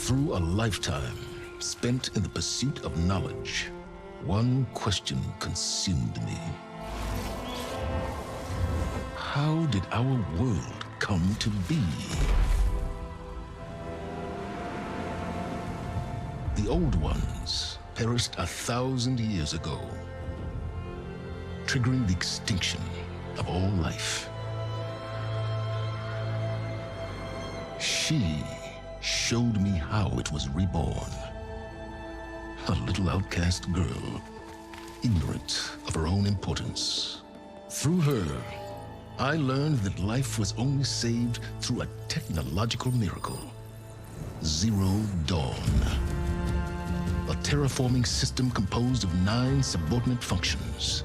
Through a lifetime spent in the pursuit of knowledge, one question consumed me. How did our world come to be? The old ones perished 1,000 years ago, triggering the extinction of all life. She showed me how it was reborn. A little outcast girl, ignorant of her own importance. Through her, I learned that life was only saved through a technological miracle. Zero Dawn. A terraforming system composed of 9 subordinate functions,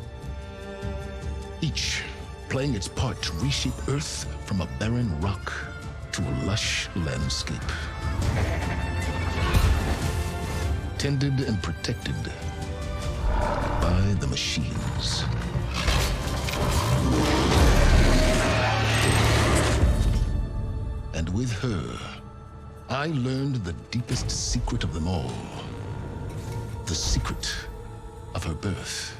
each playing its part to reshape Earth from a barren rock to a lush landscape. Tended and protected by the machines. And with her, I learned the deepest secret of them all. The secret of her birth.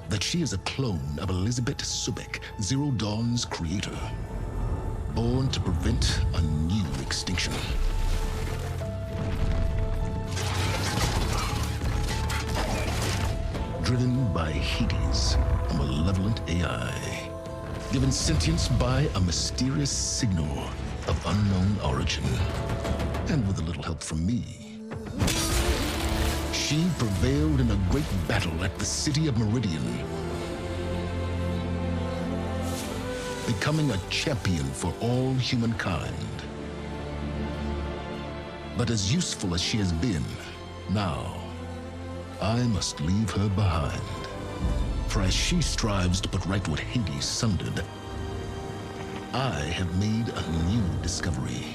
That she is a clone of Elizabeth Sobek, Zero Dawn's creator. Born to prevent a new extinction. Driven by Hades, a malevolent AI. Given sentience by a mysterious signal of unknown origin. And with a little help from me, she prevailed in a great battle at the city of Meridian, becoming a champion for all humankind. But as useful as she has been, now, I must leave her behind. For as she strives to put right what Hades sundered, I have made a new discovery.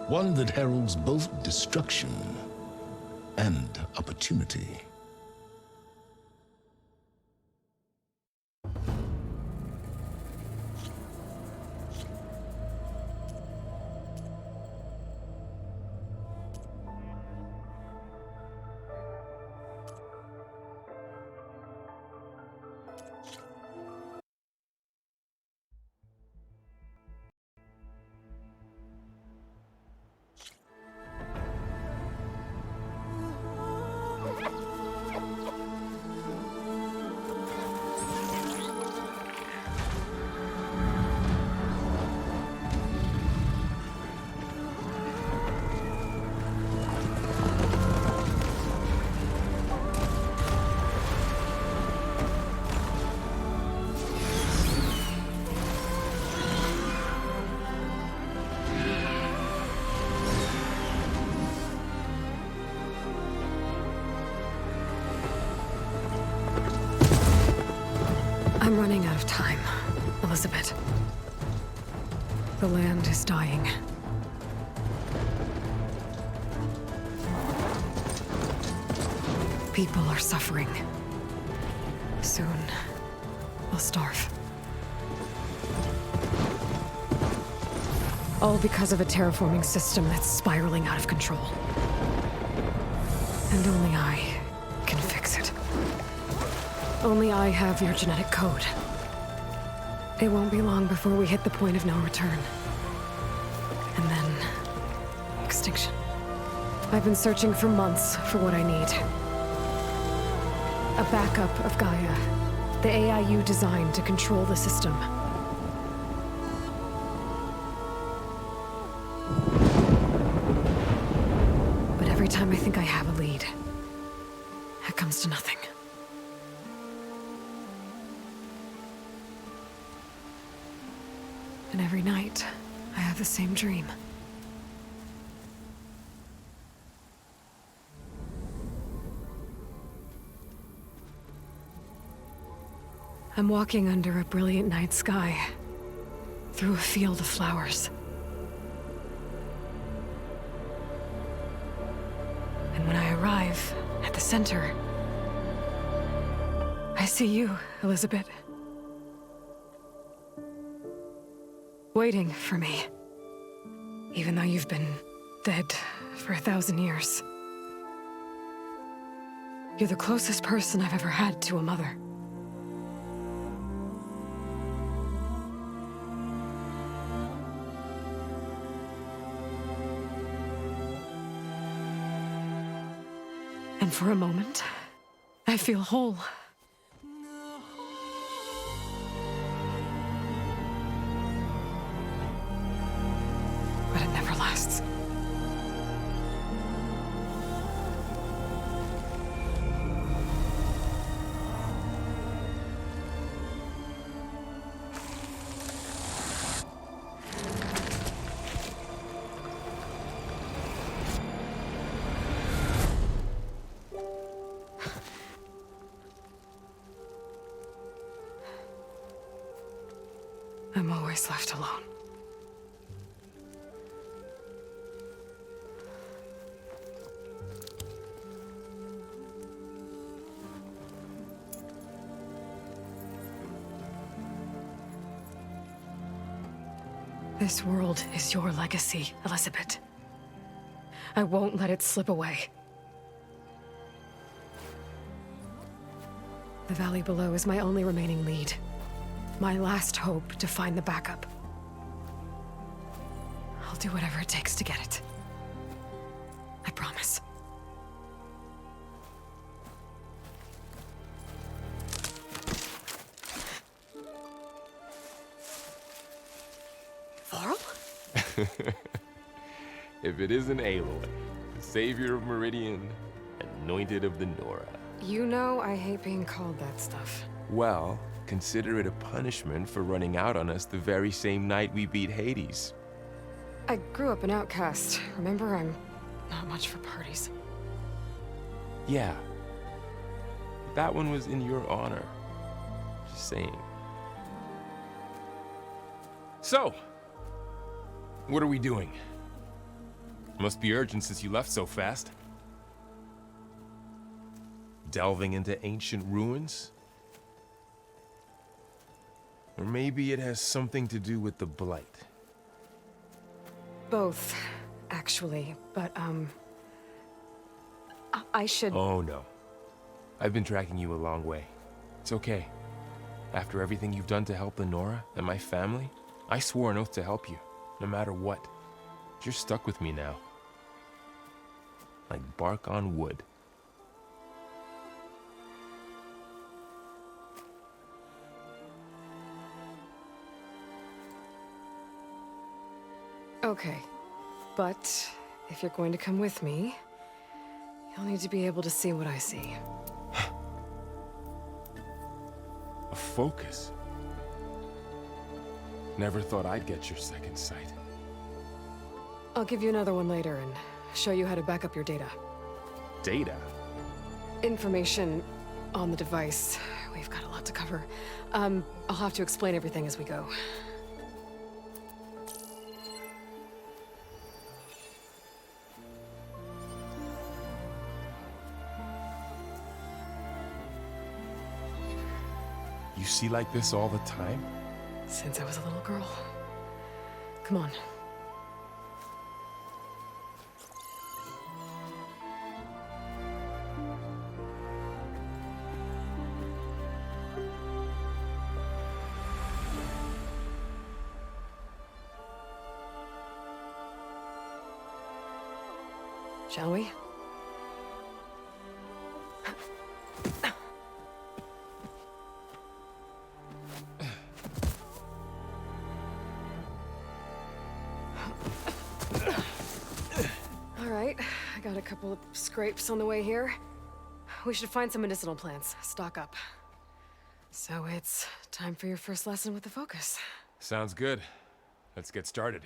One that heralds both destruction and opportunity. I'm running out of time, Elizabeth. The land is dying. People are suffering. Soon, we'll starve. All because of a terraforming system that's spiraling out of control. And only I can fix it. Only I have your genetic code. It won't be long before we hit the point of no return. And then... extinction. I've been searching for months for what I need. A backup of Gaia. The AI you designed to control the system. But every time I think I have a lead, it comes to nothing. And every night, I have the same dream. I'm walking under a brilliant night sky, through a field of flowers. And when I arrive at the center, I see you, Elizabeth. waiting for me. Even though you've been dead for 1,000 years. You're the closest person I've ever had to a mother. And for a moment, I feel whole. But it never lasts. I'm always left alone. This world is your legacy, Elizabeth. I won't let it slip away. The valley below is my only remaining lead. My last hope to find the backup. I'll do whatever it takes to get it. I promise. Varl? If it isn't Aloy, the savior of Meridian, anointed of the Nora. You know I hate being called that stuff. Well, consider it a punishment for running out on us the very same night we beat Hades. I grew up an outcast. Remember, I'm not much for parties. Yeah. That one was in your honor. Just saying. So, what are we doing? Must be urgent since you left so fast. Delving into ancient ruins? Or maybe it has something to do with the Blight. Both, actually. But, I should... Oh, no. I've been tracking you a long way. It's okay. After everything you've done to help the Nora and my family, I swore an oath to help you, no matter what. You're stuck with me now. Like bark on wood. Okay. But, if you're going to come with me, you'll need to be able to see what I see. A focus? Never thought I'd get your second sight. I'll give you another one later and show you how to back up your data. Data? Information on the device. We've got a lot to cover. I'll have to explain everything as we go. You see like this all the time? Since I was a little girl. Come on. Shall we? All right, I got a couple of scrapes on the way here. We should find some medicinal plants, stock up. So it's time for your first lesson with the Focus. Sounds good. Let's get started.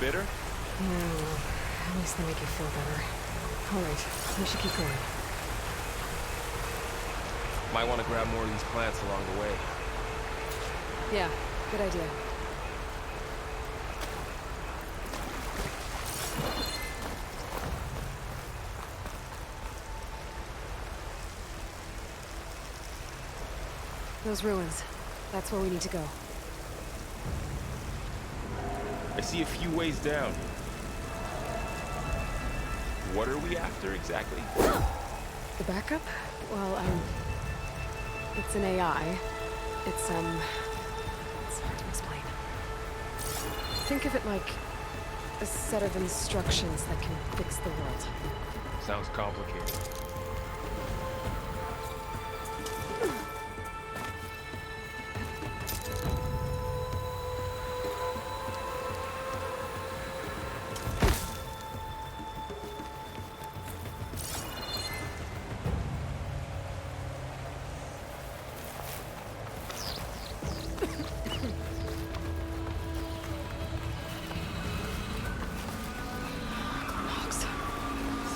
Bitter? No, at least they make you feel better. All right, we should keep going. Might want to grab more of these plants along the way. Yeah, good idea. Those ruins. That's where we need to go. I see a few ways down. What are we after exactly? The backup? Well, it's an AI. It's hard to explain. Think of it like a set of instructions that can fix the world. Sounds complicated.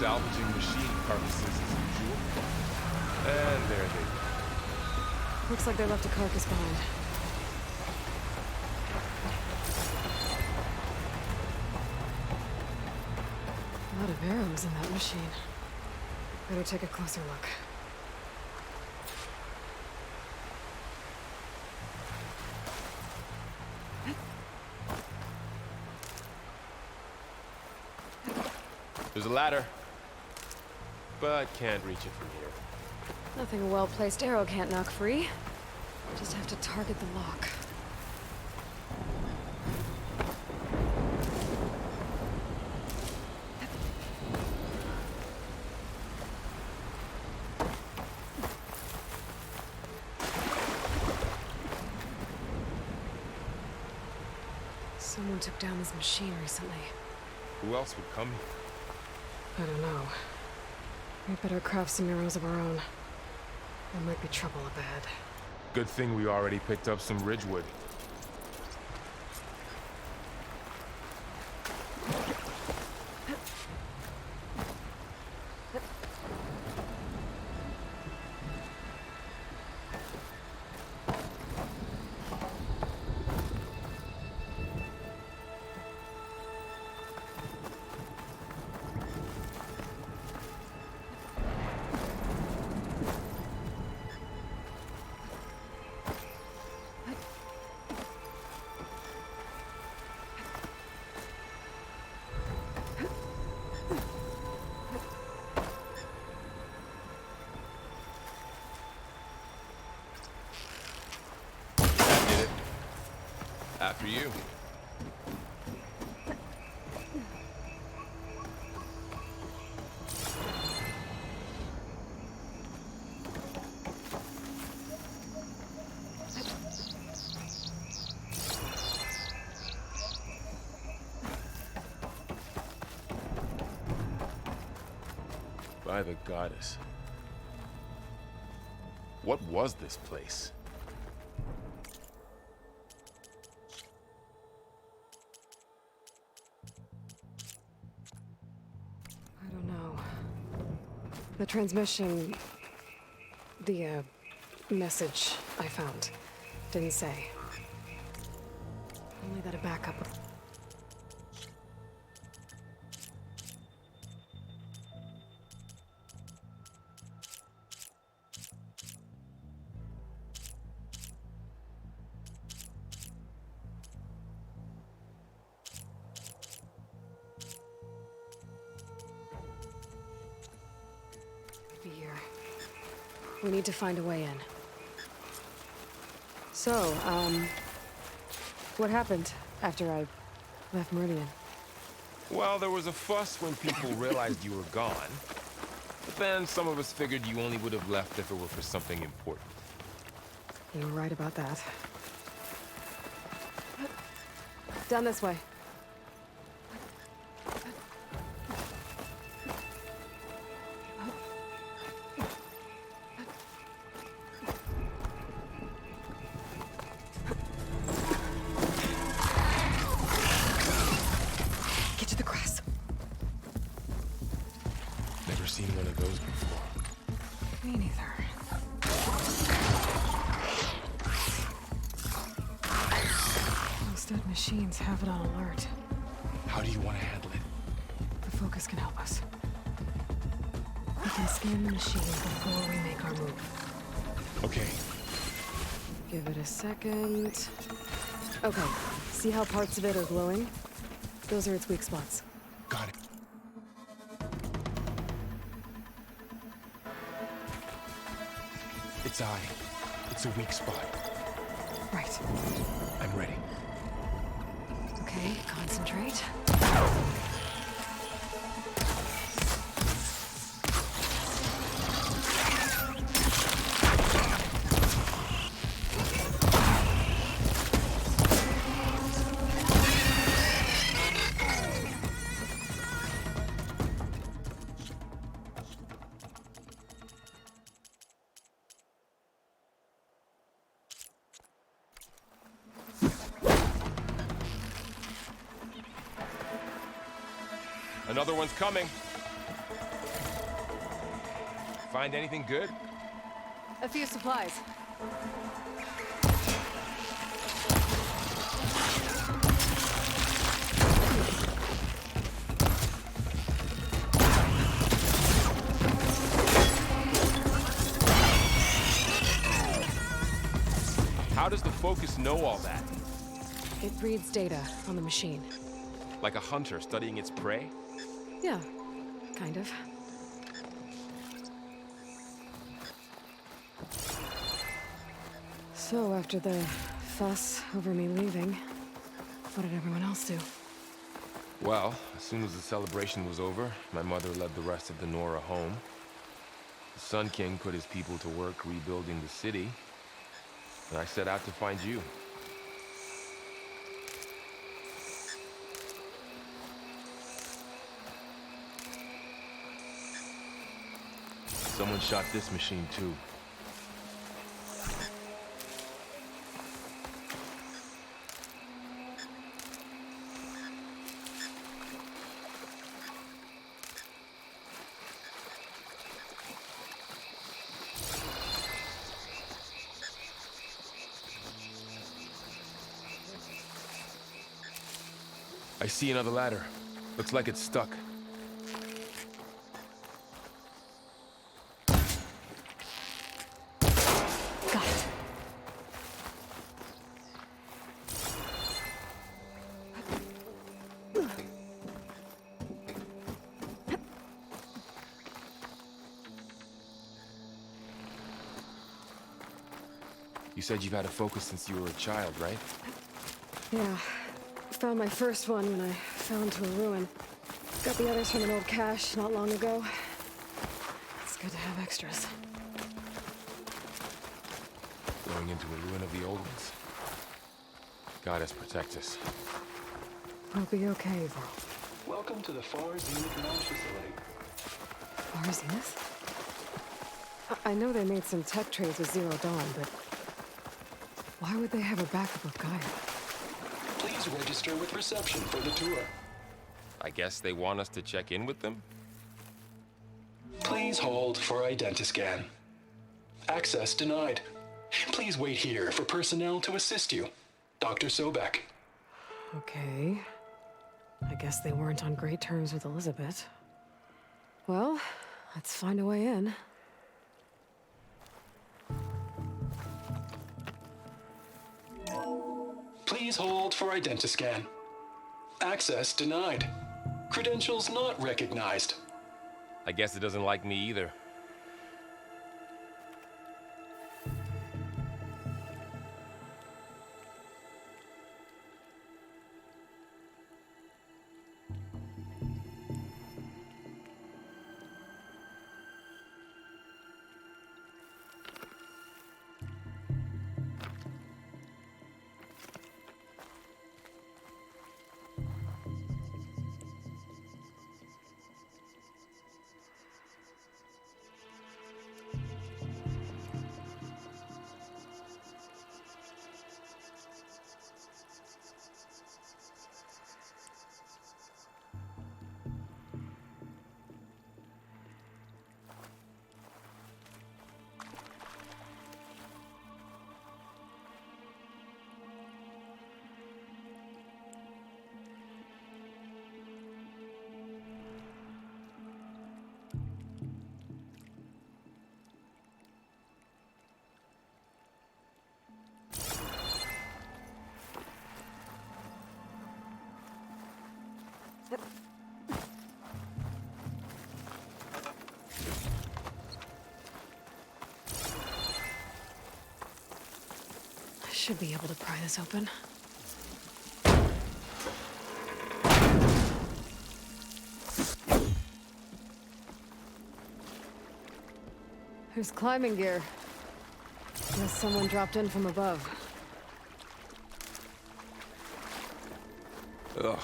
Salvaging machine carcasses as usual. And there they go. Looks like they left a carcass behind. A lot of arrows in that machine. Better take a closer look. There's a ladder, but can't reach it from here. Nothing a well-placed arrow can't knock free. Just have to target the lock. Someone took down this machine recently. Who else would come here? I don't know. We better craft some arrows of our own. There might be trouble ahead. Good thing we already picked up some ridgewood. After you. By the goddess. What was this place? The transmission... the, message I found didn't say. Only that a backup... here. We need to find a way in. So, what happened after I left Meridian? Well, there was a fuss when people realized you were gone. But then some of us figured you only would have left if it were for something important. You were right about that. Down this way. said machines have it on alert. How do you want to handle it? The focus can help us. We can scan the machine before we make our move. Okay. Give it a second. Okay, see how parts of it are glowing? Those are its weak spots. Got it. Its eye. It's a weak spot. Right. I'm ready. Okay, concentrate. Another one's coming. Find anything good? A few supplies. How does the Focus know all that? It reads data on the machine. Like a hunter studying its prey? Yeah, kind of. So, after the fuss over me leaving, what did everyone else do? Well, as soon as the celebration was over, my mother led the rest of the Nora home. The Sun King put his people to work rebuilding the city, and I set out to find you. Someone shot this machine too. I see another ladder. Looks like it's stuck. Got it. You said you've had a Focus since you were a child, right? Yeah. Found my first one when I fell into a ruin. Got the others from an old cache not long ago. It's good to have extras. Going into a ruin of the old ones. Goddess protect us. We'll be okay, Varl. Welcome to the Far Zenith launch facility. Far Zenith? I know they made some tech trades with Zero Dawn, but why would they have a backup of Gaia? Please register with reception for the tour. I guess they want us to check in with them? Please hold for Identiscan. Access denied. Please wait here for personnel to assist you. Dr. Sobek. Okay. I guess they weren't on great terms with Elizabeth. Well, let's find a way in. Please hold for Identiscan. Access denied. Credentials not recognized. I guess it doesn't like me either. I should be able to pry this open. There's climbing gear. Guess someone dropped in from above. Ugh,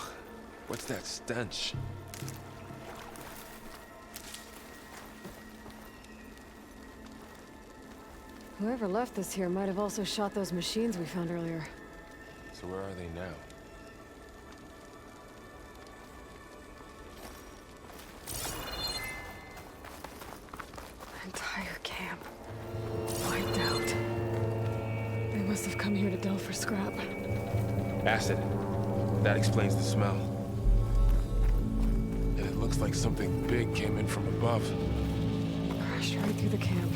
what's that stench? Whoever left this here might have also shot those machines we found earlier. So where are they now? Entire camp. Wiped out. They must have come here to delve for scrap. Acid. That explains the smell. And it looks like something big came in from above. Crashed right through the camp.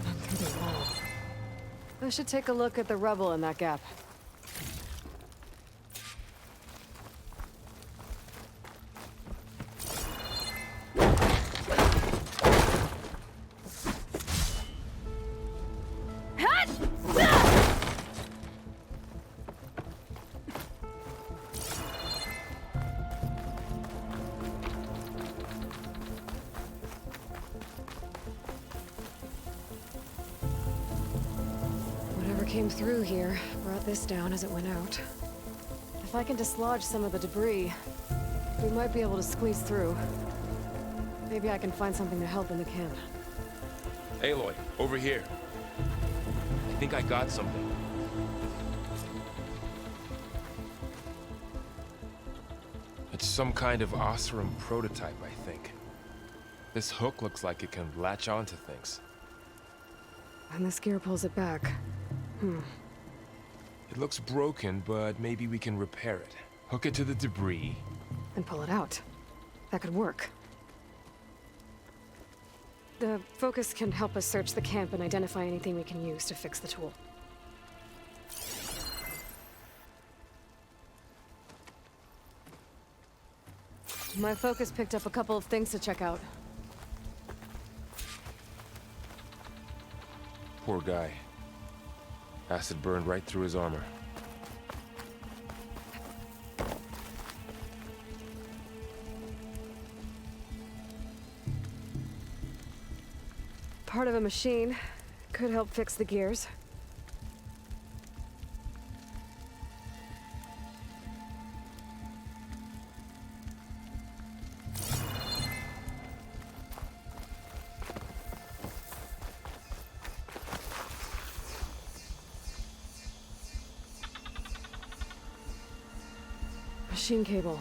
And through the wall. I should take a look at the rubble in that gap. Whatever came through here brought this down as it went out. If I can dislodge some of the debris, we might be able to squeeze through. Maybe I can find something to help in the camp. Aloy, over here. I think I got something. It's some kind of Oseram prototype, I think. This hook looks like it can latch onto things. And this gear pulls it back. It looks broken, but maybe we can repair it. Hook it to the debris. And pull it out. That could work. The focus can help us search the camp and identify anything we can use to fix the tool. My focus picked up a couple of things to check out. Poor guy. Acid burned right through his armor. Part of a machine. Could help fix the gears. Machine cable.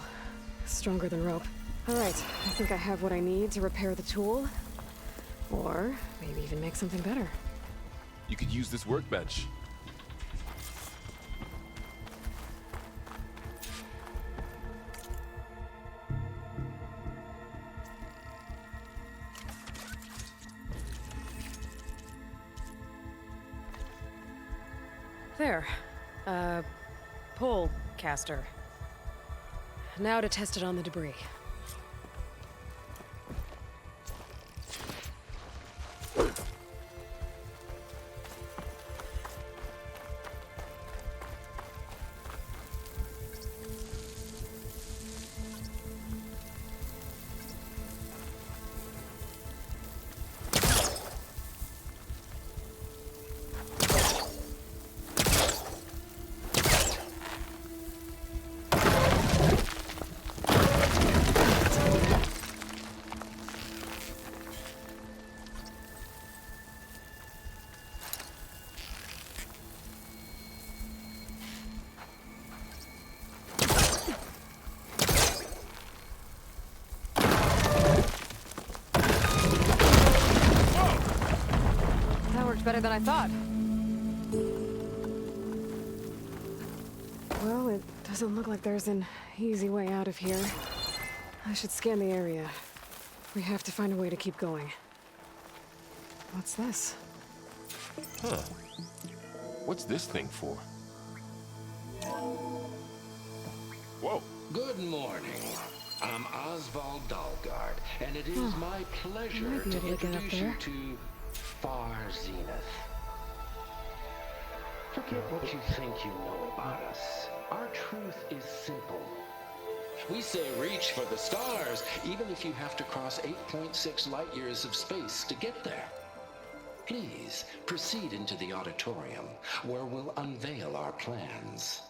Stronger than rope. All right, I think I have what I need to repair the tool. Or maybe even make something better. You could use this workbench. There. Pole caster. Now to test it on the debris. Better than I thought. Well, it doesn't look like there's an easy way out of here. I should scan the area. We have to find a way to keep going. What's this? Huh. What's this thing for? Whoa. Good morning. I'm Oswald Dalgard, and it is my pleasure might be to able to get up introduce you there. to Far Zenith. Forget what you think you know about us. Our truth is simple. We say reach for the stars, even if you have to cross 8.6 light years of space to get there. Please proceed into the auditorium, where we'll unveil our plans.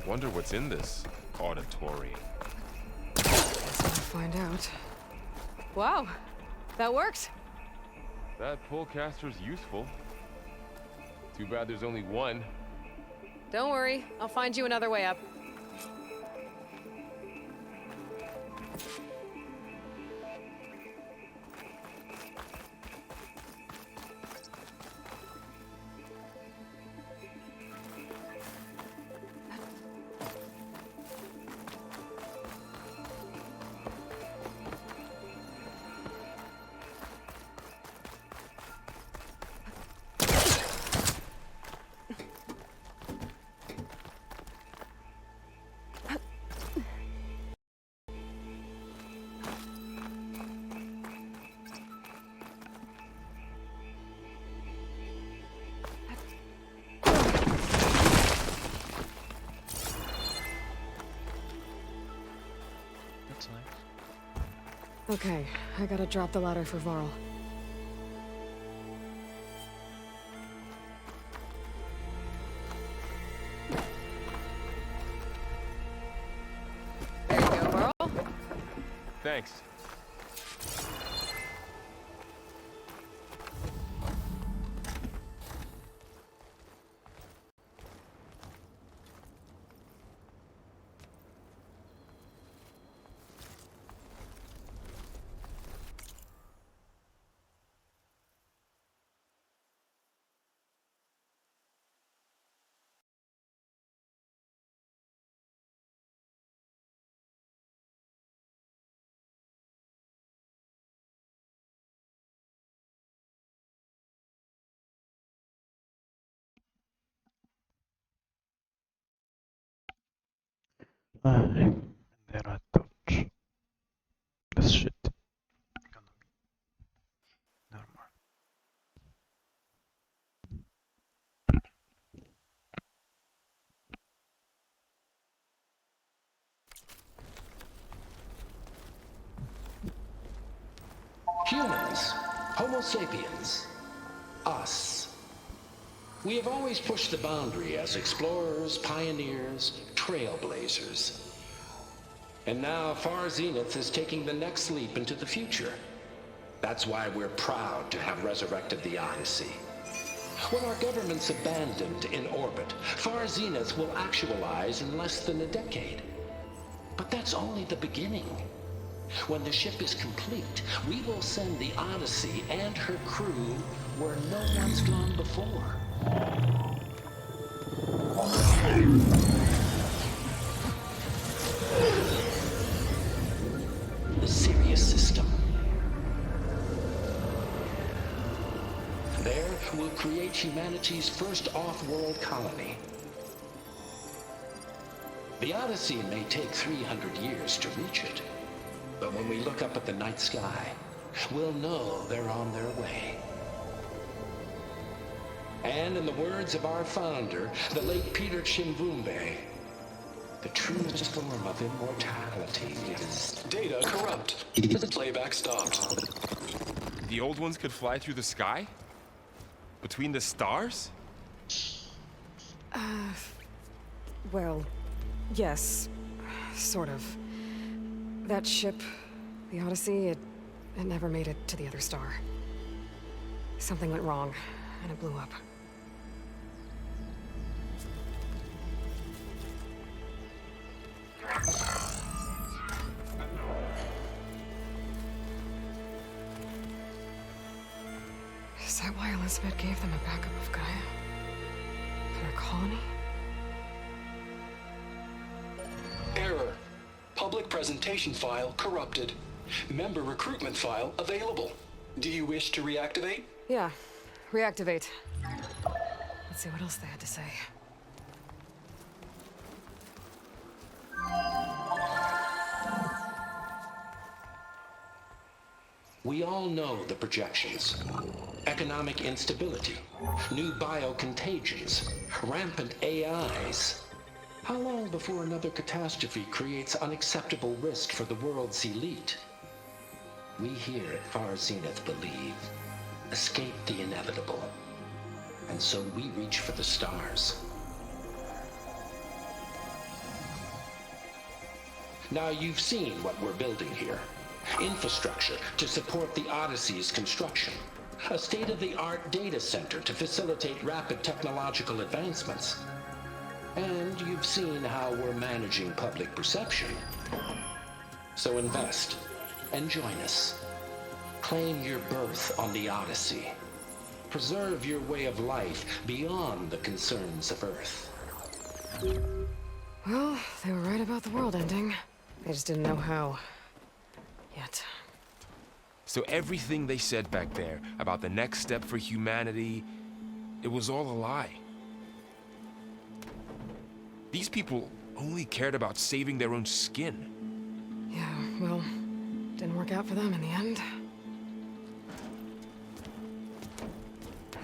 Wonder what's in this auditorium. Guess we'll find out. Wow, that worked. That pullcaster's useful. Too bad there's only one. Don't worry, I'll find you another way up. That's nice. Okay, I gotta drop the ladder for Varl. There you go, Varl. Thanks. And then I thought this shit gonna be normal. Humans, Homo sapiens, us. We have always pushed the boundary as explorers, pioneers, trailblazers. And now Far Zenith is taking the next leap into the future. That's why we're proud to have resurrected the Odyssey. When our government's abandoned in orbit, Far Zenith will actualize in less than a decade. But that's only the beginning. When the ship is complete, we will send the Odyssey and her crew where no one's gone before. The Sirius system. There, we'll create humanity's first off-world colony. The Odyssey may take 300 years to reach it. But when we look up at the night sky, we'll know they're on their way. And in the words of our founder, the late Peter Chimvumbe, the truest form of immortality is... Data corrupt. Playback stopped. The old ones could fly through the sky? Between the stars? Well, yes, sort of. That ship, the Odyssey, it never made it to the other star. Something went wrong, and it blew up. Is that why Elizabeth gave them a backup of Gaia? For their colony? Error. Public presentation file corrupted. Member recruitment file available. Do you wish to reactivate? Yeah, reactivate. Let's see what else they had to say. We all know the projections. Economic instability, new biocontagions, rampant AIs. How long before another catastrophe creates unacceptable risk for the world's elite? We here at Far Zenith believe, escape the inevitable. And so we reach for the stars. Now you've seen what we're building here. Infrastructure to support the Odyssey's construction. A state-of-the-art data center to facilitate rapid technological advancements. And you've seen how we're managing public perception. So invest and join us. Claim your berth on the Odyssey. Preserve your way of life beyond the concerns of Earth. Well, they were right about the world ending. They just didn't know how. Yet. So everything they said back there about the next step for humanity, it was all a lie. These people only cared about saving their own skin. Yeah, well, didn't work out for them in the end.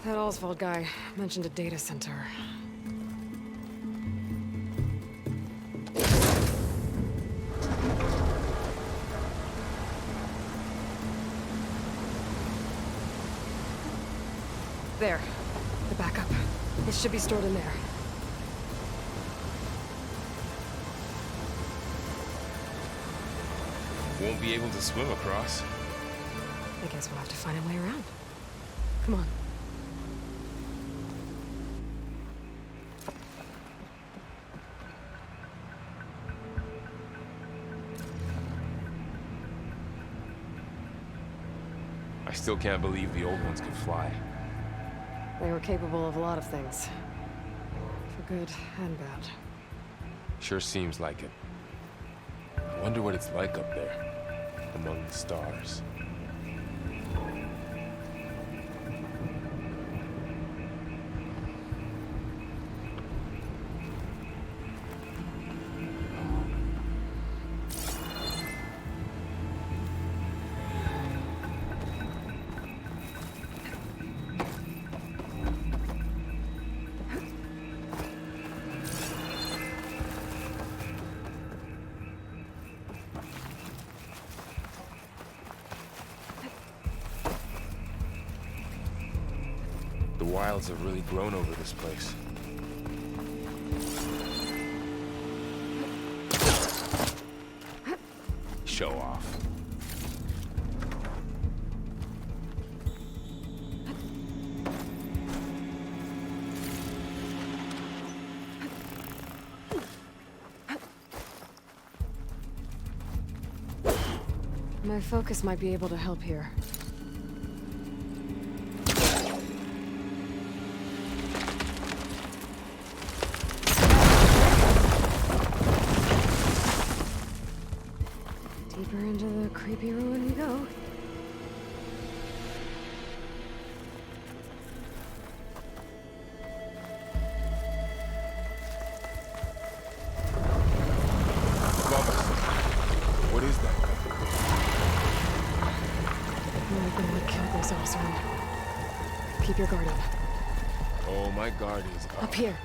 That Oswald guy mentioned a data center. There. The backup. It should be stored in there. Won't be able to swim across. I guess we'll have to find a way around. Come on. I still can't believe the old ones could fly. They were capable of a lot of things. For good and bad. Sure seems like it. I wonder what it's like up there, among the stars. The wilds have really grown over this place. Show off. My focus might be able to help here. Deeper into the creepy ruin we go. What is that? Might have been what killed those Osran. Keep your guard up. Oh, my guard is up. Up here.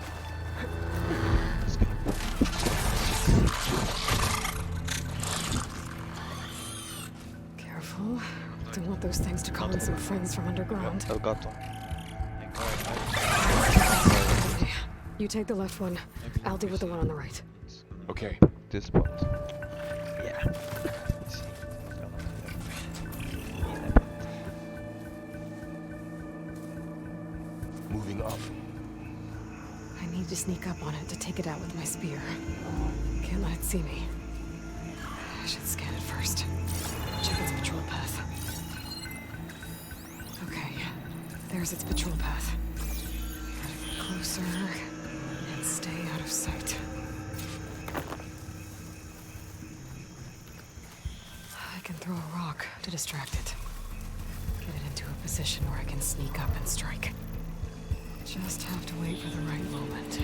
Careful. Don't want those things to call in some friends from underground. Elgato. Okay. You take the left one. I'll deal with the one on the right. Okay. This spot. Yeah. Moving up. I need to sneak up on it to take it out with my spear. Can't let it see me. I should scan it first. Check its patrol path. Okay, there's its patrol path. Gotta get closer and stay out of sight. I can throw a rock to distract it. Get it into a position where I can sneak up and strike. Just have to wait for the right moment.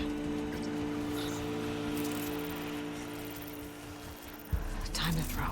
Time to throw.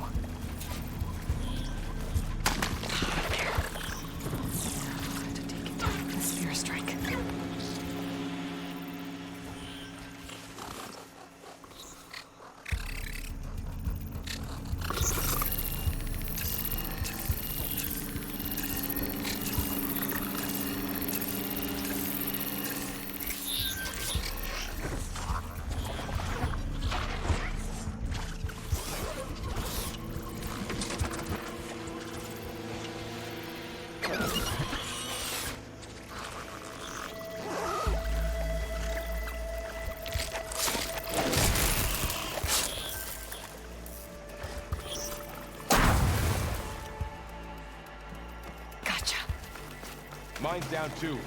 Mine's down too.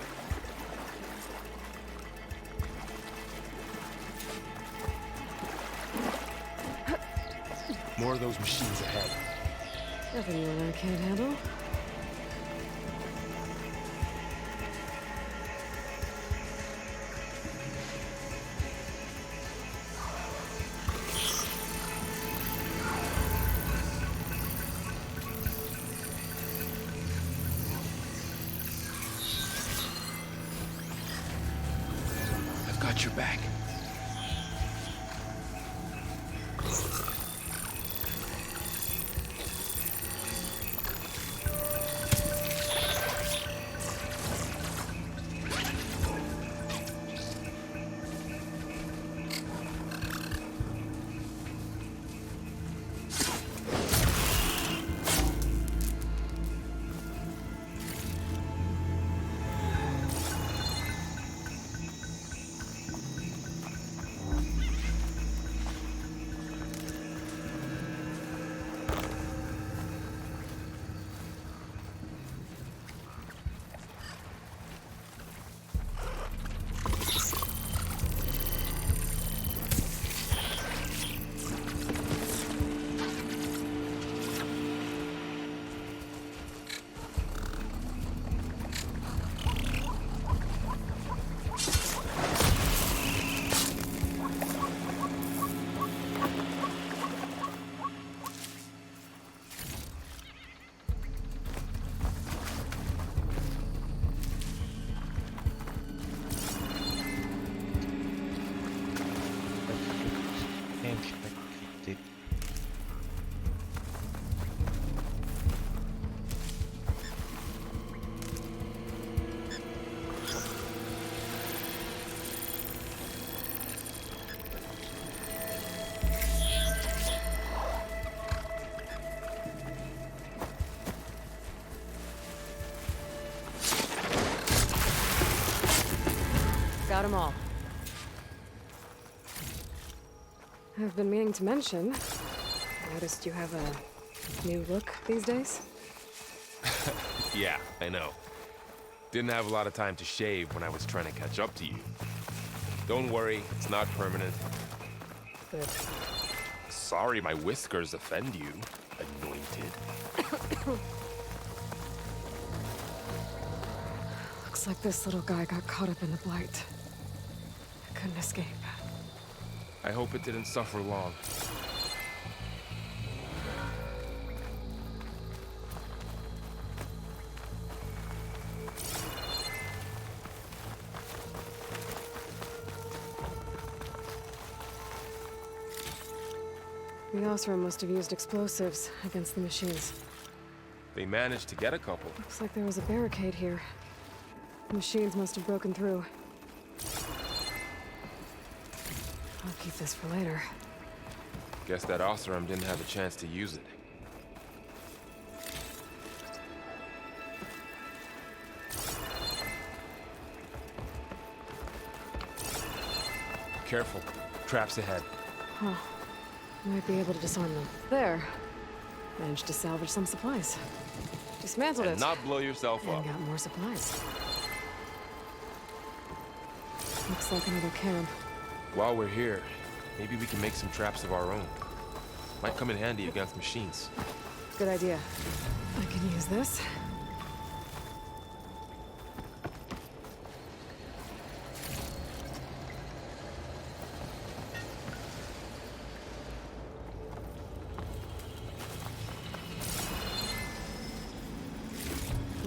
More of those machines ahead. Nothing you and I can't handle. I've got your back. Got them all. I've been meaning to mention. Noticed you have a new look these days. Yeah, I know. Didn't have a lot of time to shave when I was trying to catch up to you. Don't worry, it's not permanent. Good. Sorry my whiskers offend you, anointed. Looks like this little guy got caught up in the Blight. Couldn't escape. I hope it didn't suffer long. The Osram must have used explosives against the machines. They managed to get a couple. Looks like there was a barricade here. The machines must have broken through. I'll keep this for later. Guess that Osram didn't have a chance to use it. Careful. Traps ahead. Huh. Might be able to disarm them. There. Managed to salvage some supplies. Dismantled And it. not blow yourself up. And got more supplies. Looks like another camp. While we're here, maybe we can make some traps of our own. Might come in handy against machines. Good idea. I can use this.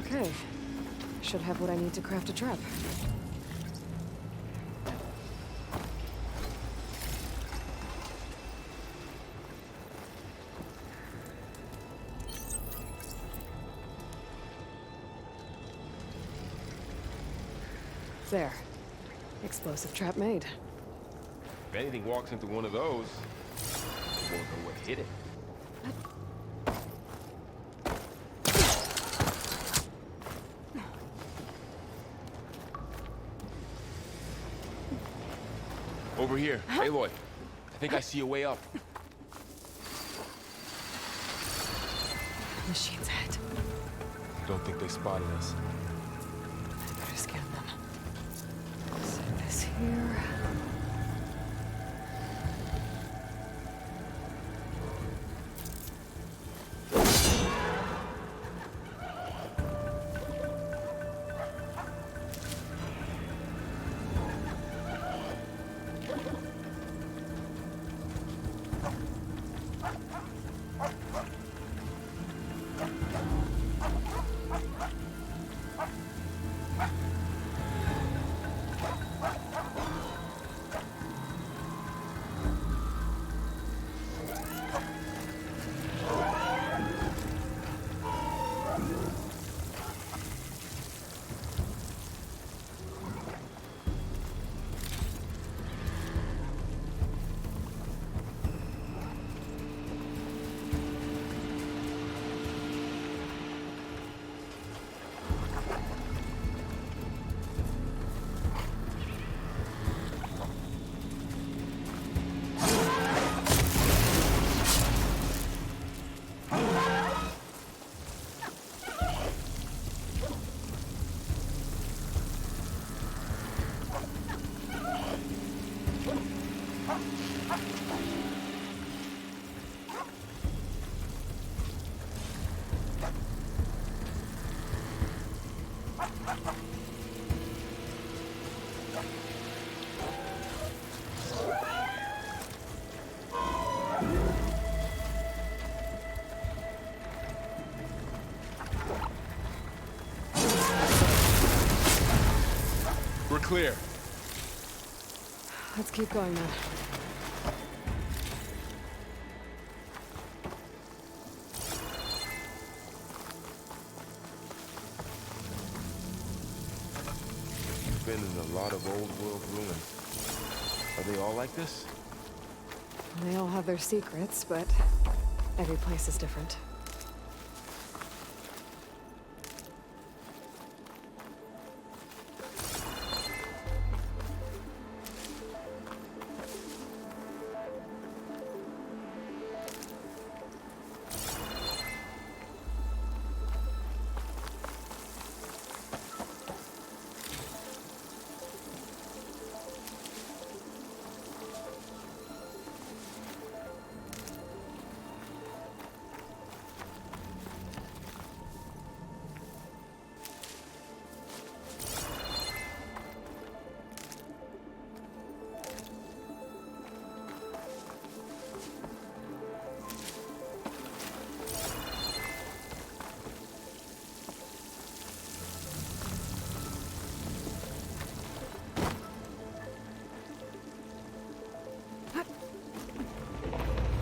Okay. Should have what I need to craft a trap. There. Explosive trap made. If anything walks into one of those, we won't know what hit it. Over here. Aloy, I think I see a way up. Machine's head. Don't think they spotted us. here. We're clear. Let's keep going then. You've been in a lot of old world ruins. Are they all like this? They all have their secrets, but every place is different.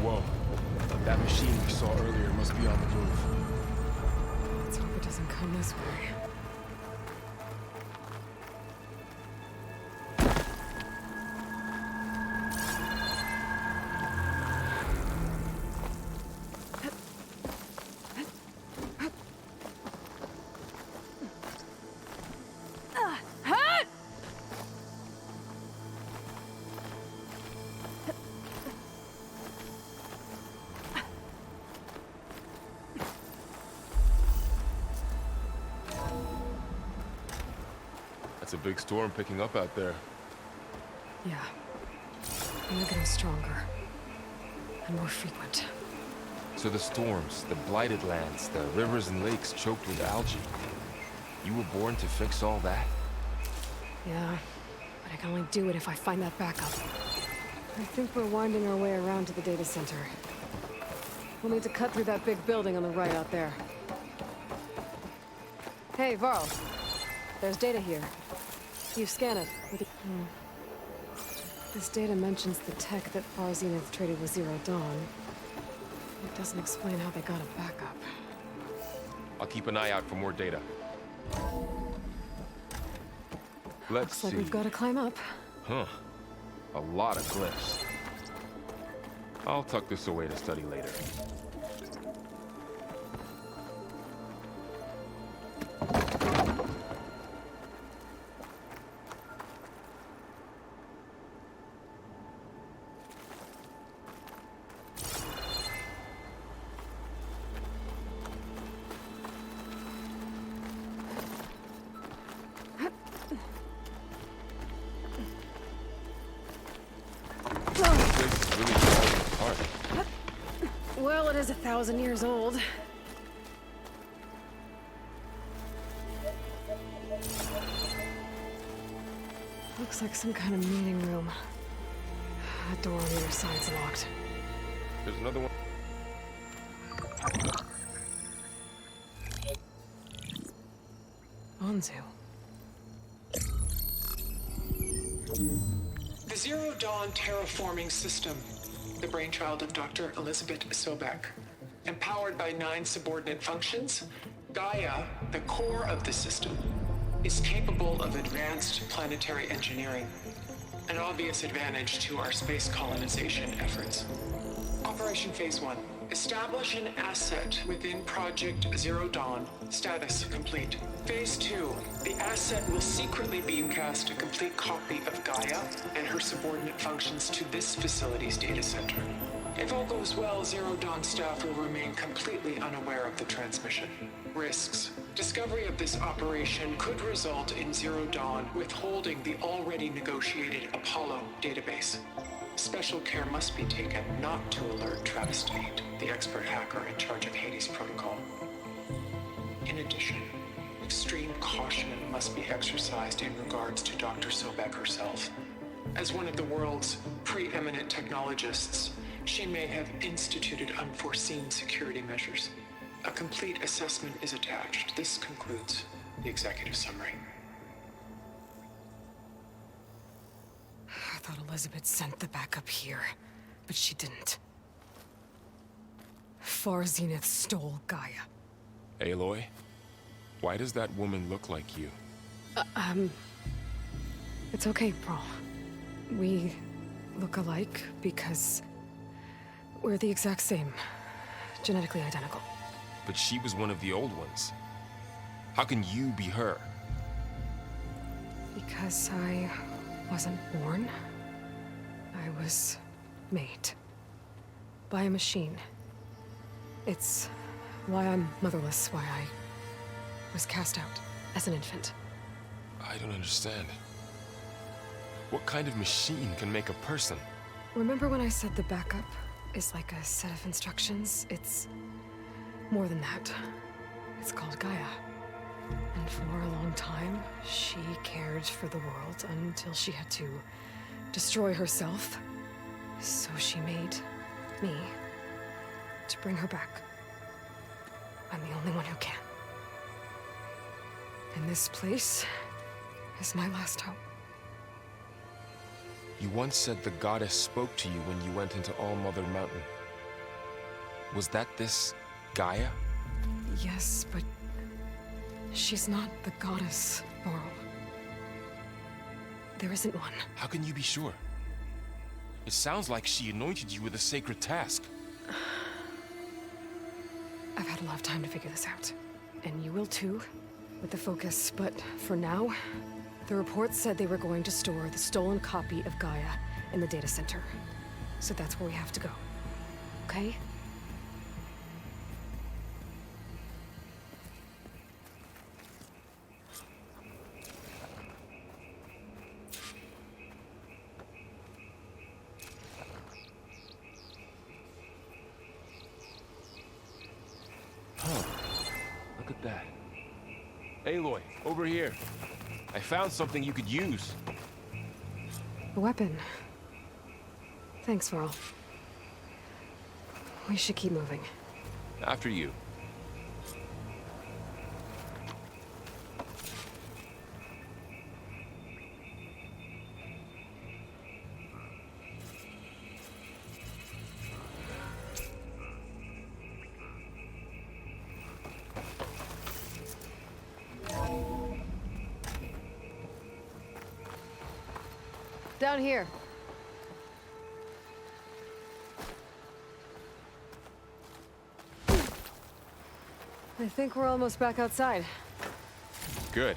Whoa. That machine we saw earlier must be on the move. Let's hope it doesn't come this way. That's a big storm picking up out there. Yeah. And they're getting stronger. And more frequent. So the storms, the blighted lands, the rivers and lakes choked with algae. You were born to fix all that? Yeah. But I can only do it if I find that backup. I think we're winding our way around to the data center. We'll need to cut through that big building on the right out there. Hey, Varl. There's data here. You scan it with the... This data mentions the tech that Far Zenith traded with Zero Dawn. It doesn't explain how they got a backup. I'll keep an eye out for more data. Let's Looks like see. we've got to climb up. Huh. A lot of glyphs. I'll tuck this away to study later. 1,000 years old. Looks like some kind of meeting room. That door on the other side's locked. There's another one. Anzu. The Zero Dawn terraforming system, the brainchild of Dr. Elizabeth Sobek. Empowered by 9 subordinate functions, Gaia, the core of the system, is capable of advanced planetary engineering, an obvious advantage to our space colonization efforts. Operation Phase 1. Establish an asset within Project Zero Dawn. Status complete. Phase 2. The asset will secretly beamcast a complete copy of Gaia and her subordinate functions to this facility's data center. If all goes well, Zero Dawn staff will remain completely unaware of the transmission. Risks. Discovery of this operation could result in Zero Dawn withholding the already negotiated Apollo database. Special care must be taken not to alert Travis Tate, the expert hacker in charge of Hades Protocol. In addition, extreme caution must be exercised in regards to Dr. Sobek herself. As one of the world's preeminent technologists, she may have instituted unforeseen security measures. A complete assessment is attached. This concludes the executive summary. I thought Elizabeth sent the backup here, but she didn't. Far Zenith stole Gaia. Aloy, why does that woman look like you? It's okay, Brawl. We look alike because we're the exact same. Genetically identical. But she was one of the old ones. How can you be her? Because I wasn't born. I was made. By a machine. It's why I'm motherless, why I was cast out as an infant. I don't understand. What kind of machine can make a person? Remember when I said the backup is like a set of instructions? It's more than that. It's called Gaia. And for a long time, she cared for the world until she had to destroy herself. So she made me to bring her back. I'm the only one who can. And this place is my last hope. You once said the goddess spoke to you when you went into All Mother Mountain. Was that this Gaia? Yes, but she's not the goddess, Laurel. There isn't one. How can you be sure? It sounds like she anointed you with a sacred task. I've had a lot of time to figure this out. And you will too, with the focus. But for now, the reports said they were going to store the stolen copy of Gaia in the data center. So that's where we have to go. Okay? Look at that. Aloy, over here. I found something you could use. A weapon. Thanks, Varl. We should keep moving. After you. Down here. I think we're almost back outside. Good.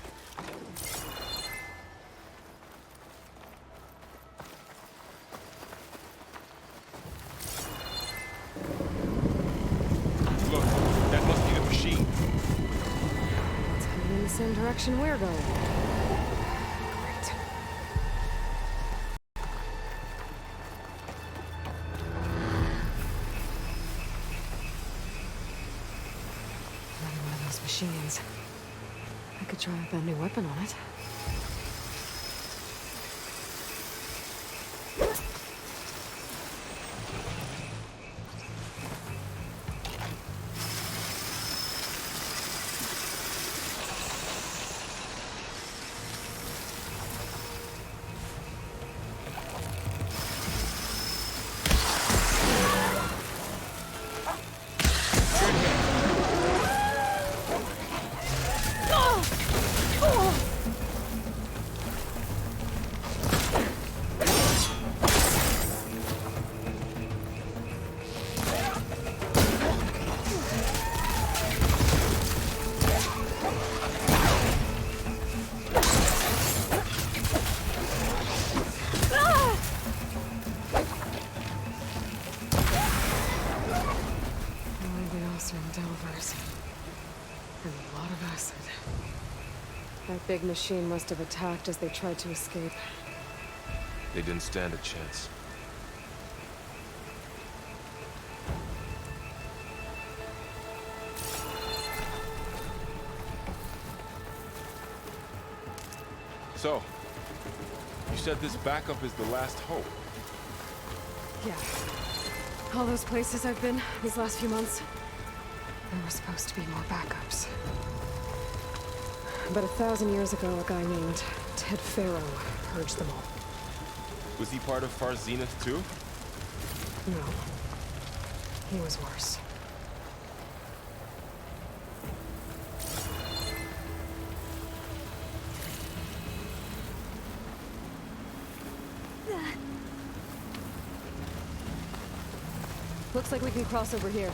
Look, that must be the machine. It's heading in the same direction we're going. Great. machines. I could try out that new weapon on it. Delvers. And a lot of acid. That big machine must have attacked as they tried to escape. They didn't stand a chance. So, you said this backup is the last hope. Yeah. All those places I've been these last few months, there were supposed to be more backups. But 1,000 years ago, a guy named Ted Faro purged them all. Was he part of Far Zenith too? No. He was worse. Looks like we can cross over here.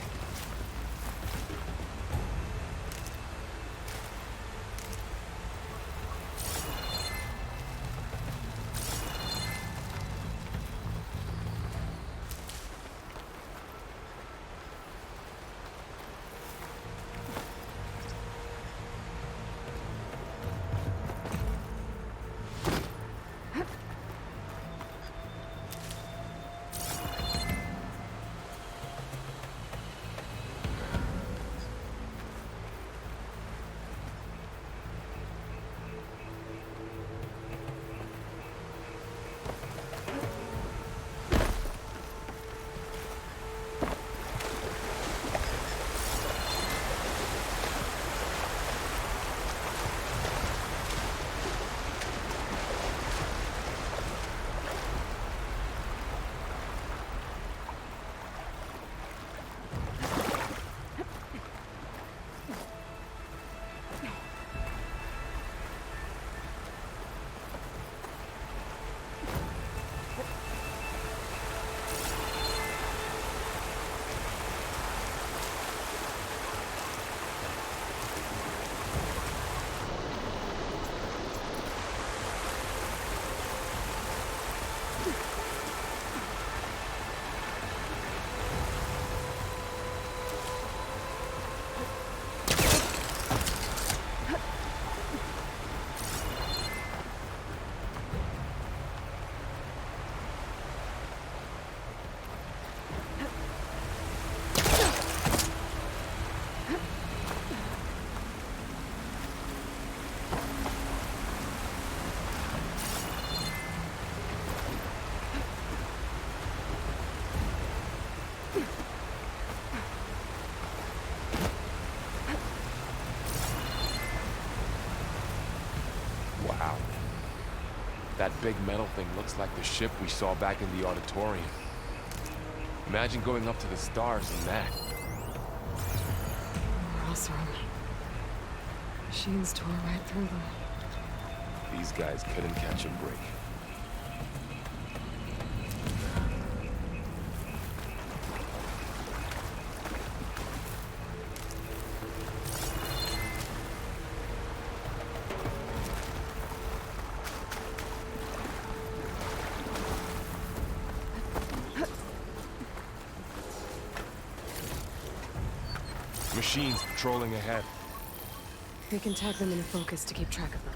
Wow. That big metal thing looks like the ship we saw back in the auditorium. Imagine going up to the stars in that. Or else wrong. Machines tore right through them. These guys couldn't catch a break. Machines patrolling ahead. We can tag them in a focus to keep track of them.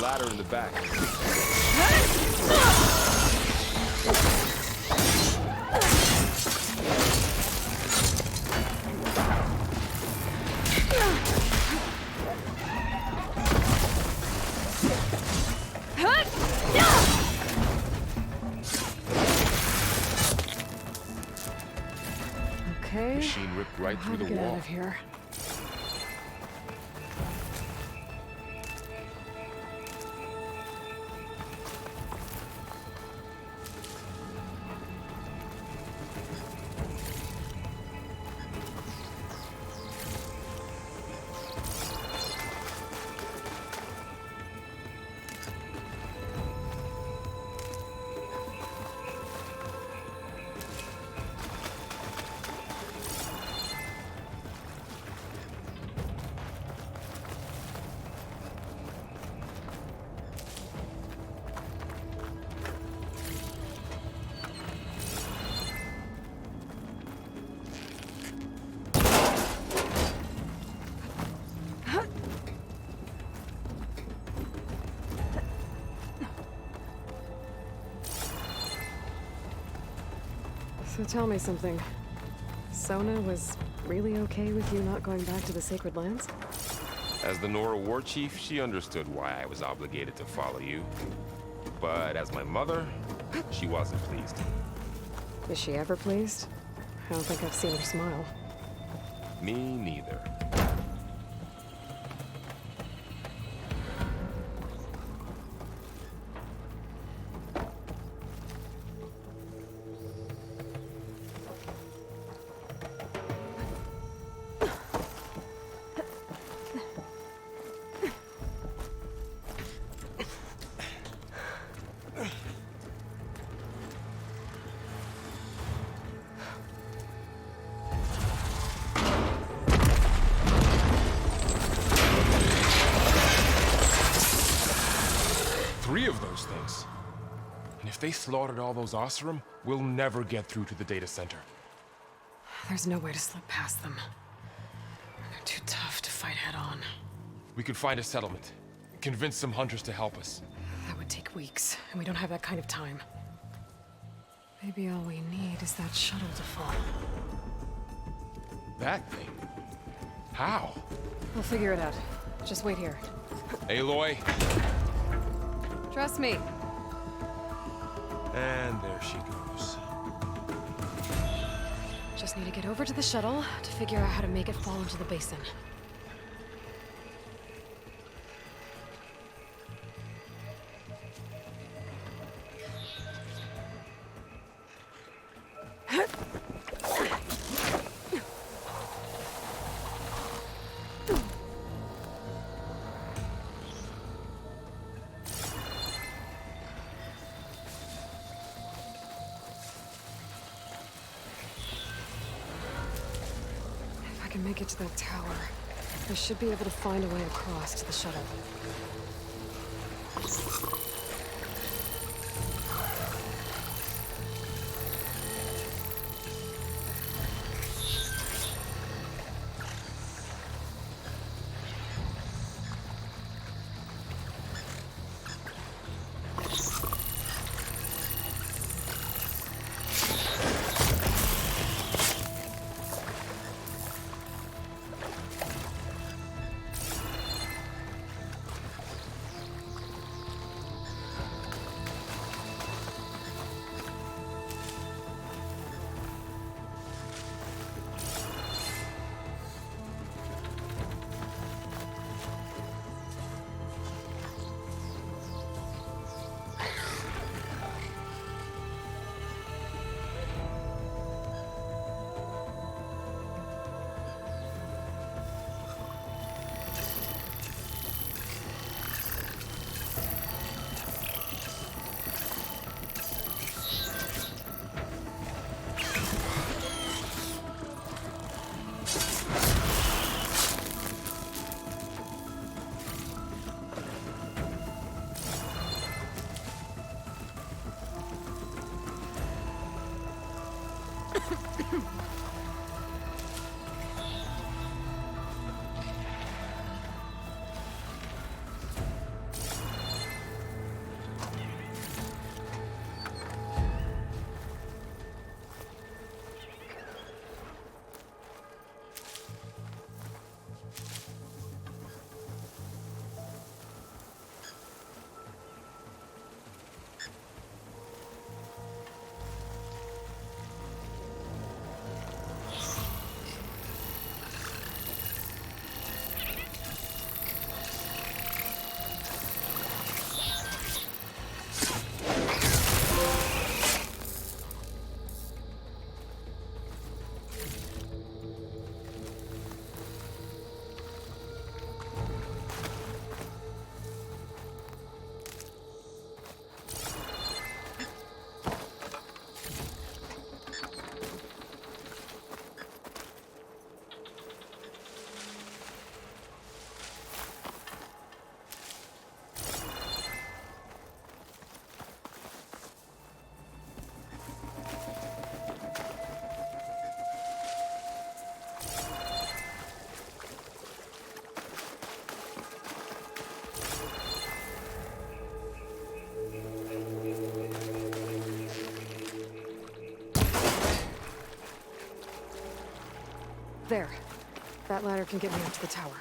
ladder in the back. Okay. Machine ripped right through the Get out wall. of here. So tell me something. Sona was really okay with you not going back to the Sacred Lands? As the Nora war chief, she understood why I was obligated to follow you. But as my mother, she wasn't pleased. Is she ever pleased? I don't think I've seen her smile. Me neither. Three of those things. And if they slaughtered all those Oseram, we'll never get through to the data center. There's no way to slip past them. They're too tough to fight head-on. We could find a settlement. Convince some hunters to help us. That would take weeks, and we don't have that kind of time. Maybe all we need is that shuttle to fall. That thing? How? We'll figure it out. Just wait here. Aloy. Trust me. And there she goes. Just need to get over to the shuttle to figure out how to make it fall into the basin. If I can make it to that tower, I should be able to find a way across to the shuttle. There. That ladder can get me up to the tower.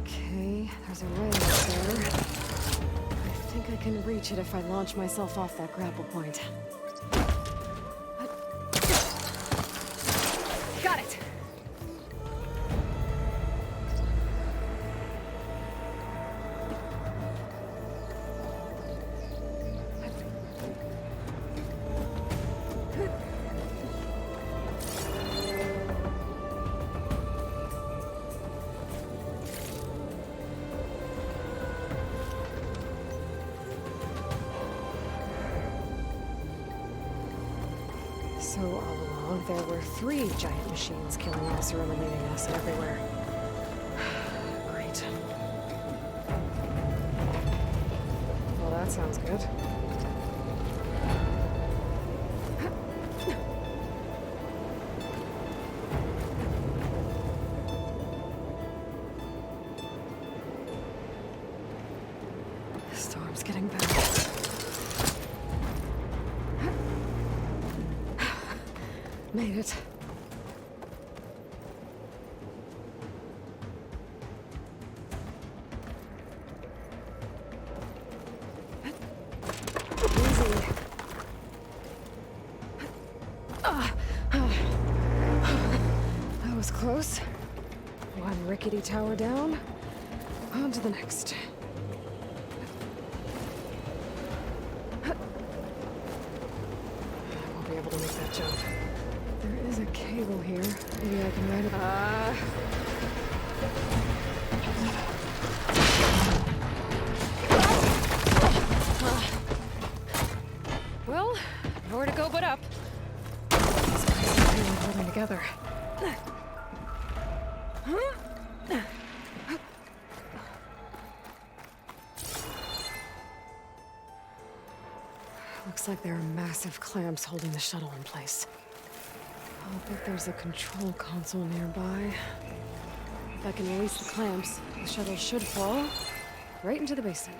Okay, there's a rail up there. I think I can reach it if I launch myself off that grapple point. Got it! So all along, there were 3 giant machines killing us or eliminating us everywhere. Great. Well, that sounds good. The storm's getting better. Made it. Easy. That was close. One rickety tower down. On to the next. I won't be able to make that jump. There is a cable here. Maybe I can ride it. Well, nowhere to go but up. These guys are really holding together. Looks like there are massive clamps holding the shuttle in place. I'll bet there's a control console nearby. If I can release the clamps, the shuttle should fall right into the basin.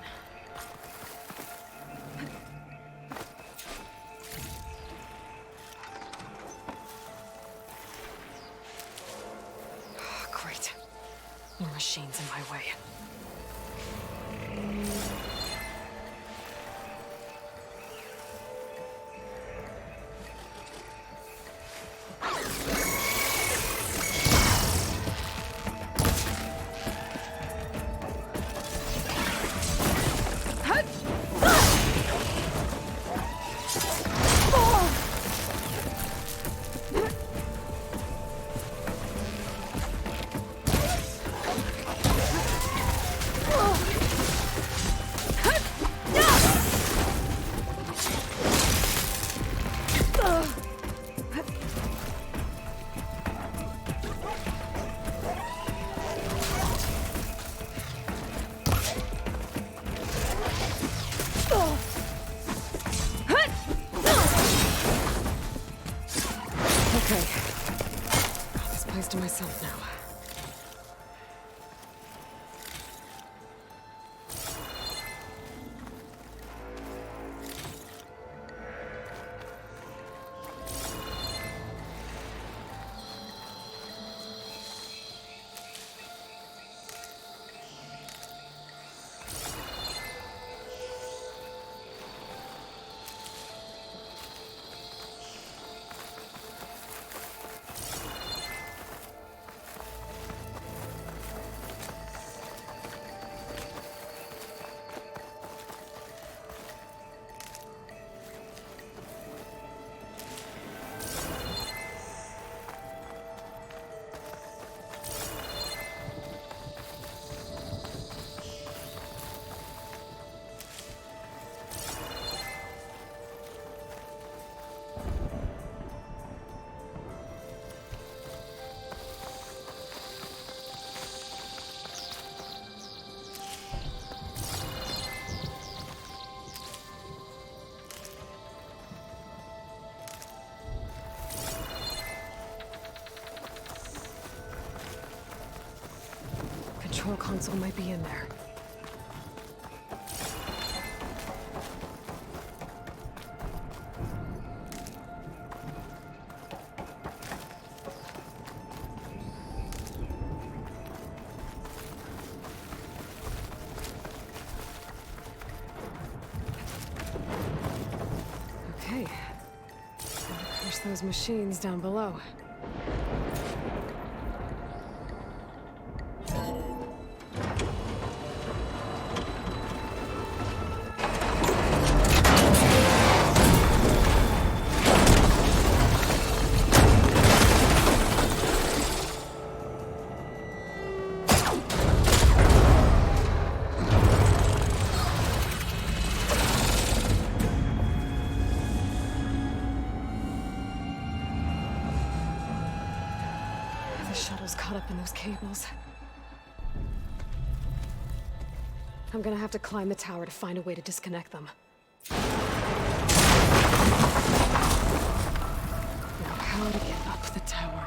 Oh, great. More machines in my way. Okay. Got this place to myself now. Control console might be in there. those machines down below. The shuttle's caught up in those cables. I'm gonna have to climb the tower to find a way to disconnect them. Now, how to get up the tower?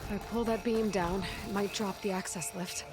If I pull that beam down, it might drop the access lift.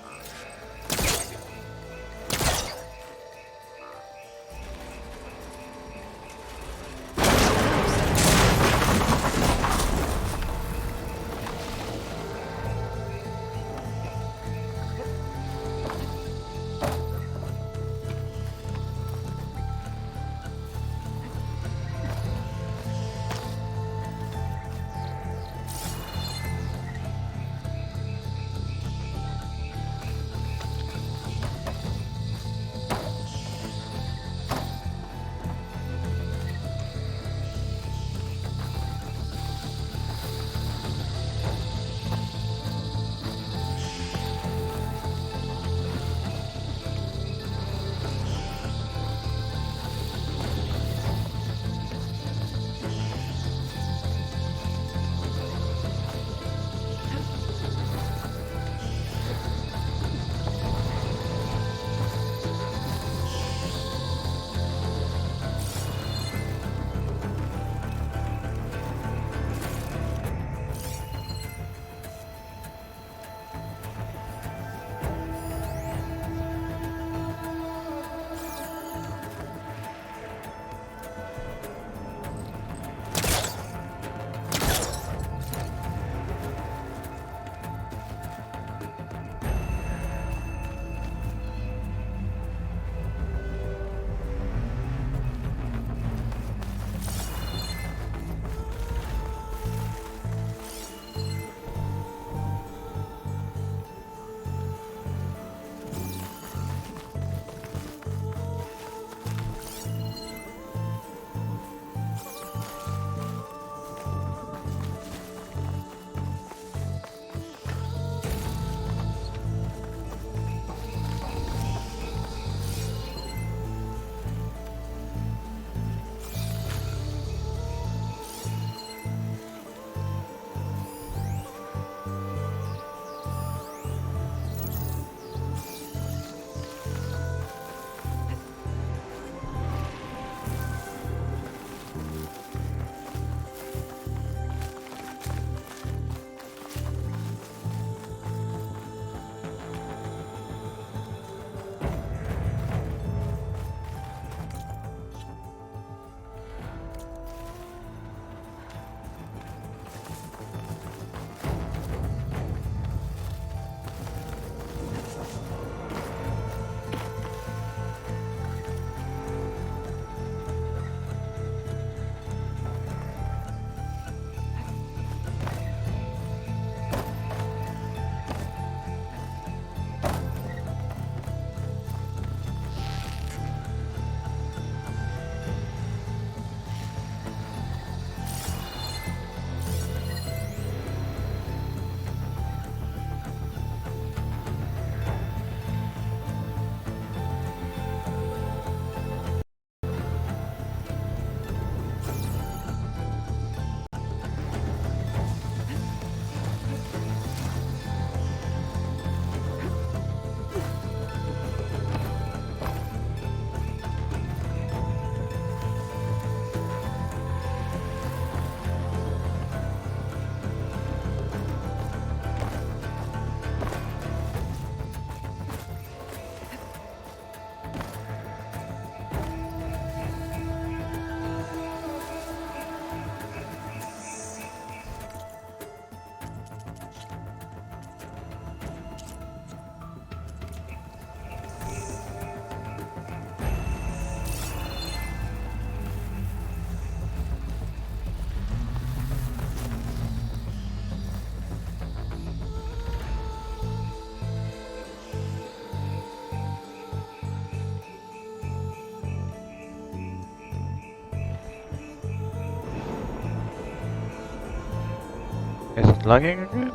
Is it lagging again?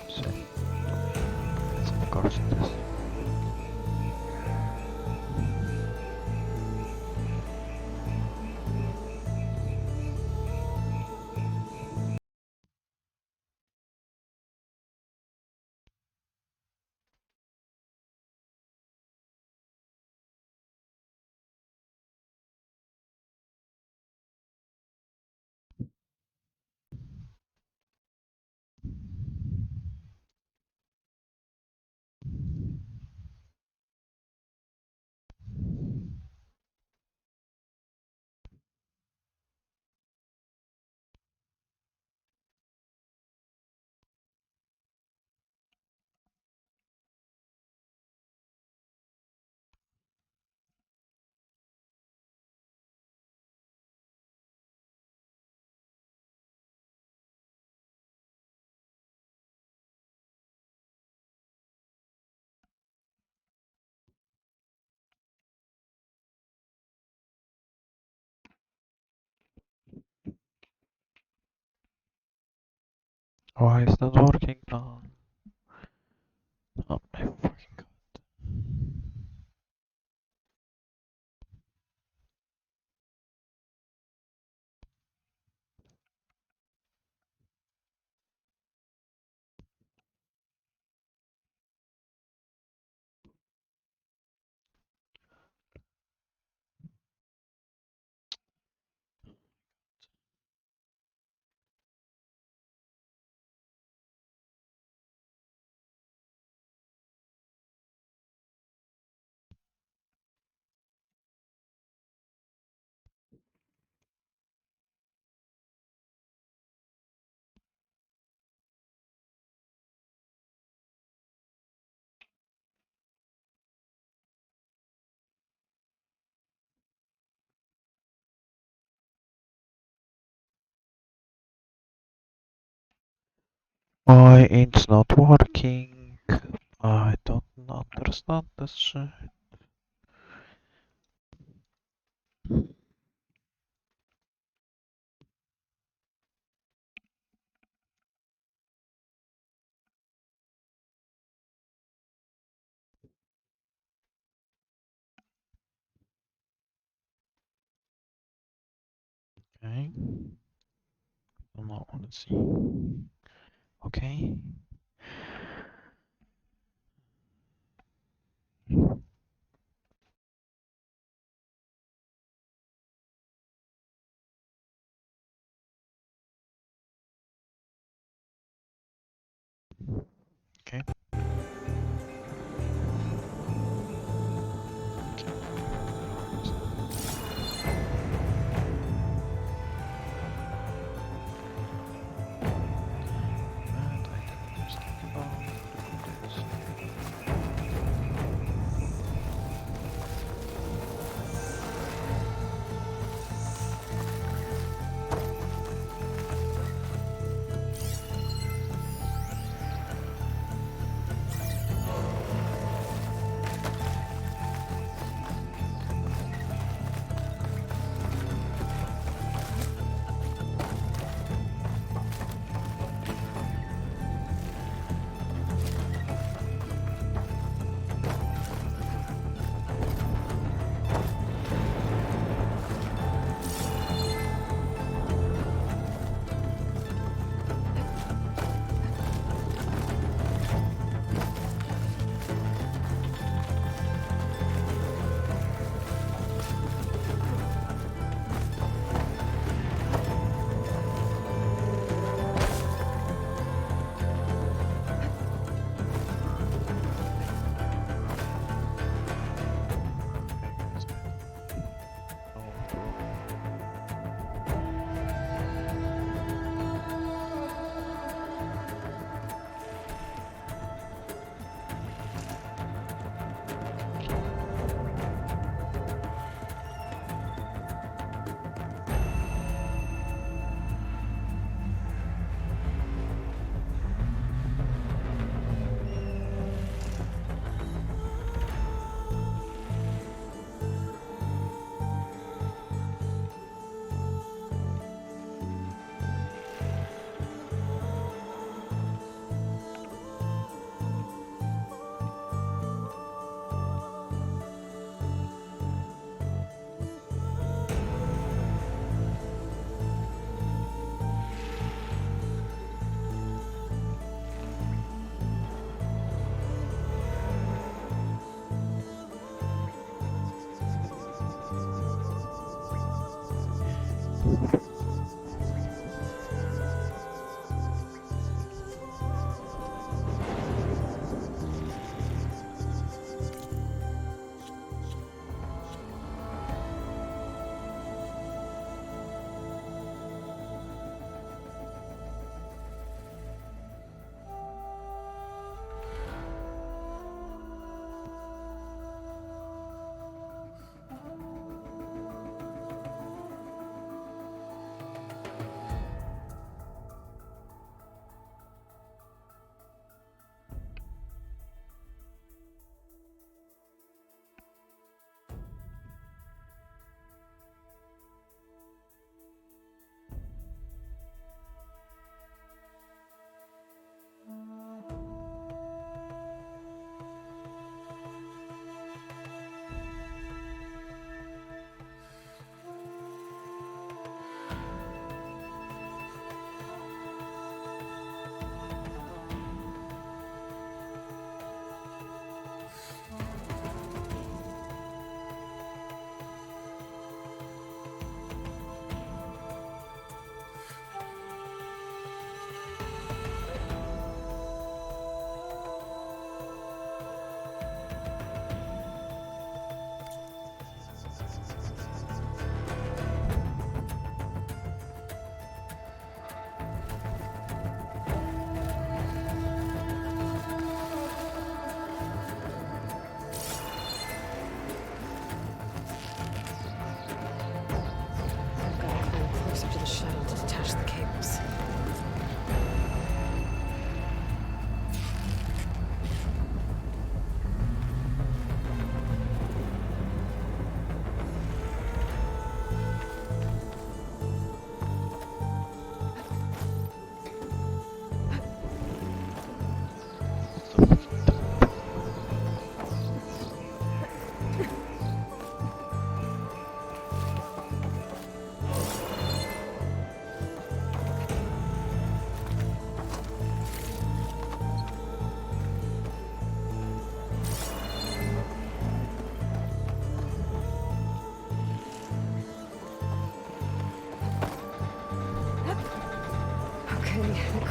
See. Of course it is. Why is that working now? Oh my fucking god. Why it's not working? I don't understand this shit. Okay. Now let's see. Okay. Okay. And I did.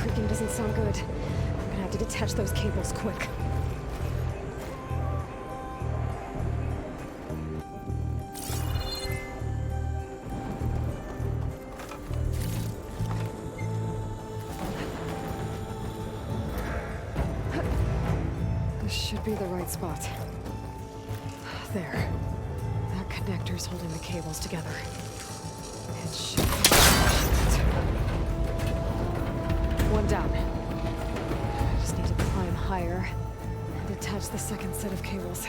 creaking doesn't sound good. I'm gonna have to detach those cables quick. This should be the right spot. There. That connector's holding the cables together. It should be... One down. I just need to climb higher and attach the second set of cables.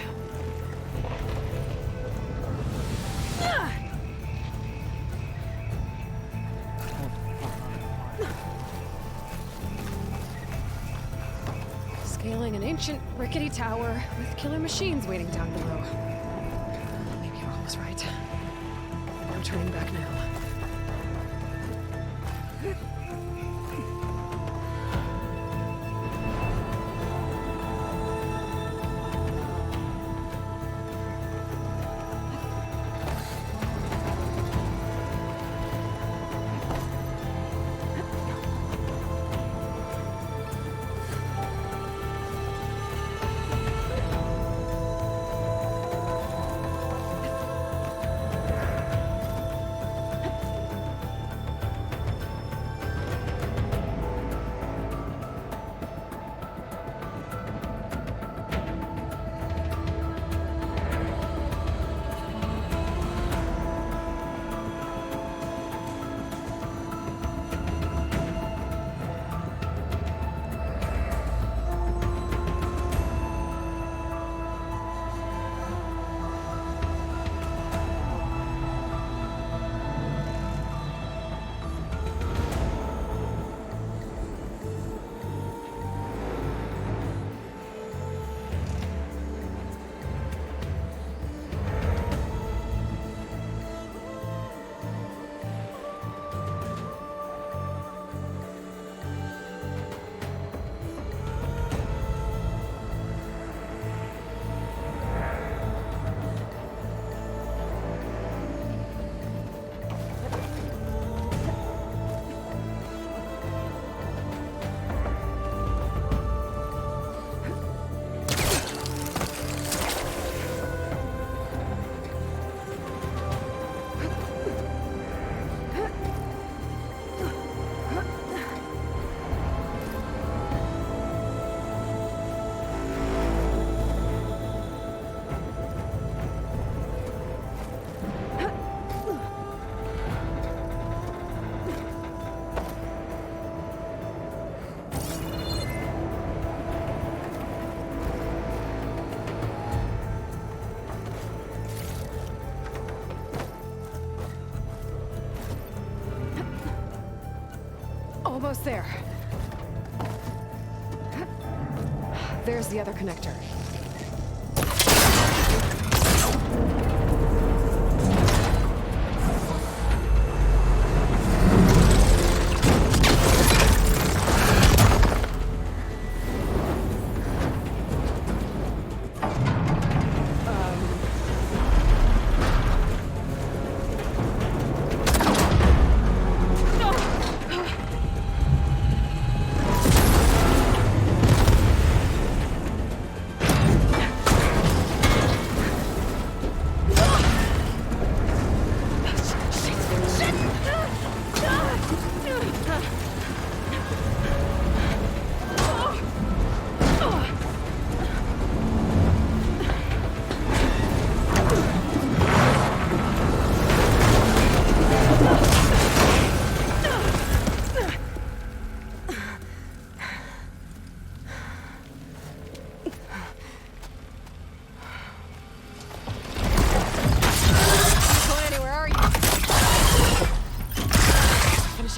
Scaling an ancient, rickety tower with killer machines waiting down below. Maybe I was right. No turning back now. Almost there. There's the other connector.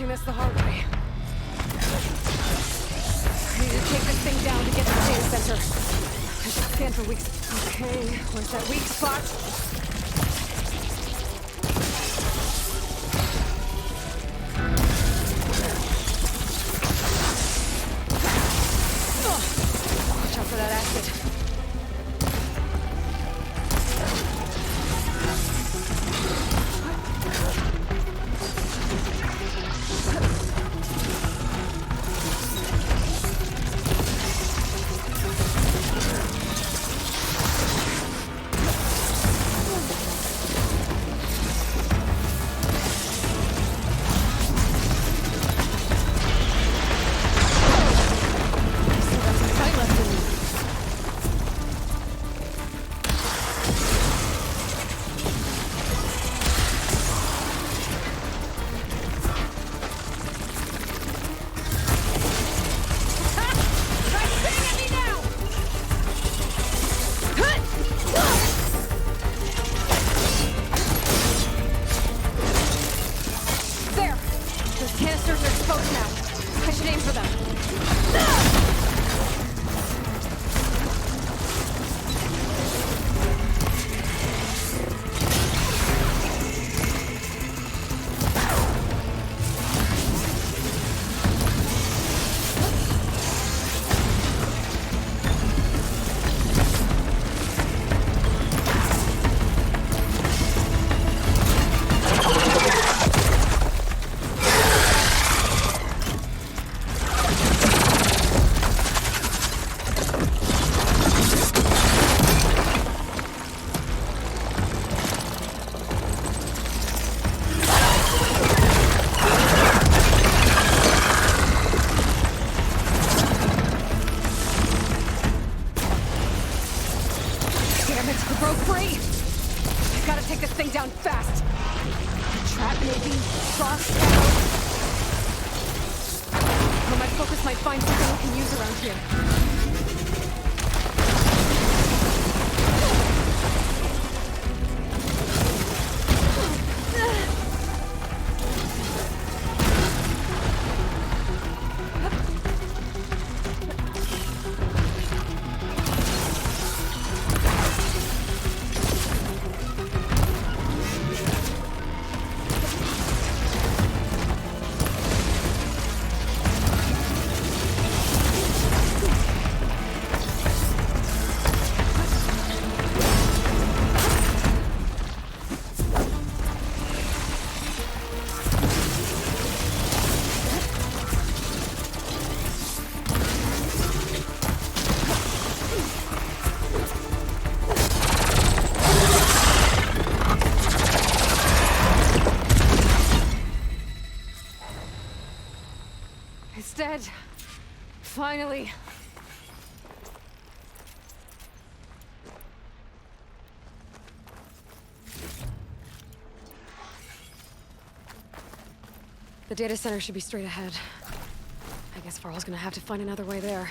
This the hard way. I need to take this thing down to get to the data center. I should scan for weak. Okay, where's that weak spot? Watch out for that acid. fast! Trap maybe? Frost arrow? Oh, my focus might find something we can use around here. It's dead. Finally. The data center should be straight ahead. I guess Varl's gonna have to find another way there.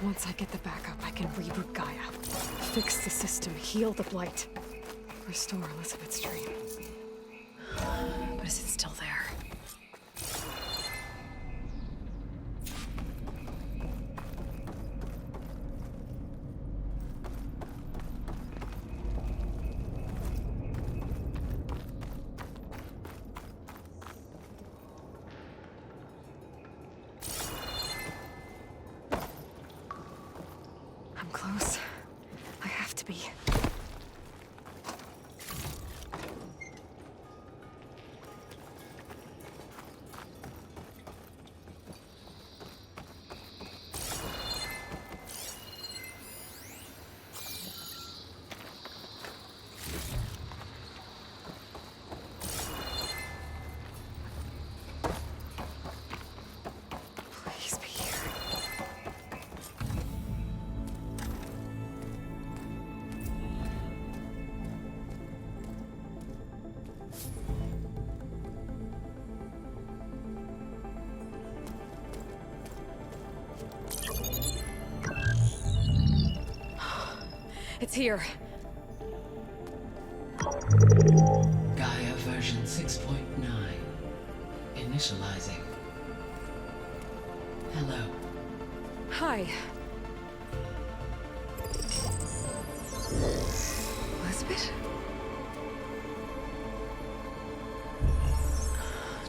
Once I get the backup, I can reboot Gaia. Fix the system, heal the Blight. Restore Elizabeth's dream. But is it still there? I'm close. I have to be. Please be here. It's here. Gaia. Initializing. Hello. Hi. Elizabeth?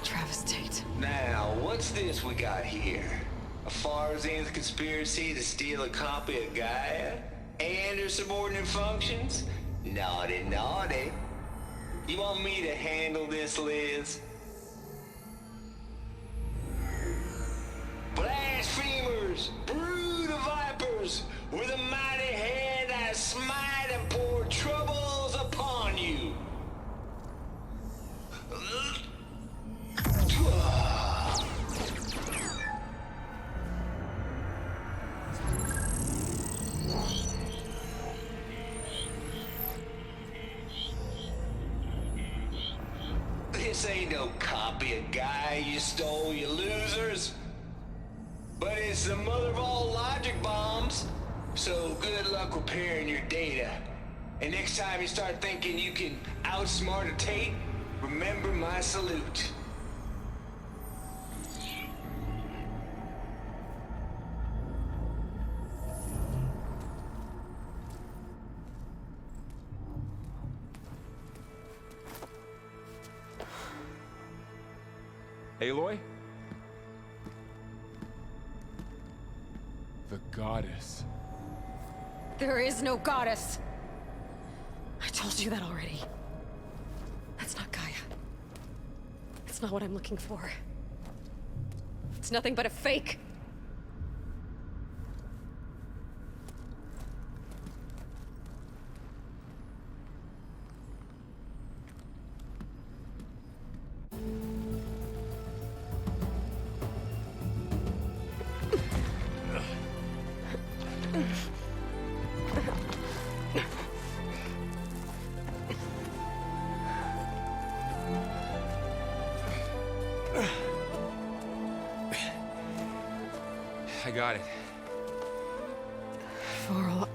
Travis Tate. Now, what's this we got here? A Farzan's conspiracy to steal a copy of Gaia? And her subordinate functions? Naughty, naughty. You want me to handle this, Liz? Blasphemers! Brood of vipers! With a mighty hand I smite and pour troubles upon you! This ain't no copy of Guy you stole, you losers. But it's the mother of all logic bombs. So good luck repairing your data. And next time you start thinking you can outsmart a Tate, remember my salute. Aloy? The goddess. There is no goddess. I told you that already. That's not Gaia. It's not what I'm looking for. It's nothing but a fake. I got it. Varl,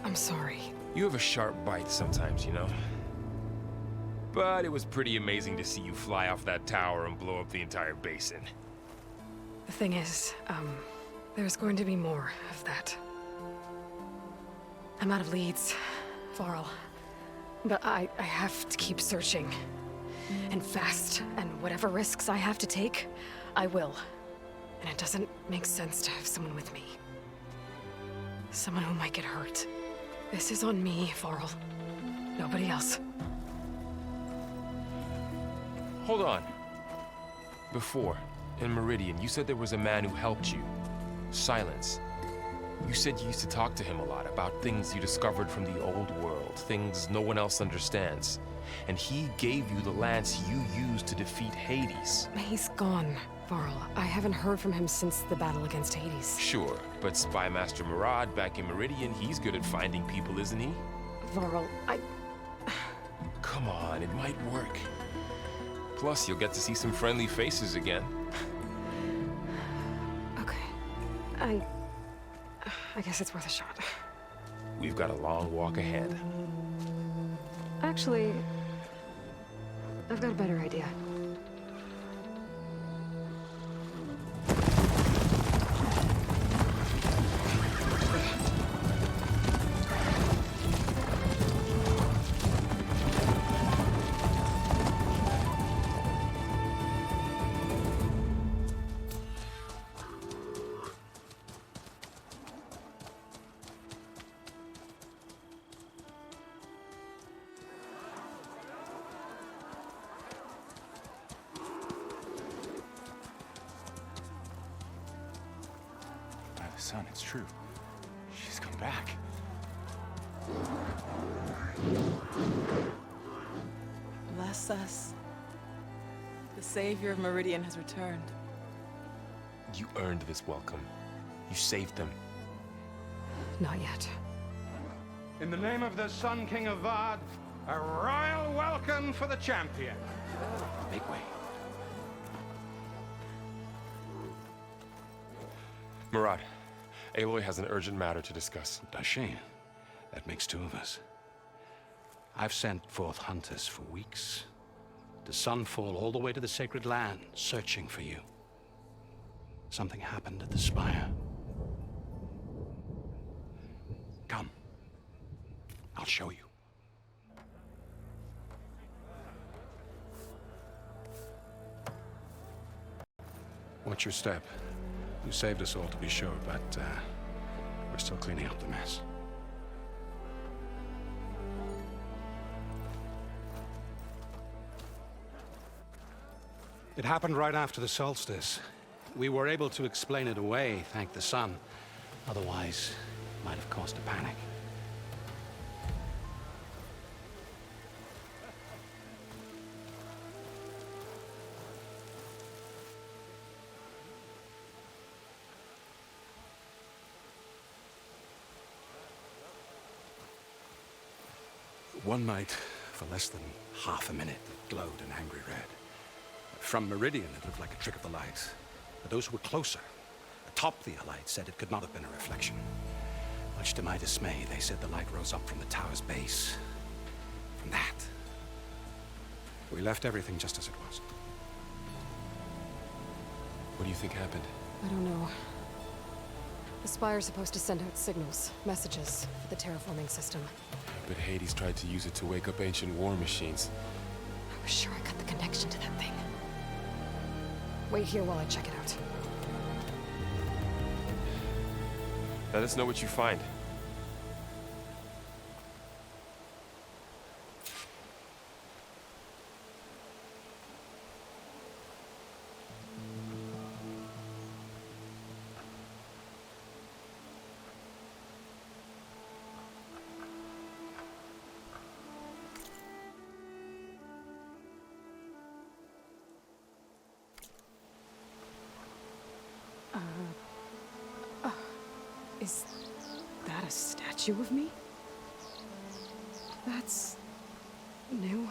I'm sorry. You have a sharp bite sometimes, you know? But it was pretty amazing to see you fly off that tower and blow up the entire basin. The thing is, there's going to be more of that. I'm out of leads, Varl. But I have to keep searching. And fast, and whatever risks I have to take, I will. And it doesn't make sense to have someone with me. Someone who might get hurt. This is on me, Varl. Nobody else. Hold on. Before, in Meridian, you said there was a man who helped you. Silence. You said you used to talk to him a lot about things you discovered from the old world, things no one else understands. And he gave you the lance you used to defeat Hades. He's gone, Varl. I haven't heard from him since the battle against Hades. Sure, but Spy Master Murad back in Meridian, he's good at finding people, isn't he? Varl, Come on, it might work. Plus, you'll get to see some friendly faces again. Okay. I guess it's worth a shot. We've got a long walk ahead. Actually, I've got a better idea. Son, it's true. She's come back. Bless us. The Savior of Meridian has returned. You earned this welcome. You saved them. Not yet. In the name of the Sun King of Vard, a royal welcome for the champion. Make way. Murad, Aloy has an urgent matter to discuss. Dashane, that makes two of us. I've sent forth hunters for weeks. The sun fall all the way to the sacred land, searching for you. Something happened at the spire. Come. I'll show you. Watch your step. You saved us all, to be sure, but we're still cleaning up the mess. It happened right after the solstice. We were able to explain it away, thank the sun. Otherwise, it might have caused a panic. One night, for less than half a minute, it glowed an angry red. From Meridian, it looked like a trick of the light. But those who were closer, atop the Allied, said it could not have been a reflection. Much to my dismay, they said the light rose up from the tower's base. From that. We left everything just as it was. What do you think happened? I don't know. The Spire's supposed to send out signals, messages, for the terraforming system. But Hades tried to use it to wake up ancient war machines. I was sure I got the connection to that thing. Wait here while I check it out. Let us know what you find. Is that a statue of me? That's new.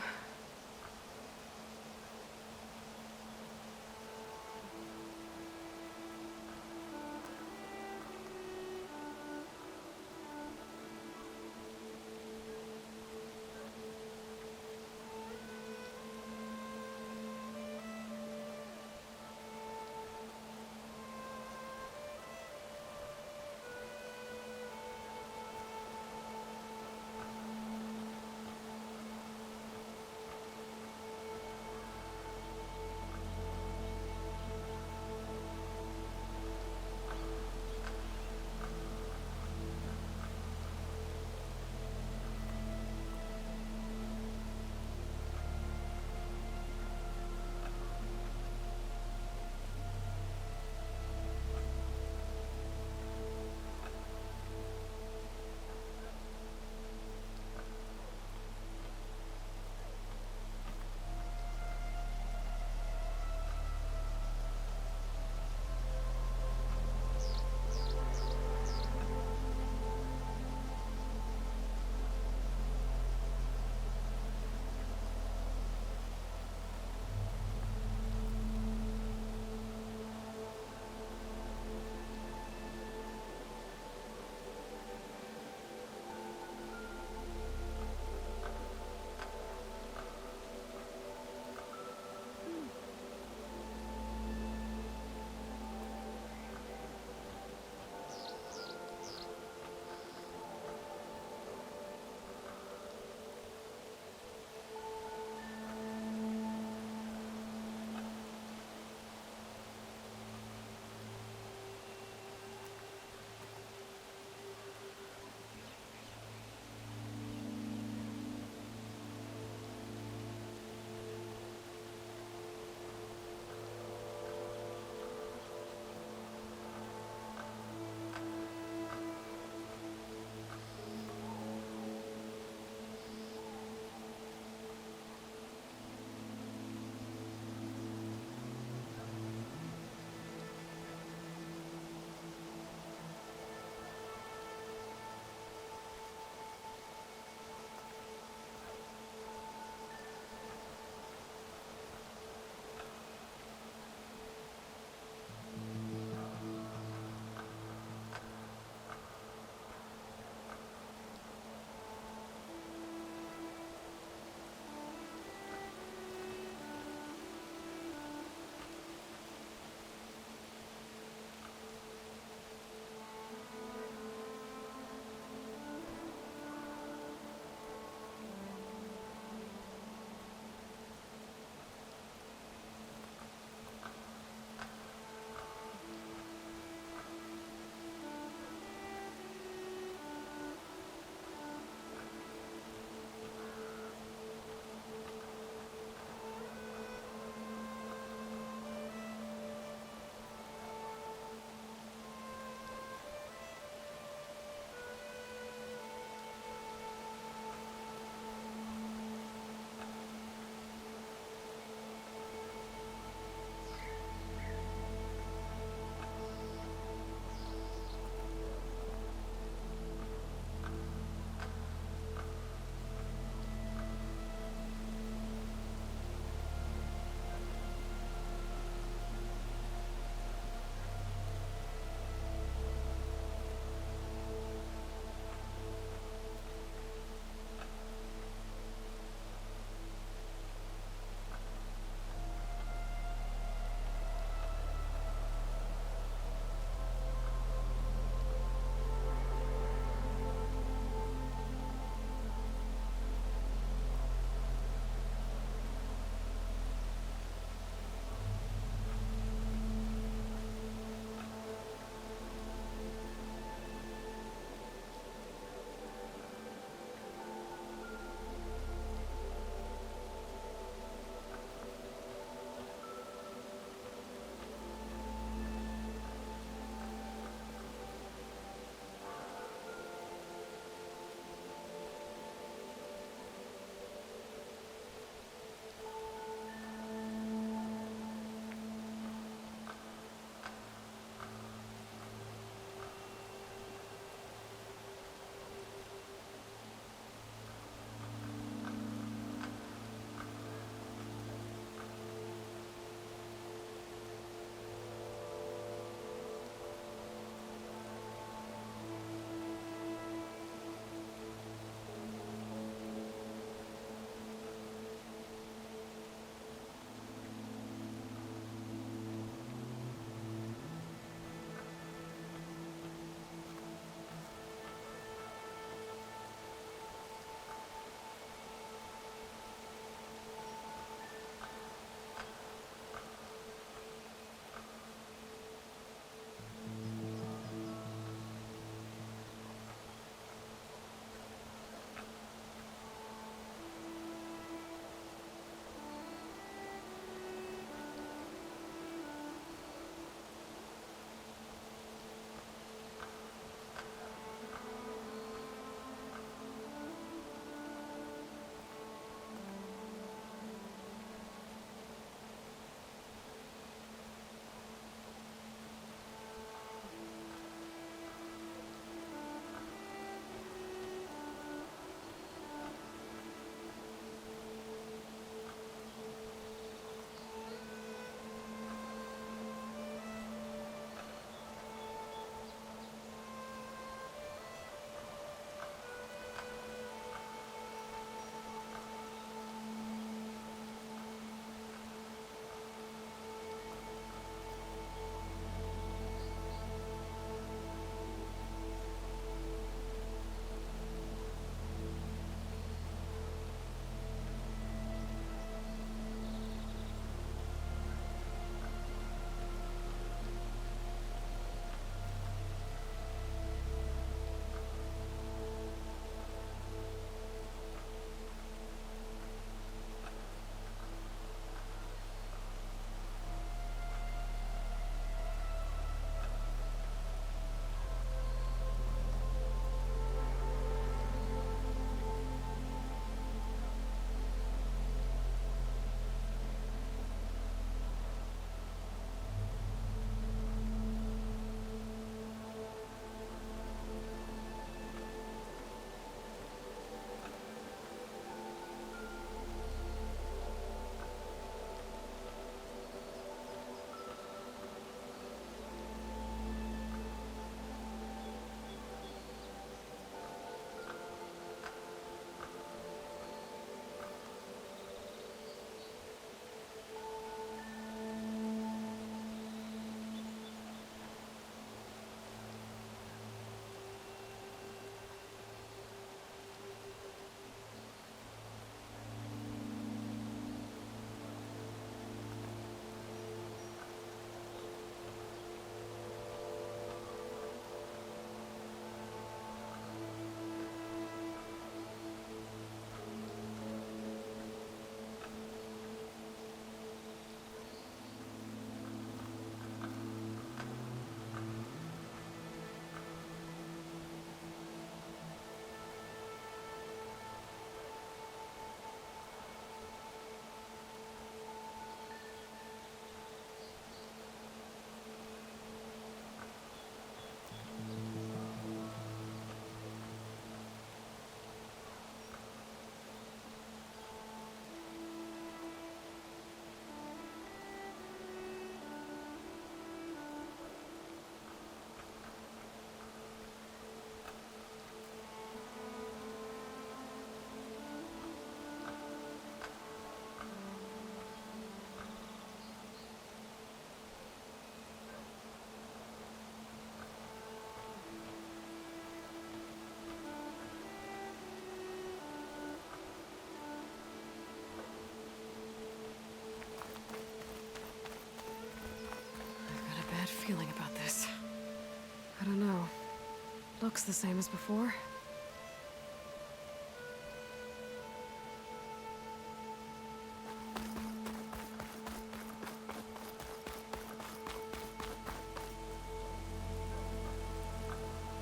looks the same as before.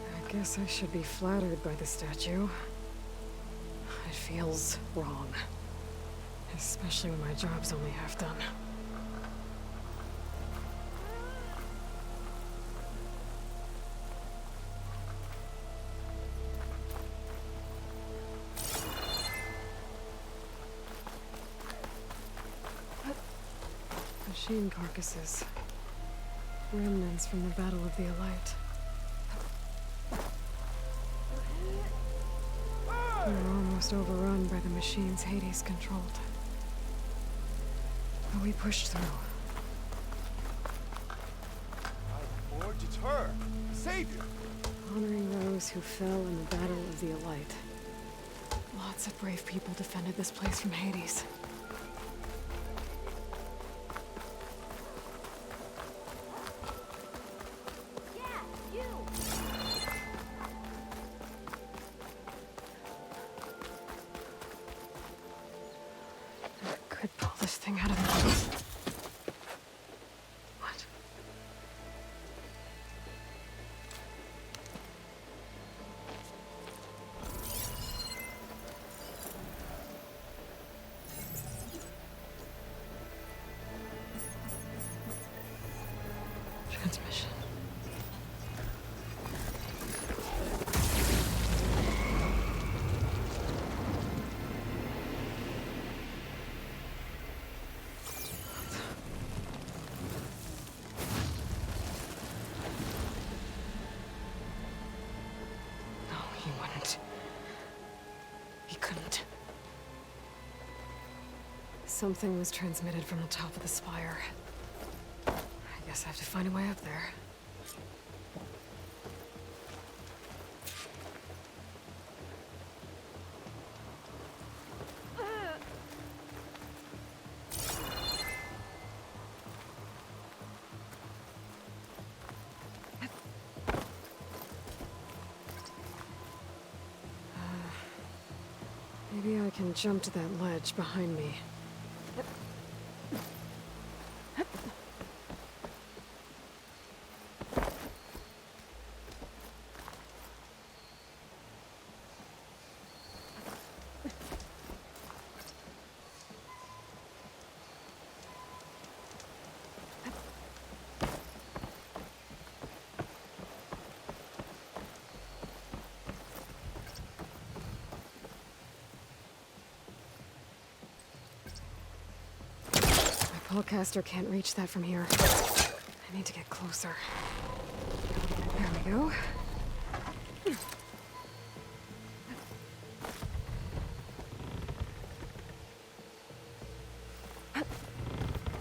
I guess I should be flattered by the statue. It feels wrong. Especially when my job's only half done. Machine carcasses. Remnants from the Battle of the Elite. We're almost overrun by the machines Hades controlled. But we pushed through. Lord, it's her! The Savior! Honoring those who fell in the Battle of the Elite. Lots of brave people defended this place from Hades. Could pull this thing out of the... What? Transmission. No, he wouldn't. He couldn't. Something was transmitted from the top of the spire. I guess I have to find a way up there. Maybe I can jump to that ledge behind me. Pullcaster can't reach that from here. I need to get closer. There we go.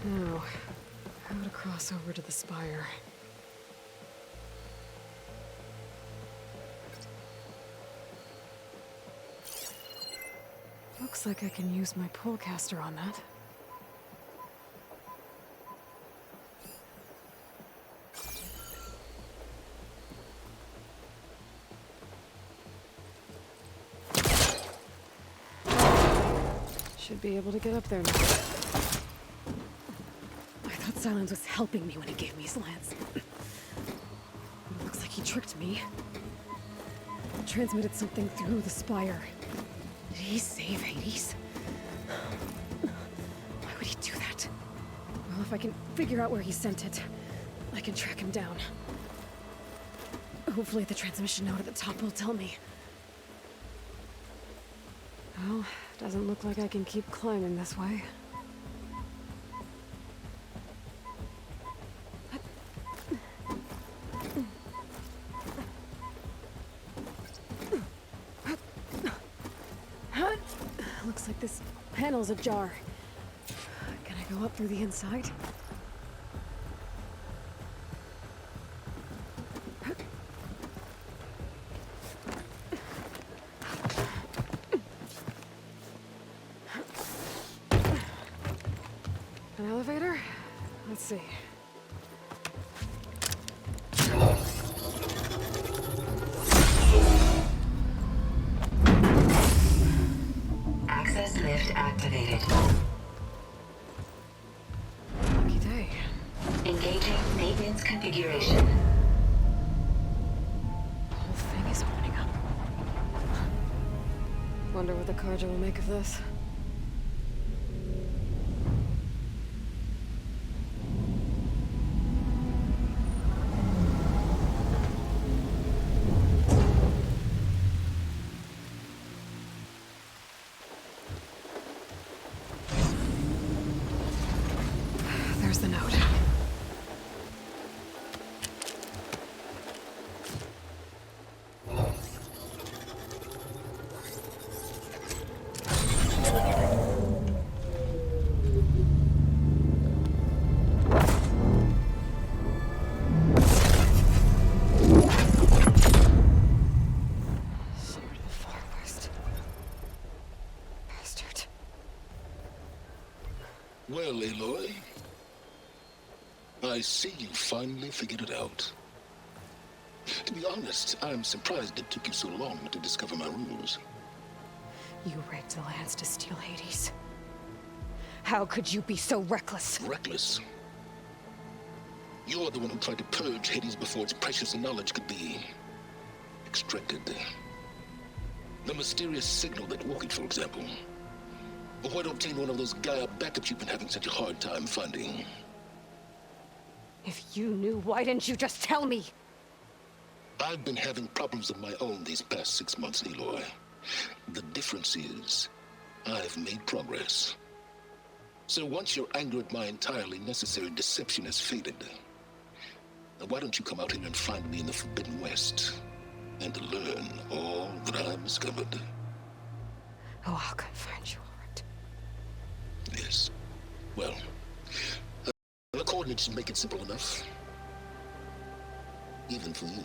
Now, how to cross over to the spire. Looks like I can use my pullcaster on that. Should be able to get up there now. I thought Silence was helping me when he gave me slants. It looks like he tricked me. Transmitted something through the spire. Did he save Hades? Why would he do that? Well, if I can figure out where he sent it, I can track him down. Hopefully the transmission note at the top will tell me. Well, doesn't look like I can keep climbing this way. Looks like this panel's ajar. Can I go up through the inside? An elevator? Let's see. configuration. The whole thing is opening up. Wonder what the Carja will make of this. There's the note. Sword of the Far West. Bastard. Well, Aloy, I see you finally figured it out. To be honest, I'm surprised it took you so long to discover my rules. You rigged the lands to steal Hades. How could you be so reckless? Reckless? You're the one who tried to purge Hades before its precious knowledge could be extracted. The mysterious signal that woke it, for example. Or why don't obtain one of those Gaia backups you've been having such a hard time finding? If you knew, why didn't you just tell me? I've been having problems of my own these past 6 months, Aloy. The difference is, I've made progress. So once your anger at my entirely necessary deception has faded, why don't you come out here and find me in the Forbidden West and learn all that I've discovered? Oh, I'll come find you, all right. Yes. Well, the coordinates should make it simple enough. Even for you.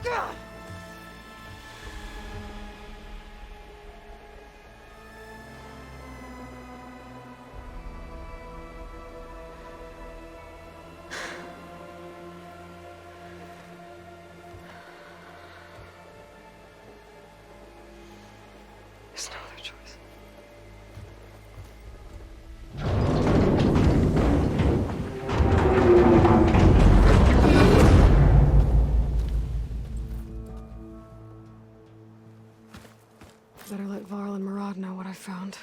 God! There's no other choice. Better let Varl and Murad know what I found.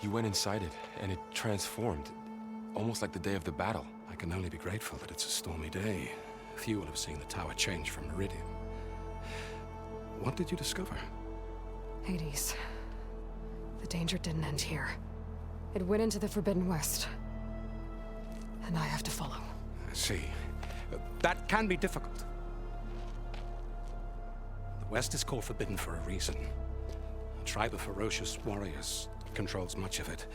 You went inside it, and it transformed, almost like the day of the battle. I can only be grateful that it's a stormy day. Few will have seen the tower change from Meridian. What did you discover? Hades. The danger didn't end here. It went into the Forbidden West. And I have to follow. I see. That can be difficult. The West is called Forbidden for a reason. A tribe of ferocious warriors controls much of it,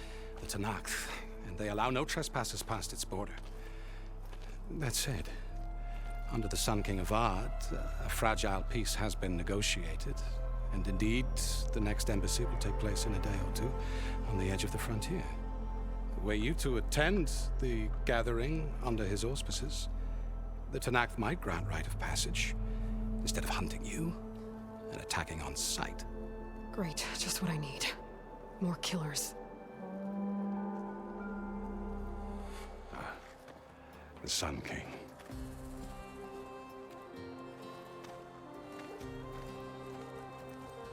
the Tenakth, and they allow no trespassers past its border. That said, under the Sun King Avad, a fragile peace has been negotiated, and indeed, the next embassy will take place in a day or two on the edge of the frontier. Were you to attend the gathering under his auspices, the Tenakth might grant right of passage, instead of hunting you and attacking on sight. Great, just what I need. More killers. The Sun King.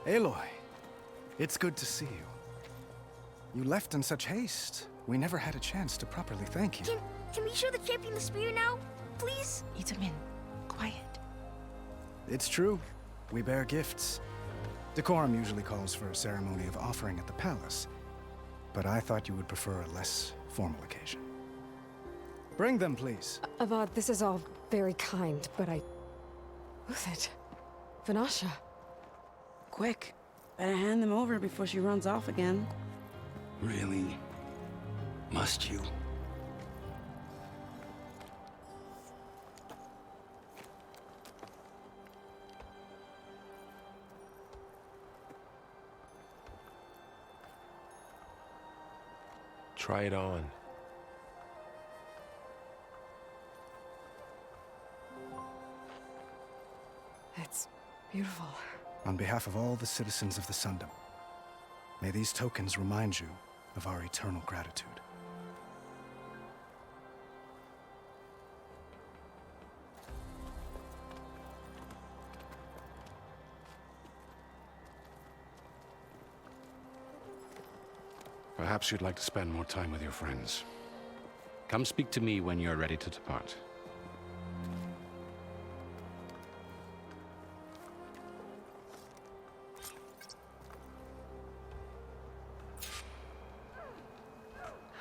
Aloy, it's good to see you. You left in such haste. We never had a chance to properly thank you. Can we show the champion the spear now, please? Itamin, quiet. It's true. We bear gifts. Decorum usually calls for a ceremony of offering at the palace, but I thought you would prefer a less formal occasion. Bring them, please. Avad, this is all very kind, but Who's it? Vanasha. Quick. Better hand them over before she runs off again. Really? Must you? Try it on. It's beautiful. On behalf of all the citizens of the Sundom, may these tokens remind you of our eternal gratitude. Perhaps you'd like to spend more time with your friends. Come speak to me when you're ready to depart.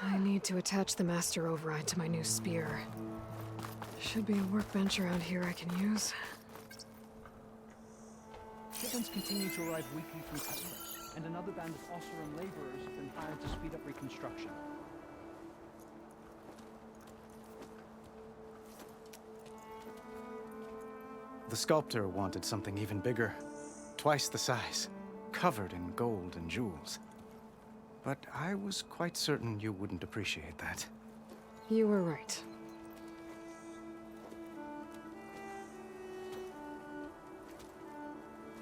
I need to attach the Master Override to my new spear. Should be a workbench around here I can use. Shipments continue to arrive weekly from Cutlass, and another band of Osseram laborers have been hired to speed up reconstruction. The sculptor wanted something even bigger, twice the size, covered in gold and jewels. But I was quite certain you wouldn't appreciate that. You were right.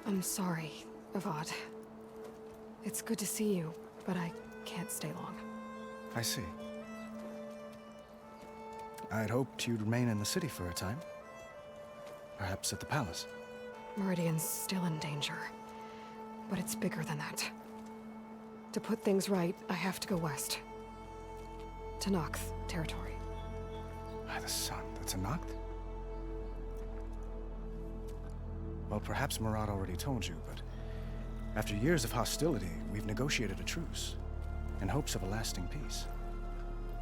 I'm sorry, Avad. It's good to see you, but I can't stay long. I see. I'd hoped you'd remain in the city for a time. Perhaps at the palace. Meridian's still in danger, but it's bigger than that. To put things right, I have to go west. To Noct territory. By the sun, that's a Noct? Well, perhaps Murad already told you, but after years of hostility, we've negotiated a truce, in hopes of a lasting peace.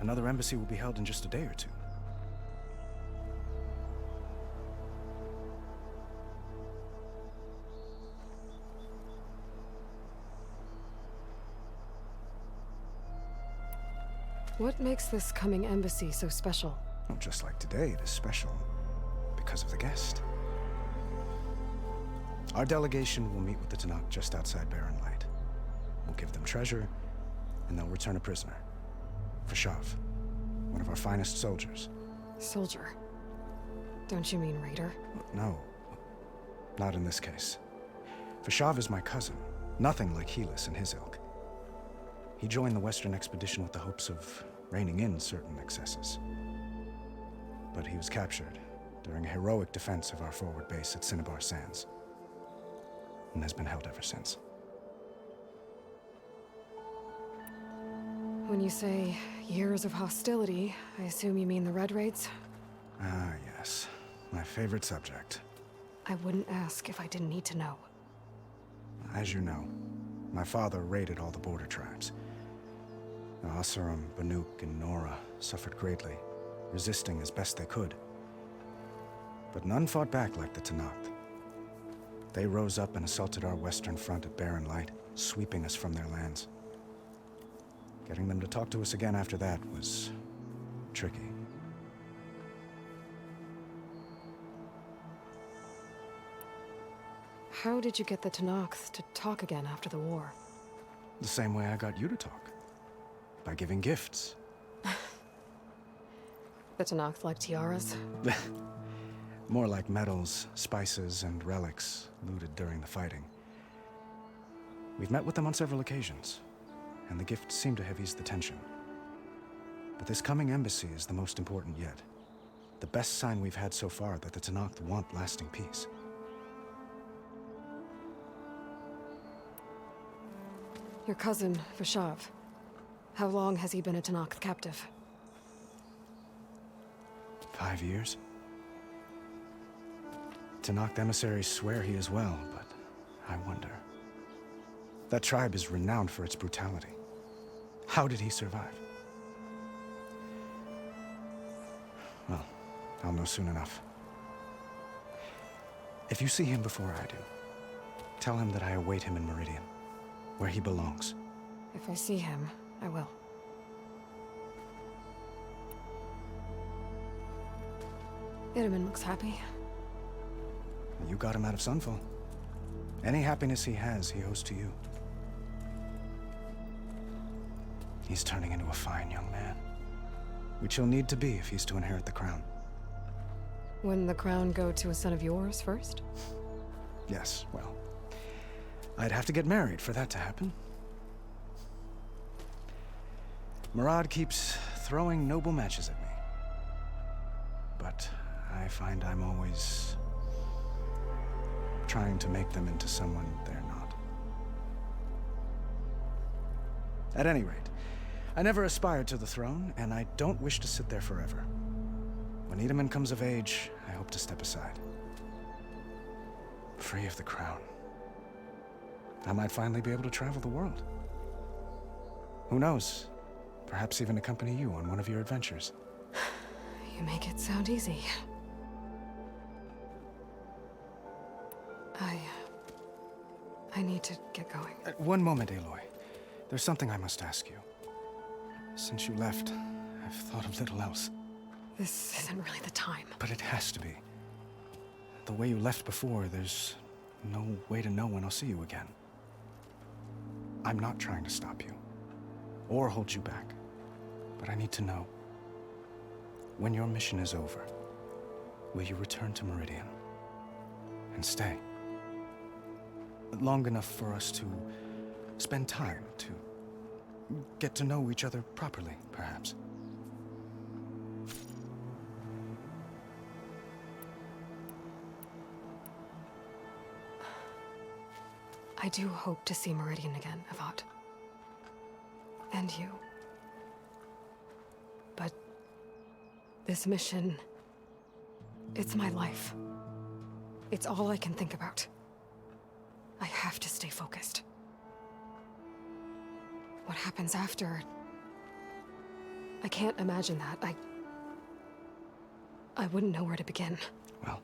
Another embassy will be held in just a day or two. What makes this coming embassy so special? Well, just like today, it is special because of the guest. Our delegation will meet with the Tenakth just outside Barren Light. We'll give them treasure, and they'll return a prisoner. Fashav, one of our finest soldiers. Soldier? Don't you mean raider? No, not in this case. Fashav is my cousin, nothing like Helis and his ilk. He joined the Western expedition with the hopes of reining in certain excesses. But he was captured during a heroic defense of our forward base at Cinnabar Sands, and has been held ever since. When you say years of hostility, I assume you mean the Red Raids? Ah, yes. My favorite subject. I wouldn't ask if I didn't need to know. As you know, my father raided all the border tribes. The Osseram, Banuk, and Nora suffered greatly, resisting as best they could. But none fought back like the Tenakth. They rose up and assaulted our western front at Barren Light, sweeping us from their lands. Getting them to talk to us again after that was tricky. How did you get the Tenakth to talk again after the war? The same way I got you to talk. By giving gifts. The Tenakth like tiaras? More like medals, spices, and relics looted during the fighting. We've met with them on several occasions, and the gifts seem to have eased the tension. But this coming embassy is the most important yet. The best sign we've had so far that the Tenakth want lasting peace. Your cousin, Fashav. How long has he been a Tenakth captive? 5 years. Tenakth emissaries swear he is well, but I wonder. That tribe is renowned for its brutality. How did he survive? I'll know soon enough. If you see him before I do, tell him that I await him in Meridian, where he belongs. If I see him, I will. Itamen looks happy. You got him out of Sunfall. Any happiness he has, he owes to you. He's turning into a fine young man, which he'll need to be if he's to inherit the crown. Wouldn't the crown go to a son of yours first? Yes, well, I'd have to get married for that to happen. Murad keeps throwing noble matches at me. But I find I'm always trying to make them into someone they're not. At any rate, I never aspired to the throne, and I don't wish to sit there forever. When Itamen comes of age, I hope to step aside. Free of the crown. I might finally be able to travel the world. Who knows? Perhaps even accompany you on one of your adventures. You make it sound easy. I need to get going. One moment, Aloy. There's something I must ask you. Since you left, I've thought of little else. This isn't really the time. But it has to be. The way you left before, there's no way to know when I'll see you again. I'm not trying to stop you, or hold you back. But I need to know, when your mission is over, will you return to Meridian? And stay? Long enough for us to spend time, to get to know each other properly, perhaps. I do hope to see Meridian again, Avad. And you. But this mission, it's my life. It's all I can think about. I have to stay focused. What happens after? I can't imagine that. I wouldn't know where to begin. Well,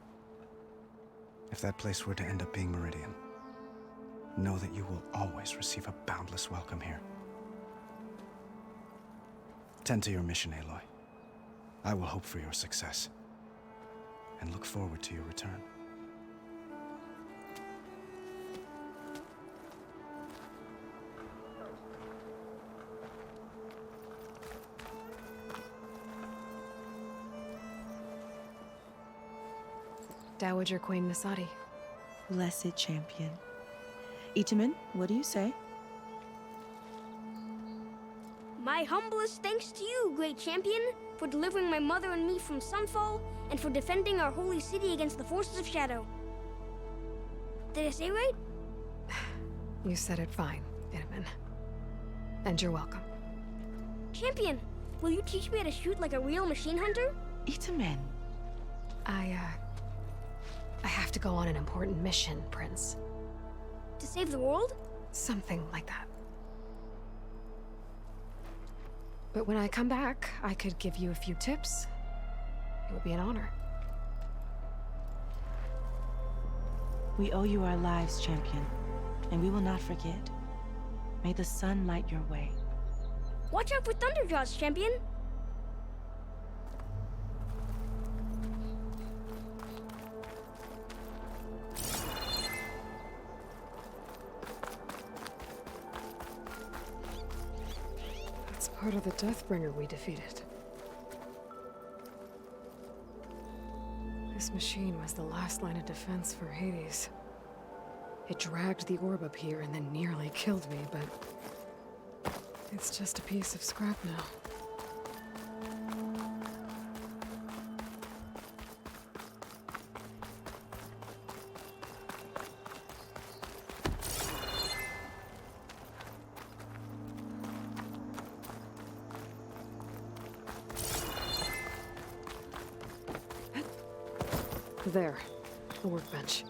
if that place were to end up being Meridian, know that you will always receive a boundless welcome here. Tend to your mission, Aloy. I will hope for your success, and look forward to your return. Dowager Queen Nasadi. Blessed champion. Itamen, what do you say? My humblest thanks to you, great champion, for delivering my mother and me from Sunfall, and for defending our holy city against the forces of Shadow. Did I say right? You said it fine, Itamen. And you're welcome. Champion, will you teach me how to shoot like a real machine hunter? Itamen. I have to go on an important mission, Prince. To save the world? Something like that. But when I come back, I could give you a few tips. It would be an honor. We owe you our lives, champion, and we will not forget. May the sun light your way. Watch out for Thunderjaws, champion! That's part of the Deathbringer we defeated. This machine was the last line of defense for Hades. It dragged the orb up here and then nearly killed me, but it's just a piece of scrap now. There, the workbench.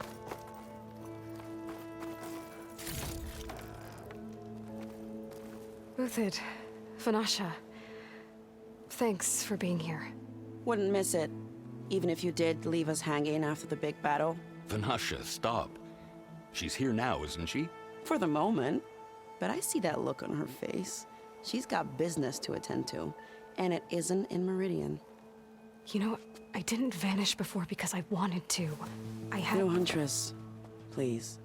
Uthid, Vanasha, thanks for being here. Wouldn't miss it. Even if you did leave us hanging after the big battle? Vanasha, stop. She's here now, isn't she? For the moment. But I see that look on her face. She's got business to attend to, and it isn't in Meridian. You know, I didn't vanish before because I wanted to. I had... No, Huntress. Please.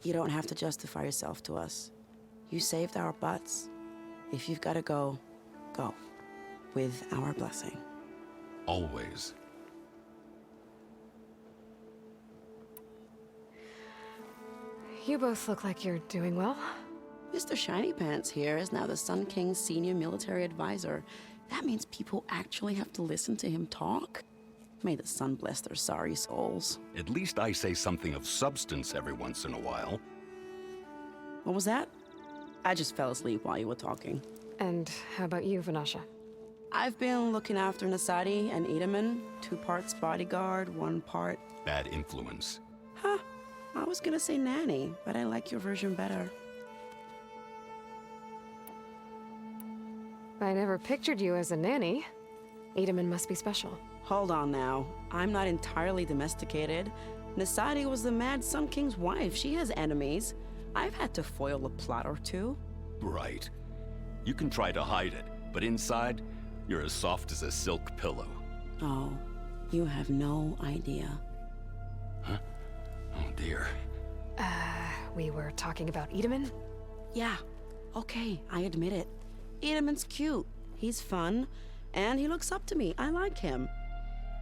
You don't have to justify yourself to us. You saved our butts. If you've got to go, go. With our blessing. Always. You both look like you're doing well. Mr. Shiny Pants here is now the Sun King's senior military advisor. That means people actually have to listen to him talk? May the sun bless their sorry souls. At least I say something of substance every once in a while. What was that? I just fell asleep while you were talking. And how about you, Vanasha? I've been looking after Nasadi and Edaman. 2 parts bodyguard, 1 part... Bad influence. Huh. I was gonna say nanny, but I like your version better. I never pictured you as a nanny. Edaman must be special. Hold on now. I'm not entirely domesticated. Nasadi was the Mad Sun King's wife. She has enemies. I've had to foil a plot or 2. Right. You can try to hide it, but inside, you're as soft as a silk pillow. Oh, you have no idea. Huh? Oh dear. We were talking about Edaman? Yeah. Okay, I admit it. Edaman's cute. He's fun. And he looks up to me. I like him.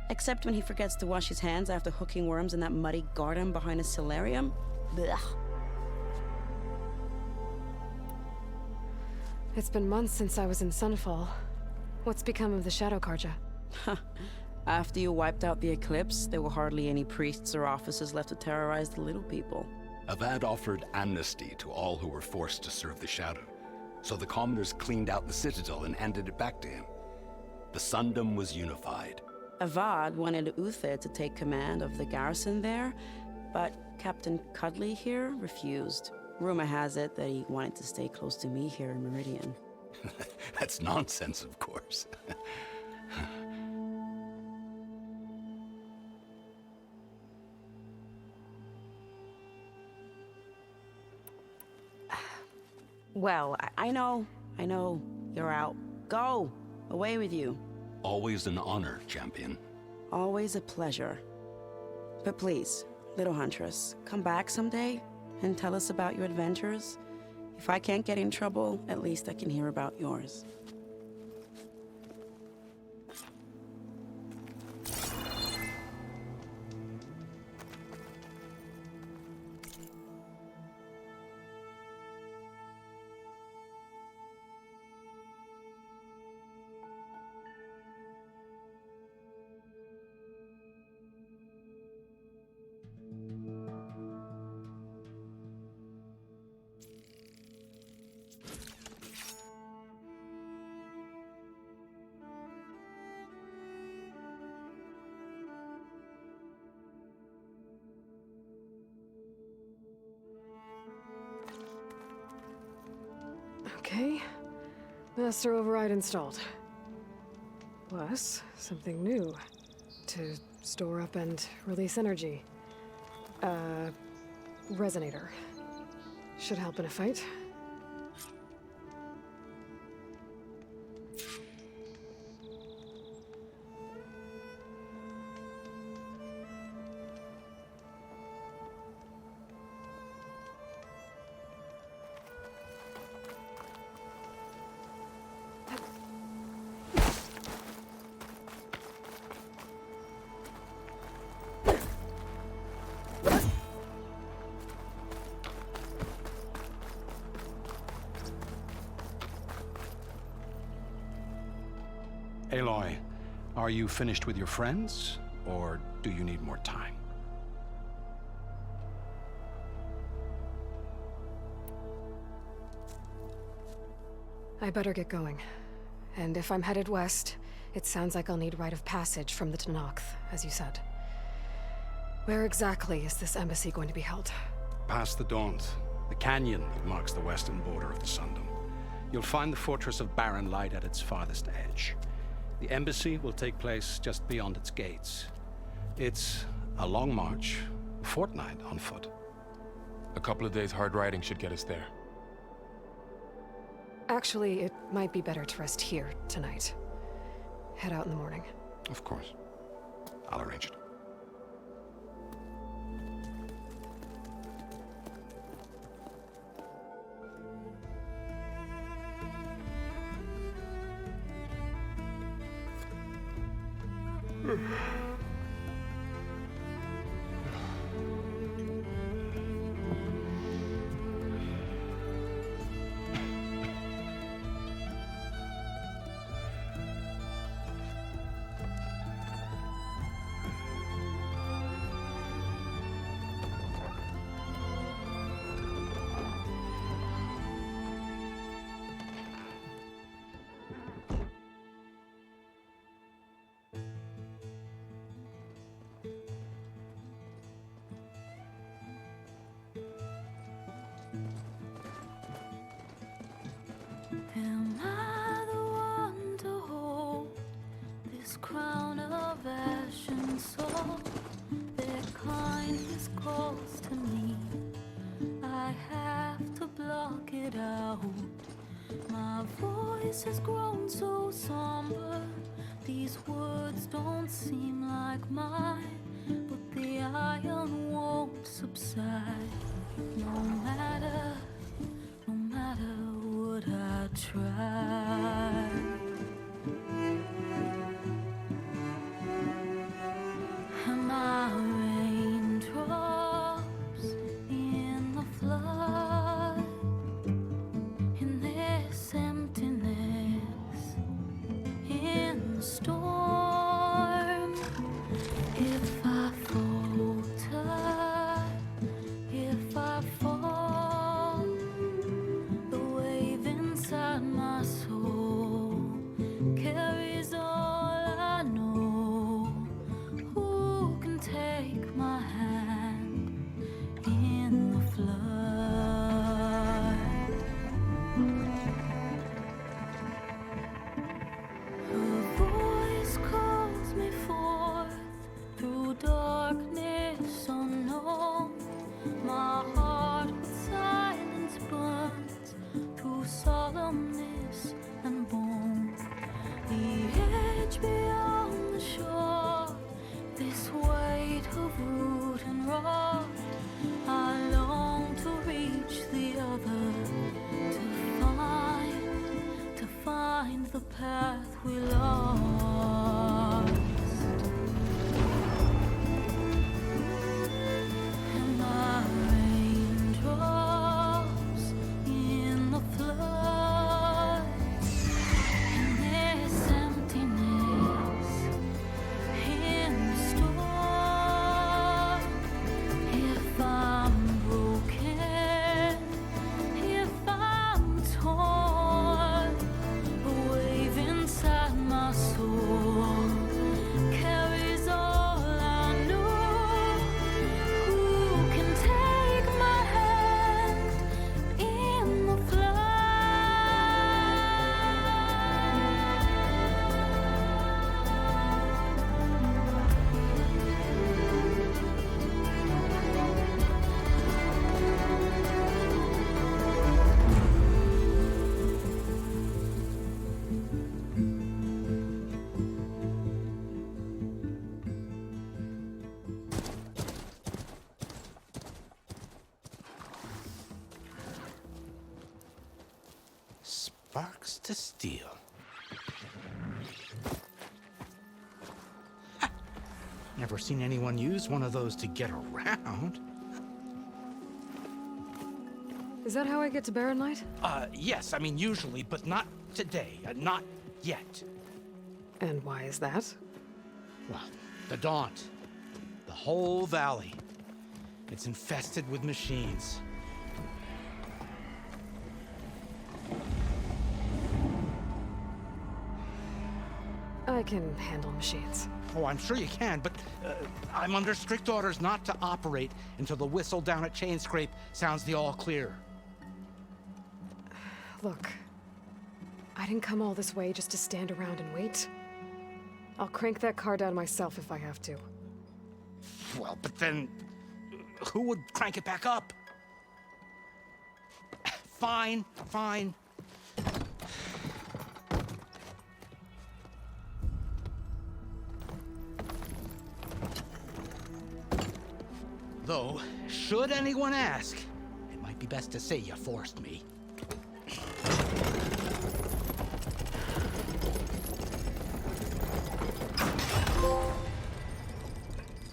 Except when he forgets to wash his hands after hooking worms in that muddy garden behind a solarium. Blech. It's been months since I was in Sunfall. What's become of the Shadow Carja? After you wiped out the Eclipse, there were hardly any priests or officers left to terrorize the little people. Avad offered amnesty to all who were forced to serve the Shadow. So the commoners cleaned out the Citadel and handed it back to him. The Sundom was unified. Avad wanted Uther to take command of the garrison there, but Captain Cudley here refused. Rumor has it that he wanted to stay close to me here in Meridian. That's nonsense, of course. Well, I know. You're out. Go! Away with you. Always an honor, champion. Always a pleasure. But please, little Huntress, come back someday and tell us about your adventures. If I can't get in trouble, at least I can hear about yours. Okay. Master override installed. Plus, something new. To store up and release energy. Resonator. Should help in a fight. Aloy, are you finished with your friends, or do you need more time? I better get going. And if I'm headed west, it sounds like I'll need rite of passage from the Tenakth, as you said. Where exactly is this embassy going to be held? Past the Daunt, the canyon that marks the western border of the Sundom. You'll find the fortress of Barren Light at its farthest edge. The embassy will take place just beyond its gates. It's a long march, a fortnight on foot. A couple of days hard riding should get us there. Actually, it might be better to rest here tonight. Head out in the morning. Of course. I'll arrange it. Am I the one to hold this crown of ash and salt? Their kindness calls to me. I have to block it out. My voice has grown so somber. These words don't seem like mine, but the iron won't subside. No matter what I try. Am I raindrops in the flood? In this emptiness, in the storm. If I falter, if I fall, the wave inside my soul carries all I know. Who can take my hand in the flood? Her voice calls me forth through darkness unknown. My heart with silence burns through solemnness and bone. The edge beyond the shore, this weight of root and rock. I long to reach the other, to find the path we lost. Am I raindrops in the flood? In this emptiness, in the storm. If I'm broken, if I'm torn, a wave inside my soul carries all I know. Who can take my hand in the flood? Sparks to steel. Never seen anyone use one of those to get around. Is that how I get to Barren Light? Yes, I mean usually, but not today. Not yet. And why is that? Well, the Daunt. The whole valley. It's infested with machines. I can handle machines. Oh, I'm sure you can, but I'm under strict orders not to operate until the whistle down at Chainscrape sounds the all clear. Look, I didn't come all this way just to stand around and wait. I'll crank that car down myself if I have to. Well, but then who would crank it back up? Fine, fine. Though, should anyone ask, it might be best to say you forced me.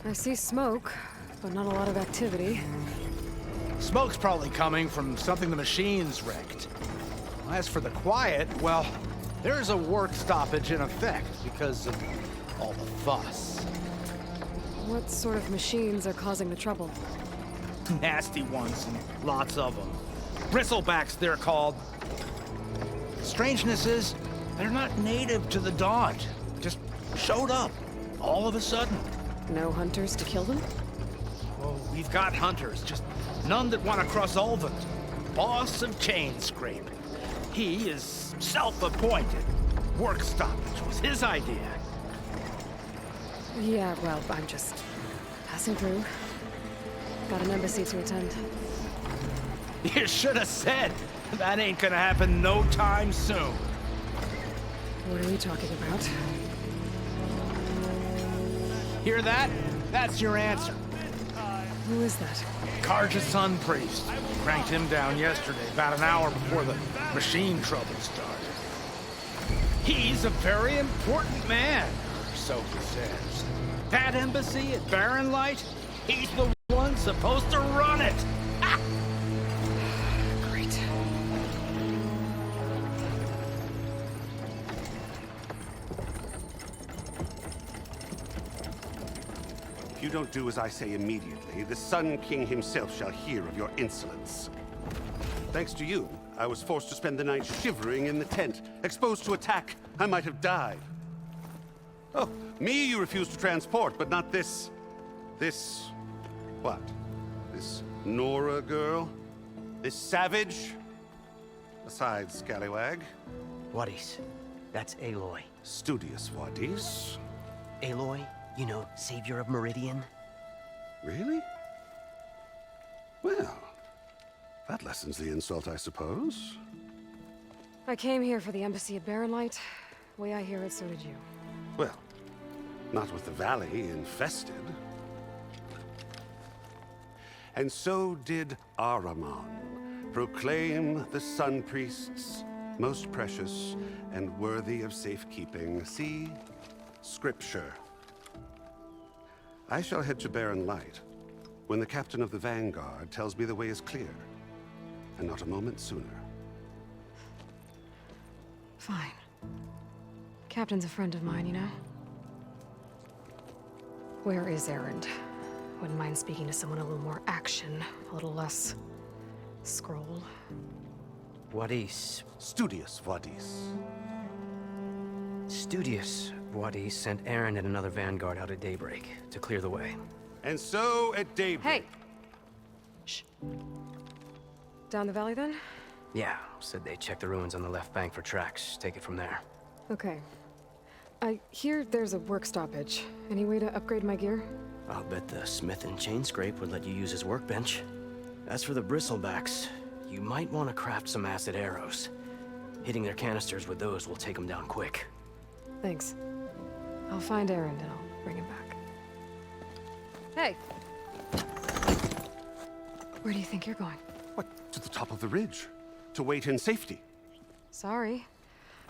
I see smoke, but not a lot of activity. Smoke's probably coming from something the machines wrecked. As for the quiet, well, there's a work stoppage in effect because of all the fuss. What sort of machines are causing the trouble? Nasty ones, and lots of them. Bristlebacks, they're called. Strangeness is, they're not native to the Dodge. Just showed up, all of a sudden. No hunters to kill them? Oh, we've got hunters, just none that want to cross Ulvund. Boss of Chainscrape. He is self-appointed. Work stoppage was his idea. Yeah, well, I'm just passing through. Got an embassy to attend. You should have said. That ain't gonna happen no time soon. What are we talking about? Hear that? That's your answer. Who is that? Karja's Sun Priest. Cranked him down yesterday, about an hour before the machine trouble started. He's a very important man, so he says. That embassy at Barren Light, he's the one supposed to run it. Great. If you don't do as I say immediately, the Sun King himself shall hear of your insolence. Thanks to you, I was forced to spend the night shivering in the tent. Exposed to attack, I might have died. Oh, me you refuse to transport, but not this... what? This Nora girl? This savage? Besides, scallywag. Wadis. That's Aloy. Studious Wadis. Aloy, you know, savior of Meridian. Really? Well, that lessens the insult, I suppose. I came here for the embassy at Barren Light. Way I hear it, so did you. Well, not with the valley infested. And so did Ahriman, proclaim the Sun Priests most precious and worthy of safekeeping. See, Scripture. I shall head to Barren Light when the captain of the Vanguard tells me the way is clear, and not a moment sooner. Fine. Captain's a friend of mine, you know? Where is Erend? Wouldn't mind speaking to someone a little more action, a little less scroll. Wadis. Studious Wadis. Studious Wadis sent Erend and another Vanguard out at daybreak to clear the way. And so at daybreak... Hey! Shh. Down the valley, then? Yeah, said they checked the ruins on the left bank for tracks. Take it from there. Okay. I hear there's a work stoppage. Any way to upgrade my gear? I'll bet the smith in Chainscrape would let you use his workbench. As for the Bristlebacks, you might want to craft some acid arrows. Hitting their canisters with those will take them down quick. Thanks. I'll find Erend and I'll bring him back. Hey! Where do you think you're going? What? To the top of the ridge. To wait in safety. Sorry.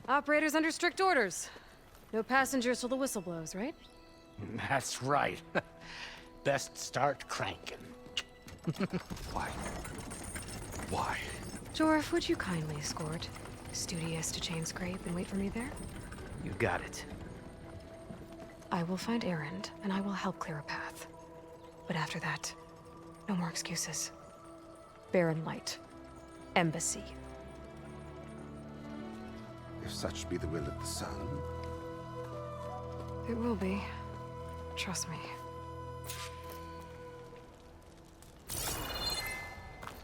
Operator's under strict orders. No passengers till the whistle blows, right? That's right. Best start cranking. Why? Why? Jorf, would you kindly escort Studious to Chainscrape and wait for me there? You got it. I will find Erend, and I will help clear a path. But after that, no more excuses. Barren Light. Embassy. If such be the will of the Sun. It will be. Trust me.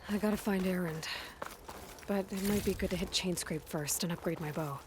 I gotta find Erend. But it might be good to hit Chainscrape first and upgrade my bow.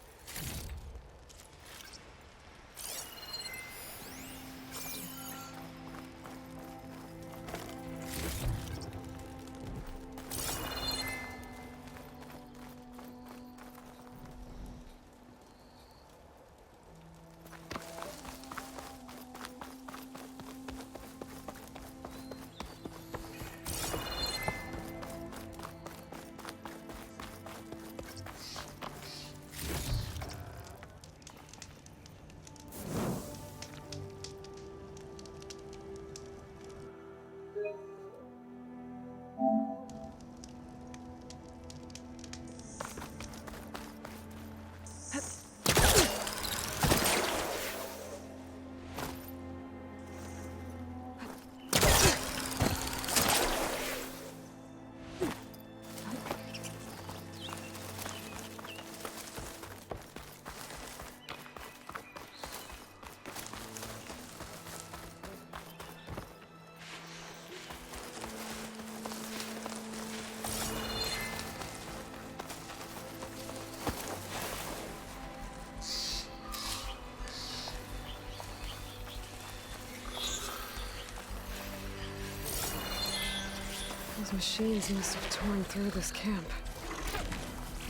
Those machines must have torn through this camp.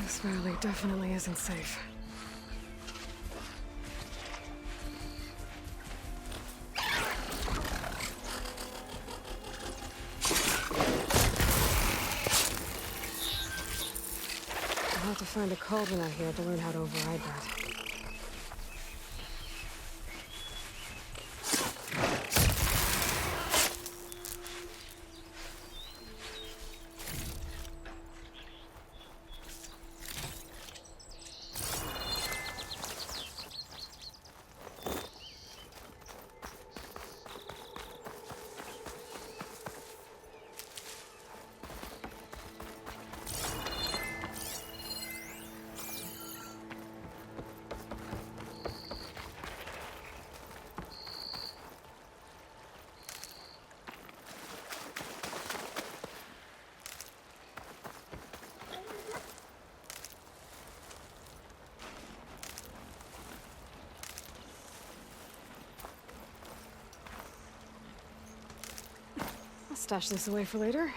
This valley definitely isn't safe. I'll have to find a cauldron out here to learn how to override that. I'll stash this away for later.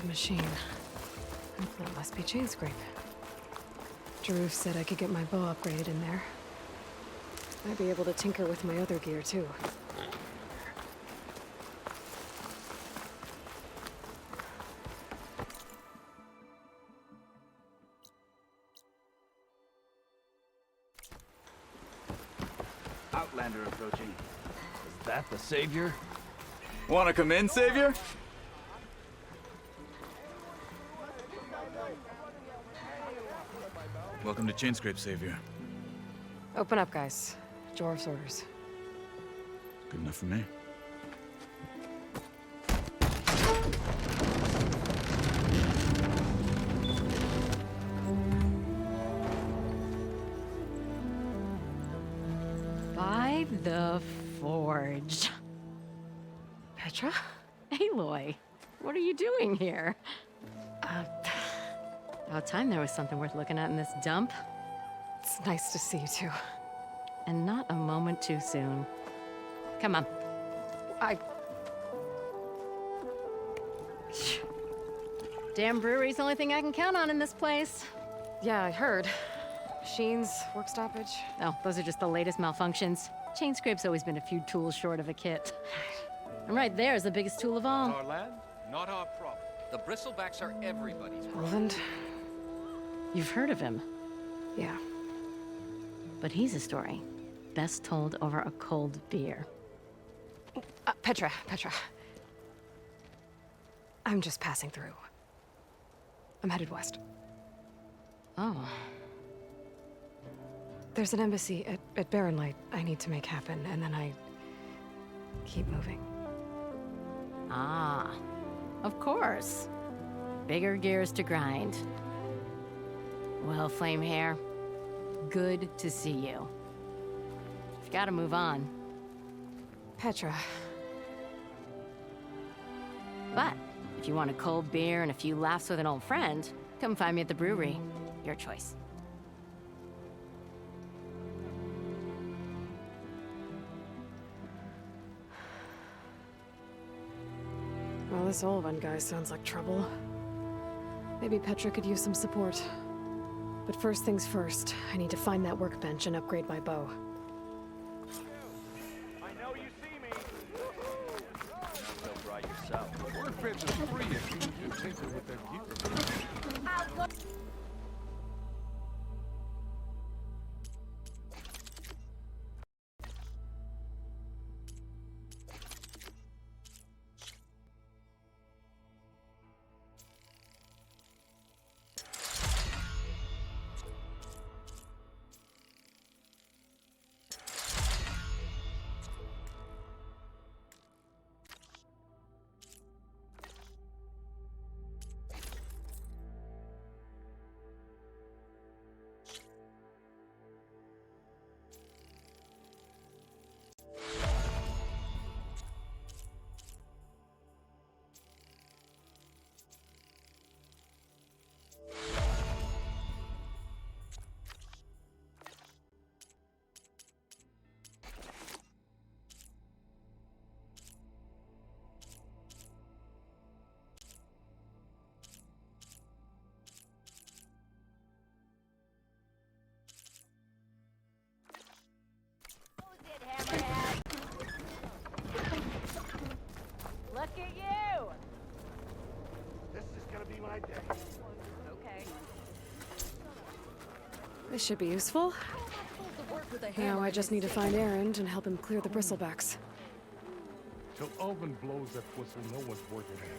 Machine. That must be Chainscrape. Jaruf said I could get my bow upgraded in there. Might be able to tinker with my other gear, too. Outlander approaching. Is that the Savior? Wanna come in, Savior? Welcome to Chainscrape, Savior. Open up, guys. Jorv's orders. Good enough for me. Bye. the Forge. Petra? Aloy, what are you doing here? About time there was something worth looking at in this dump. It's nice to see you too. And not a moment too soon. Come on. Damn brewery's the only thing I can count on in this place. Yeah, I heard. Machines, work stoppage. Oh, those are just the latest malfunctions. Chainscrape's always been a few tools short of a kit. And right there is the biggest tool of all. Our land, not our problem. The bristlebacks are everybody's problem. Roland? You've heard of him. Yeah. But he's a story best told over a cold beer. Petra. I'm just passing through. I'm headed west. Oh. There's an embassy at Barrenlight I need to make happen, and then I keep moving. Ah, of course. Bigger gears to grind. Well, Flamehair, good to see you. You've got to move on. Petra. But if you want a cold beer and a few laughs with an old friend, come find me at the brewery. Your choice. Well, this Olvan guy sounds like trouble. Maybe Petra could use some support. But first things first, I need to find that workbench and upgrade my bow. I know you see me. Don't try yourself. Workbench is free if you do tinker with their gear. Look at you! This is gonna be my day. Okay. This should be useful. Now I just need to find Erend and help him clear the bristlebacks. Till Owen blows that whistle, no one's working it.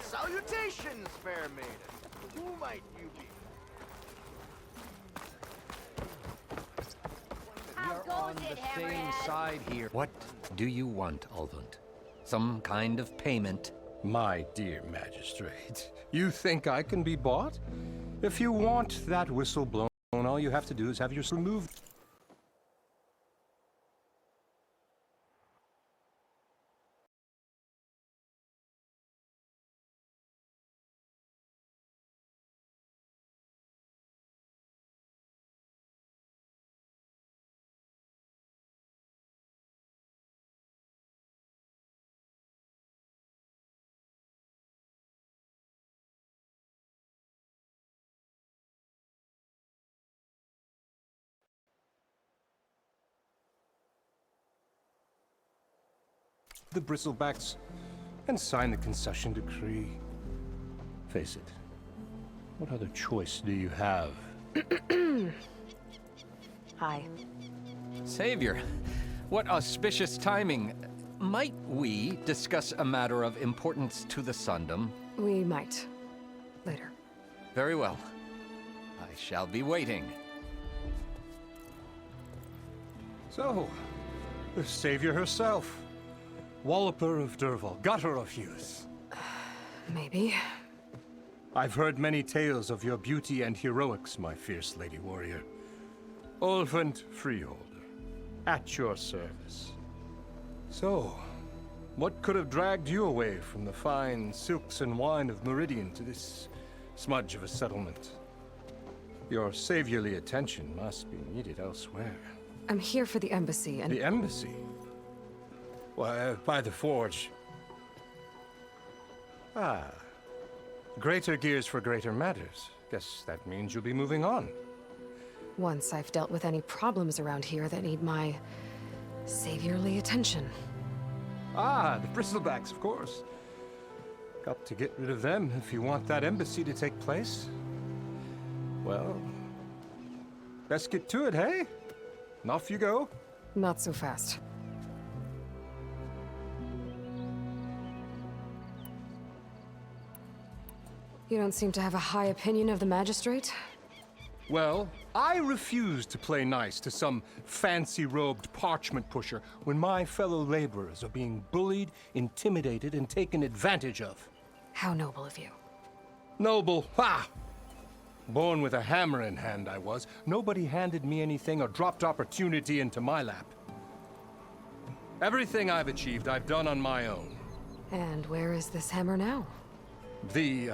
Salutations, fair maiden. Who might you be? We are on the same side here. What do you want, Ulvund? Some kind of payment? My dear magistrate, you think I can be bought? If you want that whistle blown, all you have to do is have yours removed. The bristlebacks and sign the concession decree. Face it, what other choice do you have? Hi. Savior, what auspicious timing. Might we discuss a matter of importance to the Sundom? We might. Later. Very well. I shall be waiting. So, the savior herself. Walloper of Derval, gutter of youth. Maybe. I've heard many tales of your beauty and heroics, my fierce lady warrior. Ulfund Freeholder, at your service. So, what could have dragged you away from the fine silks and wine of Meridian to this smudge of a settlement? Your saviorly attention must be needed elsewhere. I'm here for the embassy and... The embassy? Why, by the forge. Ah. Greater gears for greater matters. Guess that means you'll be moving on. Once I've dealt with any problems around here that need my saviorly attention. Ah, the bristlebacks, of course. Got to get rid of them if you want that embassy to take place. Well, let's get to it, hey? And off you go. Not so fast. You don't seem to have a high opinion of the magistrate? Well, I refuse to play nice to some fancy-robed parchment pusher when my fellow laborers are being bullied, intimidated, and taken advantage of. How noble of you. Noble? Ha! Born with a hammer in hand, I was. Nobody handed me anything or dropped opportunity into my lap. Everything I've achieved, I've done on my own. And where is this hammer now? The,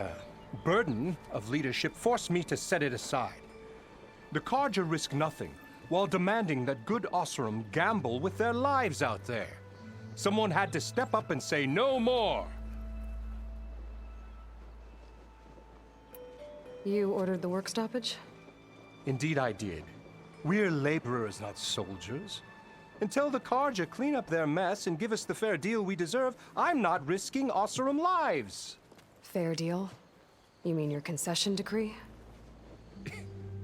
burden of leadership forced me to set it aside. The Carja risk nothing, while demanding that good Oseram gamble with their lives out there. Someone had to step up and say no more! You ordered the work stoppage? Indeed I did. We're laborers, not soldiers. Until the Carja clean up their mess and give us the fair deal we deserve, I'm not risking Oseram lives. Fair deal? You mean your concession decree?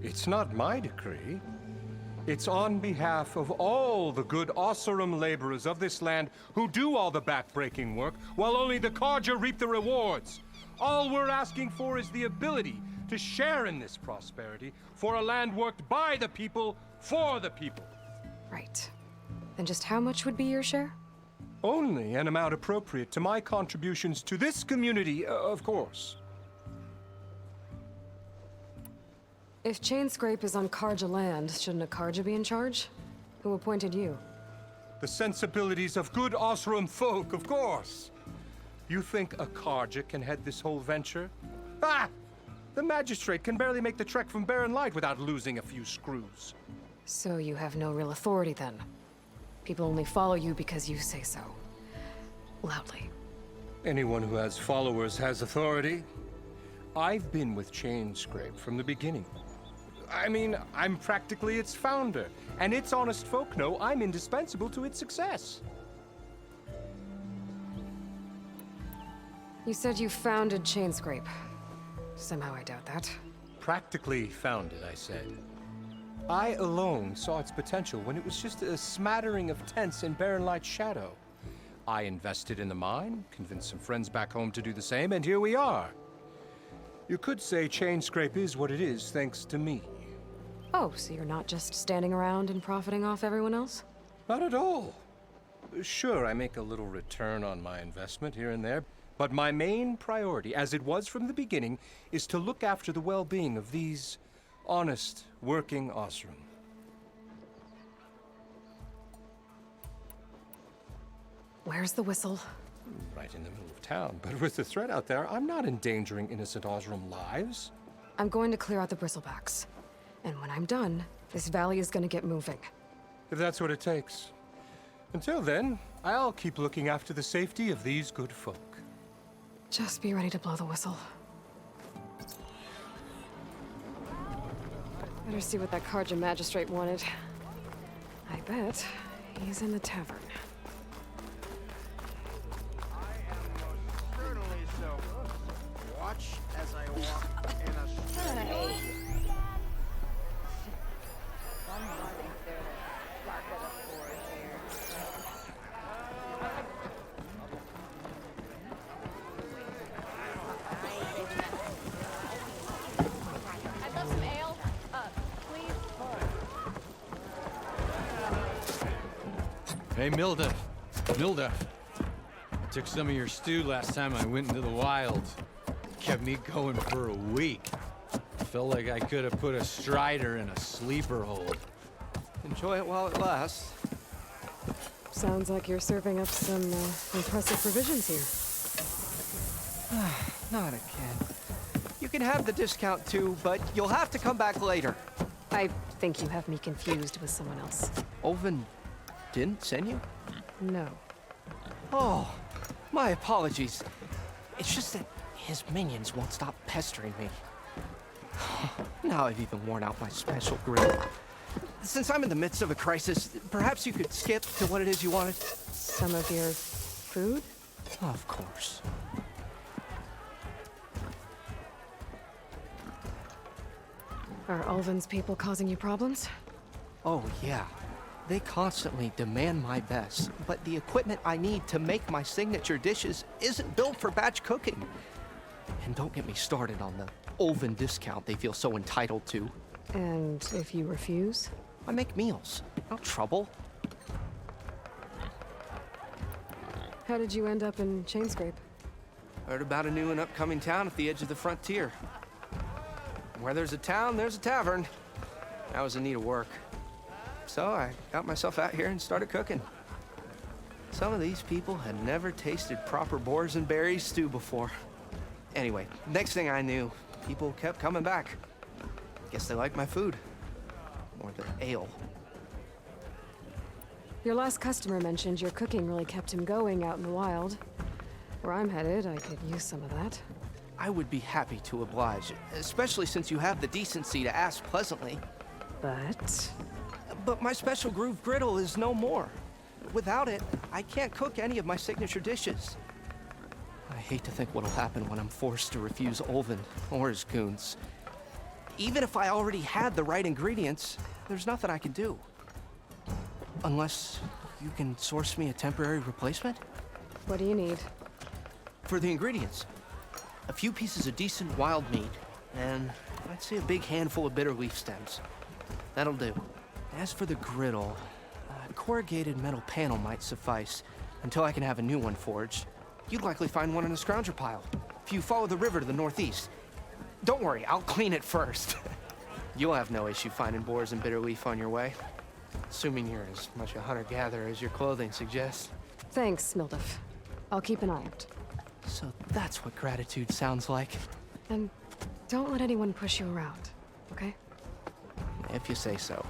It's not my decree. It's on behalf of all the good Oseram laborers of this land who do all the backbreaking work, while only the Carja reap the rewards. All we're asking for is the ability to share in this prosperity for a land worked by the people, for the people. Right. Then just how much would be your share? Only an amount appropriate to my contributions to this community, of course. If Chainscrape is on Carja land, shouldn't a Carja be in charge? Who appointed you? The sensibilities of good Oseram folk, of course. You think a Carja can head this whole venture? Ah! The magistrate can barely make the trek from Barren Light without losing a few screws. So you have no real authority then? People only follow you because you say so. Loudly. Anyone who has followers has authority. I've been with Chainscrape from the beginning. I mean, I'm practically its founder, and its honest folk know I'm indispensable to its success. You said you founded Chainscrape. Somehow I doubt that. Practically founded, I said. I alone saw its potential when it was just a smattering of tents in Barren Light's shadow. I invested in the mine, convinced some friends back home to do the same, and here we are. You could say Chainscrape is what it is thanks to me. Oh, so you're not just standing around and profiting off everyone else? Not at all. Sure, I make a little return on my investment here and there, but my main priority, as it was from the beginning, is to look after the well-being of these honest, working Oseram. Where's the whistle? Right in the middle of town, but with the threat out there, I'm not endangering innocent Oseram lives. I'm going to clear out the bristlebacks. And when I'm done, this valley is going to get moving. If that's what it takes. Until then, I'll keep looking after the safety of these good folk. Just be ready to blow the whistle. Better see what that Carja magistrate wanted. I bet he's in the tavern. Certainly so. Watch as I walk in a straight. I'd love some ale. Please. Hey, Milda. Milda. I took some of your stew last time I went into the wild. Kept me going for a week. Felt like I could have put a strider in a sleeper hold. Enjoy it while it lasts. Sounds like you're serving up some impressive provisions here. Not again. You can have the discount too, but you'll have to come back later. I think you have me confused with someone else. Olvin didn't send you? No. Oh, my apologies. It's just that his minions won't stop pestering me. Now I've even worn out my special grill. Since I'm in the midst of a crisis, perhaps you could skip to what it is you wanted? Some of your food? Of course. Are Ulvin's people causing you problems? Oh, yeah. They constantly demand my best, but the equipment I need to make my signature dishes isn't built for batch cooking. And don't get me started on the Ulvin discount they feel so entitled to. And if you refuse? I make meals, no trouble. How did you end up in Chainscrape? Heard about a new and upcoming town at the edge of the frontier. Where there's a town, there's a tavern. I was in need of work. So I got myself out here and started cooking. Some of these people had never tasted proper boars and berries stew before. Anyway, next thing I knew, people kept coming back. Guess they liked my food. Or the ale. Your last customer mentioned your cooking really kept him going out in the wild. Where I'm headed, I could use some of that. I would be happy to oblige, especially since you have the decency to ask pleasantly. But my special groove griddle is no more. Without it, I can't cook any of my signature dishes. I hate to think what'll happen when I'm forced to refuse Ulvin or his goons. Even if I already had the right ingredients, there's nothing I can do. Unless you can source me a temporary replacement? What do you need? For the ingredients, a few pieces of decent wild meat, and I'd say a big handful of bitter leaf stems. That'll do. As for the griddle, a corrugated metal panel might suffice until I can have a new one forged. You'd likely find one in a scrounger pile if you follow the river to the northeast. Don't worry, I'll clean it first. You'll have no issue finding boars and bitter leaf on your way. Assuming you're as much a hunter-gatherer as your clothing suggests. Thanks, Mildif. I'll keep an eye out. So that's what gratitude sounds like. And don't let anyone push you around, okay? If you say so.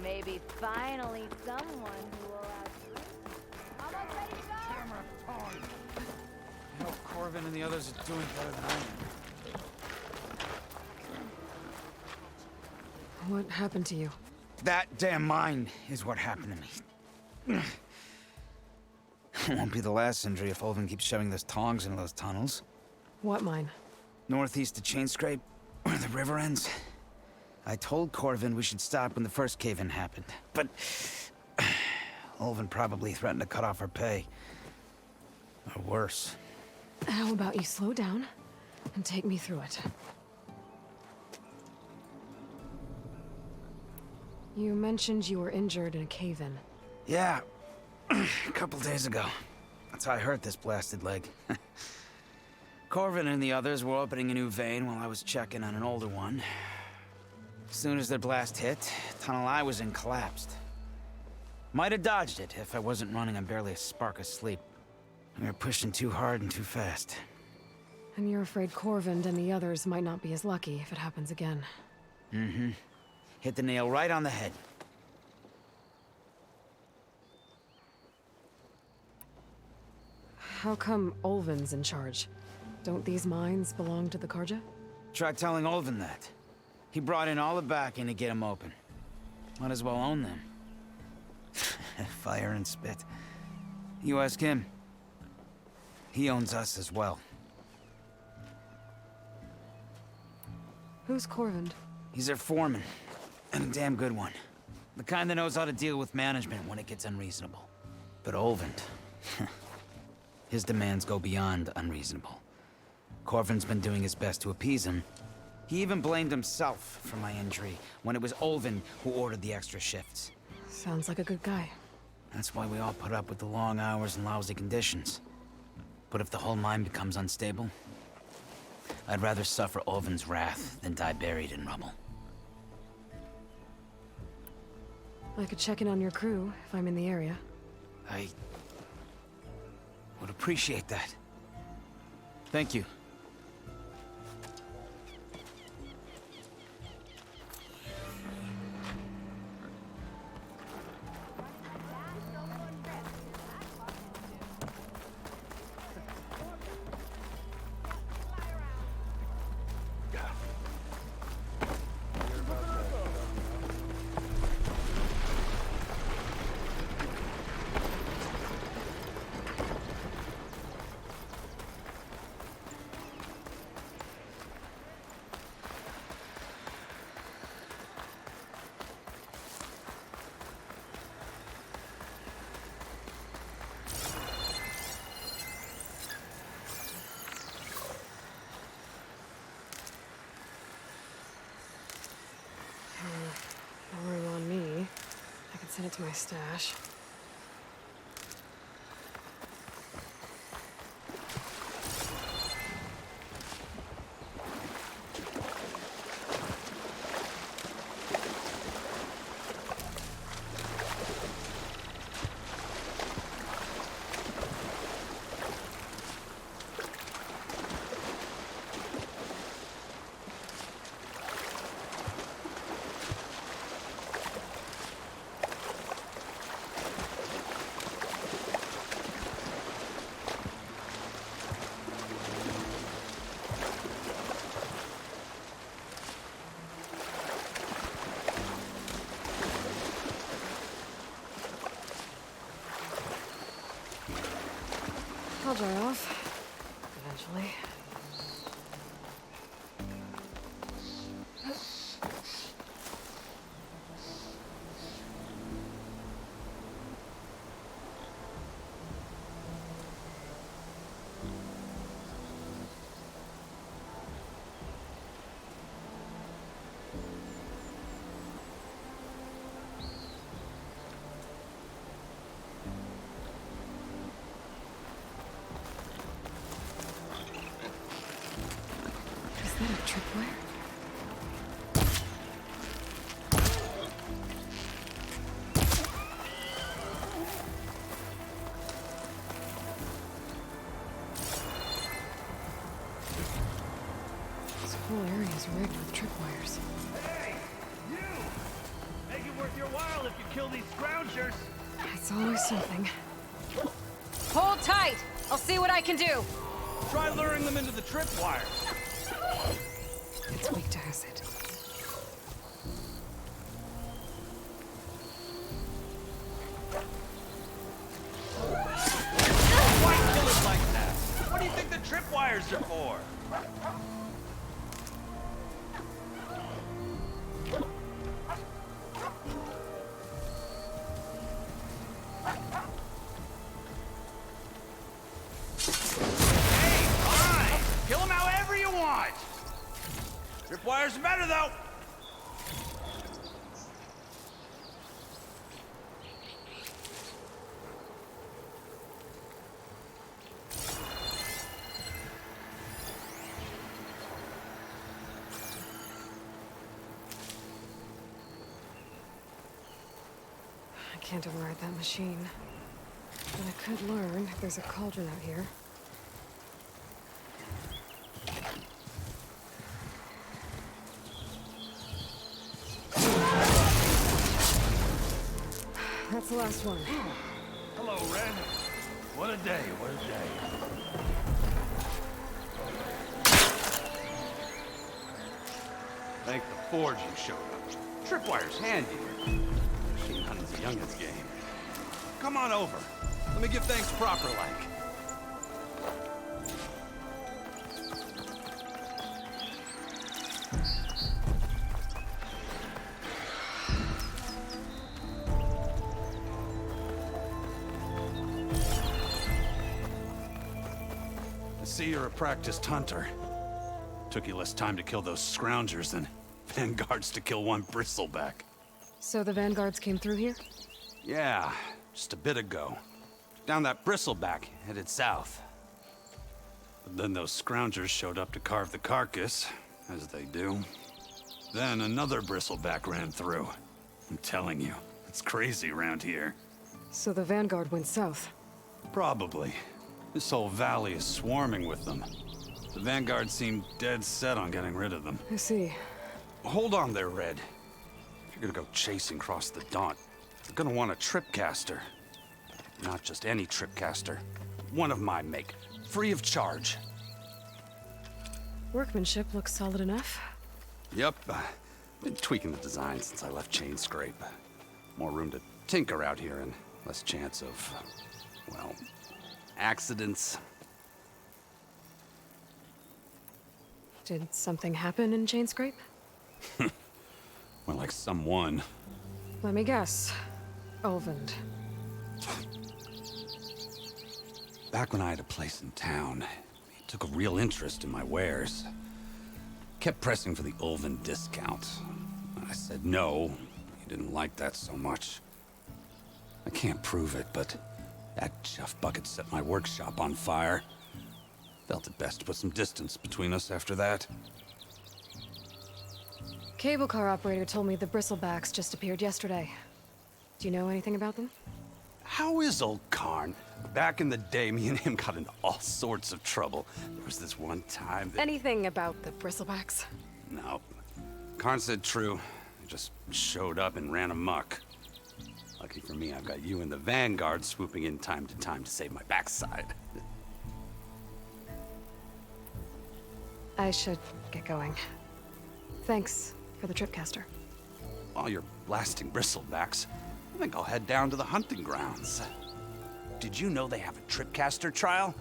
Maybe finally someone who will almost ready to go. I know Corvin and the others are doing better than I am. What happened to you? That damn mine is what happened to me. It won't be the last injury if Ulvin keeps shoving those tongs into those tunnels. What mine? Northeast of Chainscrape, where the river ends. I told Corvin we should stop when the first cave-in happened, but Ulvin probably threatened to cut off our pay. Or worse. How about you slow down and take me through it? You mentioned you were injured in a cave-in. Yeah, a couple days ago. That's how I hurt this blasted leg. Corvin and the others were opening a new vein while I was checking on an older one. As soon as their blast hit, the tunnel I was in collapsed. Might have dodged it if I wasn't running on barely a spark of sleep. We were pushing too hard and too fast. And you're afraid Corvind and the others might not be as lucky if it happens again. Mm-hmm. Hit the nail right on the head. How come Olvin's in charge? Don't these mines belong to the Karja? Try telling Olvin that. He brought in all the backing to get them open. Might as well own them. Fire and spit. You ask him. He owns us as well. Who's Corvind? He's their foreman. And a damn good one. The kind that knows how to deal with management when it gets unreasonable. But Olvind... his demands go beyond unreasonable. Corvin's been doing his best to appease him. He even blamed himself for my injury, when it was Olvin who ordered the extra shifts. Sounds like a good guy. That's why we all put up with the long hours and lousy conditions. But if the whole mine becomes unstable, I'd rather suffer Olvin's wrath than die buried in rubble. I could check in on your crew if I'm in the area. I would appreciate that. Thank you. Boring on me. I can send it to my stash. I'll dry off. Eventually. Is that a tripwire? This whole area is rigged with tripwires. Hey, you! Make it worth your while if you kill these scroungers. It's always something. Hold tight! I'll see what I can do! Try luring them into the tripwire. It's weak to acid. Why kill it like that? What do you think the tripwires are for? Hey, fine! Kill them however you want! Tripwires are better, though! I can't override that machine. But I could learn if there's a cauldron out here. That's the last one. Hello, Red. What a day, what a day. Thank the Forge you showed up. Tripwire's handy. Machine hunting's a youngin's game. Come on over. Let me give thanks proper like. I see you're a practiced hunter. Took you less time to kill those scroungers than Vanguards to kill one bristleback. So the Vanguards came through here? Yeah, just a bit ago. Down that bristleback, headed south. But then those scroungers showed up to carve the carcass, as they do. Then another bristleback ran through. I'm telling you, it's crazy around here. So the Vanguard went south? Probably. This whole valley is swarming with them. The Vanguard seemed dead set on getting rid of them. I see. Hold on there, Red. If you're gonna go chasing across the Daunt, you're gonna want a tripcaster. Not just any tripcaster. One of my make. Free of charge. Workmanship looks solid enough. Yep. Been tweaking the design since I left Chainscrape. More room to tinker out here and less chance of, well, accidents. Did something happen in Chainscrape? Well, like someone. Let me guess. Ulvund. Back when I had a place in town, he took a real interest in my wares. Kept pressing for the Ulvund discount. I said no. He didn't like that so much. I can't prove it, but that chuff bucket set my workshop on fire. Felt it best to put some distance between us after that. Cable car operator told me the bristlebacks just appeared yesterday. Do you know anything about them? How is old Karn? Back in the day, me and him got into all sorts of trouble. There was this one time that... Anything about the bristlebacks? No. Karn said true. They just showed up and ran amok. Lucky for me, I've got you and the Vanguard swooping in time to save my backside. I should get going. Thanks for the tripcaster. While you're blasting bristlebacks, I think I'll head down to the hunting grounds. Did you know they have a tripcaster trial?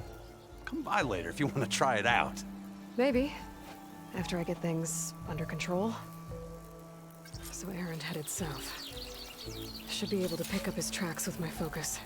Come by later if you want to try it out. Maybe. After I get things under control. So Erend headed south. Should be able to pick up his tracks with my focus.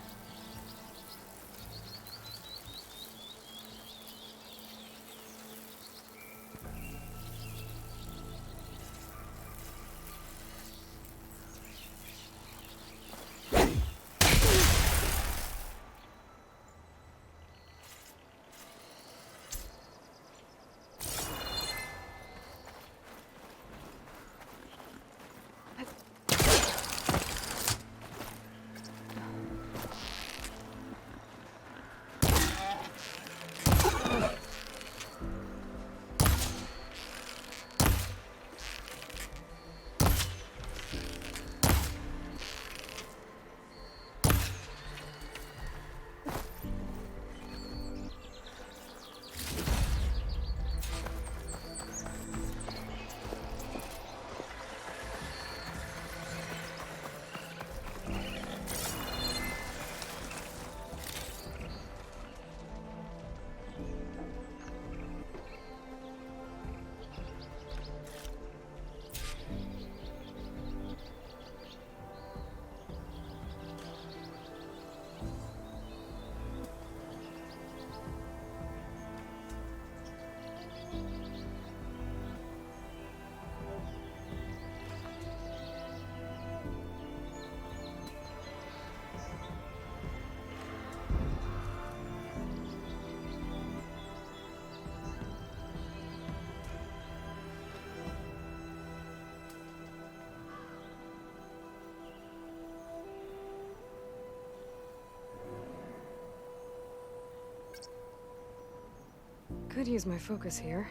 Could use my focus here.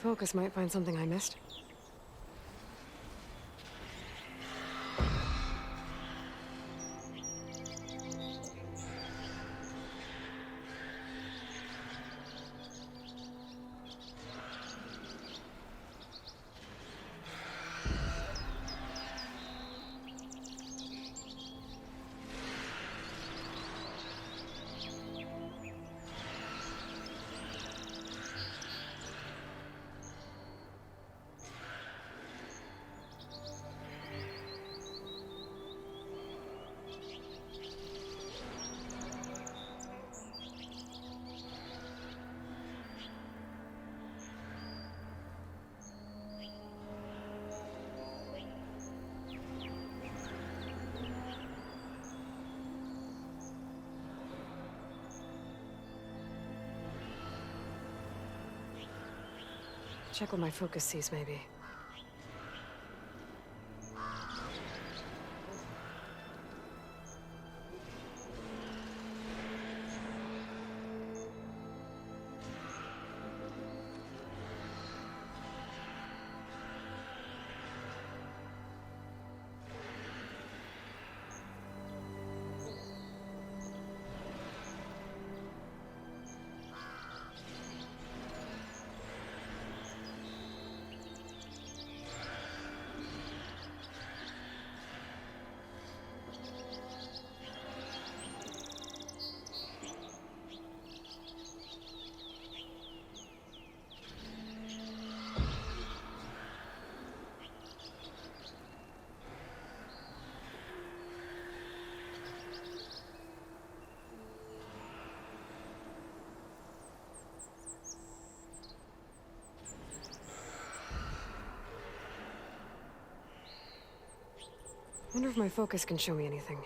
Focus might find something I missed. Check what my focus sees, maybe. Wonder if my focus can show me anything.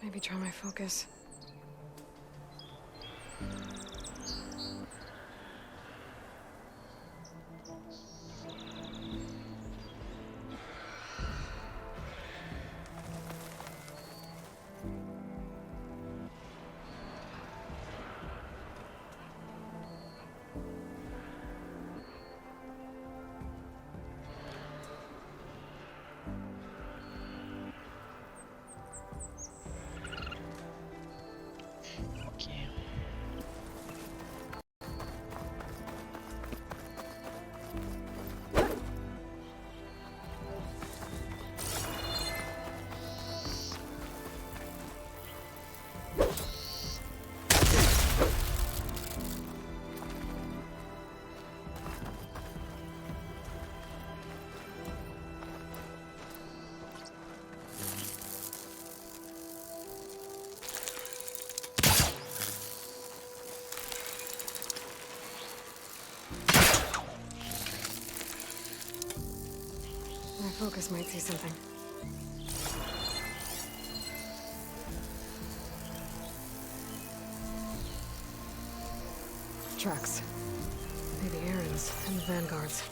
Maybe try my focus. My focus might see something. Tracks. Maybe Aaron's and the Vanguard's.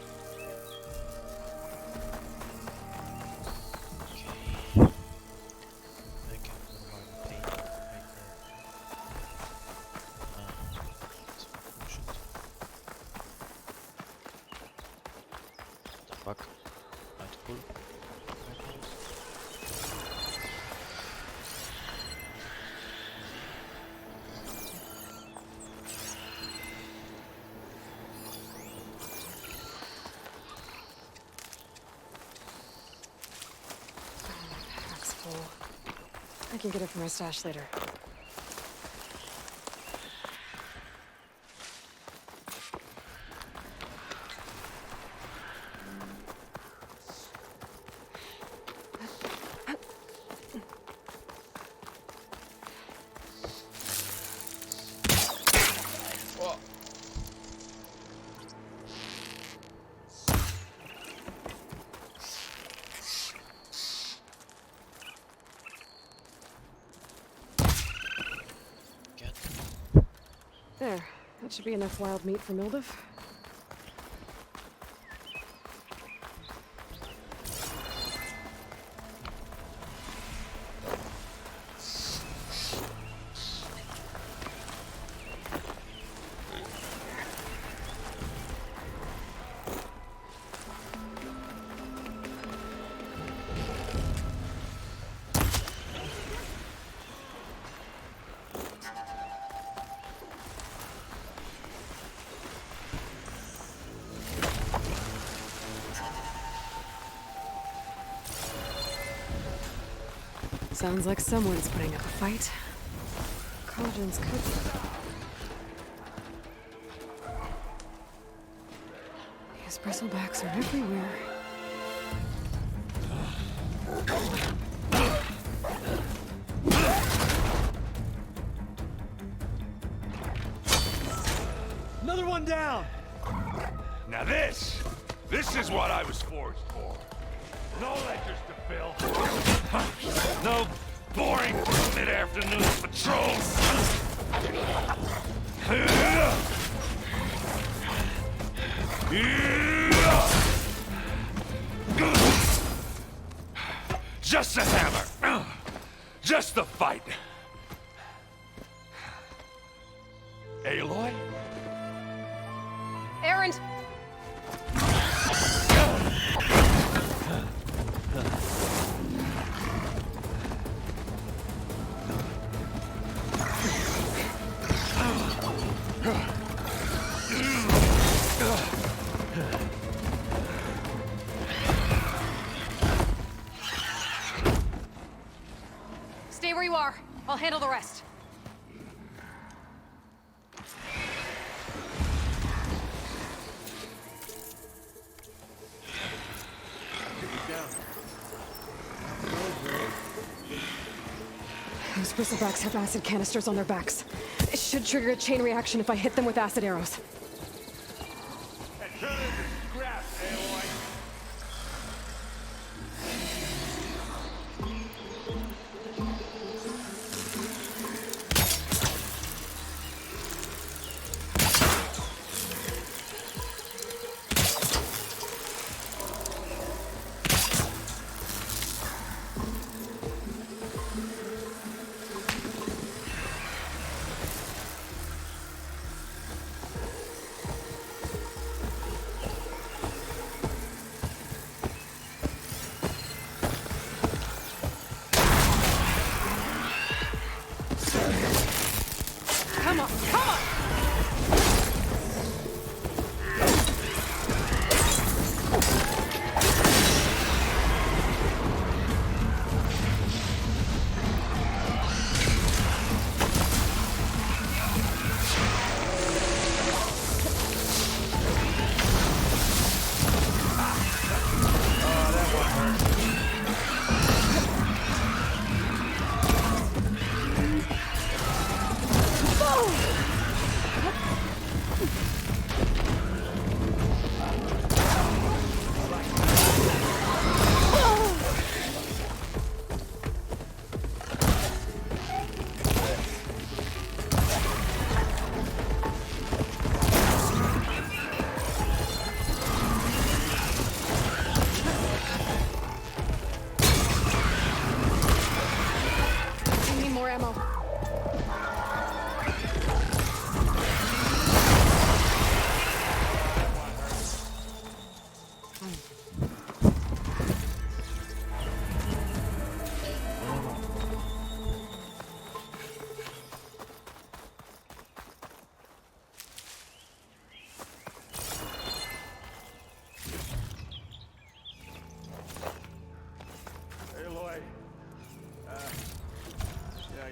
full. I can get it from my stash later. There. That should be enough wild meat for Mildev. Sounds like someone's putting up a fight. Cauldron's cooking. These bristlebacks are everywhere. Another one down! Now this is what I was forged for. No ledgers to fill. No boring mid-afternoon patrols. Just a hammer. Just the fight. Aloy? Erend! Stay where you are. I'll handle the rest. Those bristlebacks have acid canisters on their backs. It should trigger a chain reaction if I hit them with acid arrows.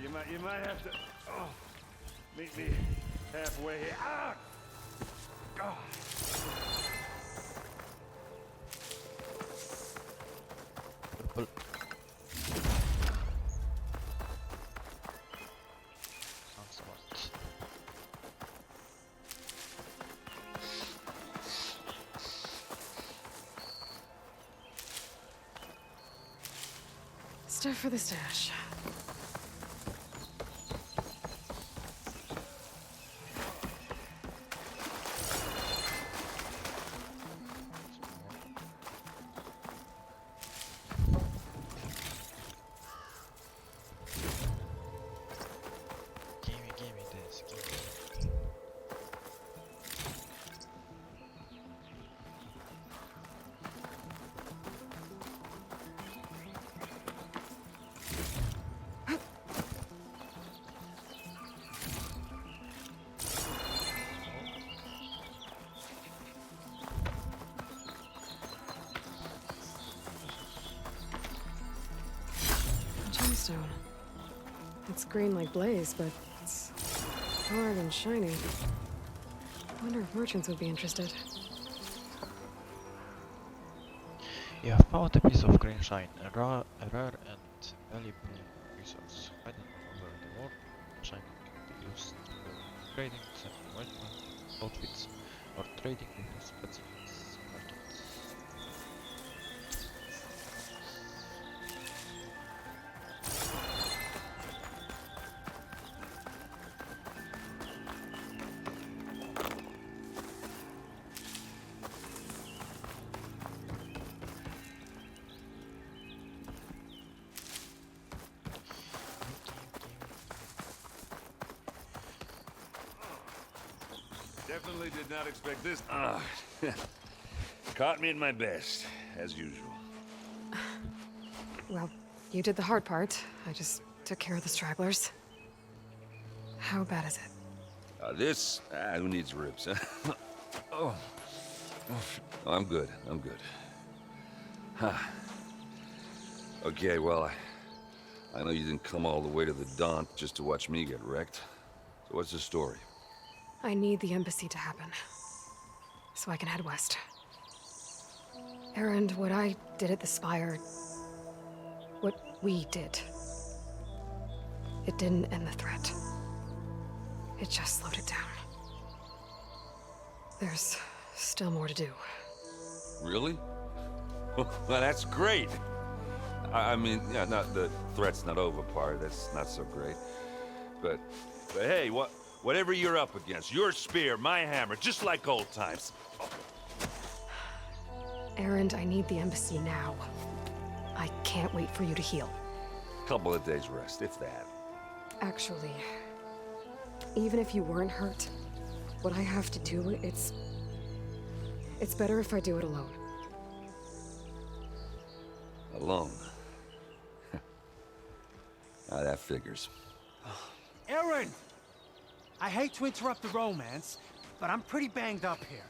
You might have to meet me halfway here. Ah! God. Stuff for the stash. Give me this. Give me. Gemstone. It's green like blaze, but it's hard and shiny. Wonder if merchants would be interested. You have found a piece of green shine, a rare and valuable resource. Hidden over the wall, shine can be used for trading, selling weapons, outfits, or trading with specific merchants. Definitely did not expect this. Caught me in my best, as usual. Well, you did the hard part. I just took care of the stragglers. How bad is it? Who needs ribs, huh? Oh, I'm good. I'm good. Huh. Okay, well, I know you didn't come all the way to the Daunt just to watch me get wrecked. So what's the story? I need the embassy to happen, so I can head west. Erend, what I did at the Spire, what we did, it didn't end the threat. It just slowed it down. There's still more to do. Really? Well, that's great. I mean, yeah, not the threat's not over part. That's not so great. But hey, whatever you're up against, your spear, my hammer, just like old times. Erend, I need the embassy now. I can't wait for you to heal. Couple of days rest, if that. Actually, even if you weren't hurt, what I have to do, it's better if I do it alone. Alone? That figures. Erend! I hate to interrupt the romance, but I'm pretty banged up here.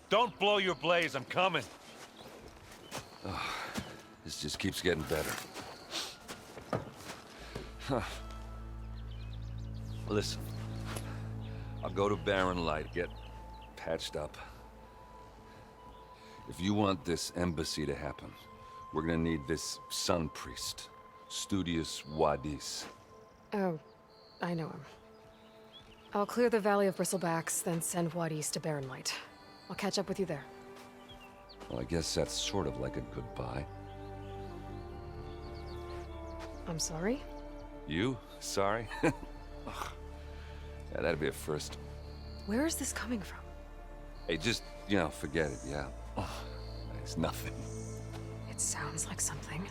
Don't blow your blaze, I'm coming. This just keeps getting better. Huh. Listen, I'll go to Barren Light, get patched up. If you want this embassy to happen, we're gonna need this Sun Priest, Studius Wadis. Oh, I know him. I'll clear the Valley of Bristlebacks, then send Wadis to Barren Light. I'll catch up with you there. Well, I guess that's sort of like a goodbye. I'm sorry? You? Sorry? Ugh. Yeah, that'd be a first. Where is this coming from? Hey, just, forget it, yeah. Oh, it's nothing. It sounds like something.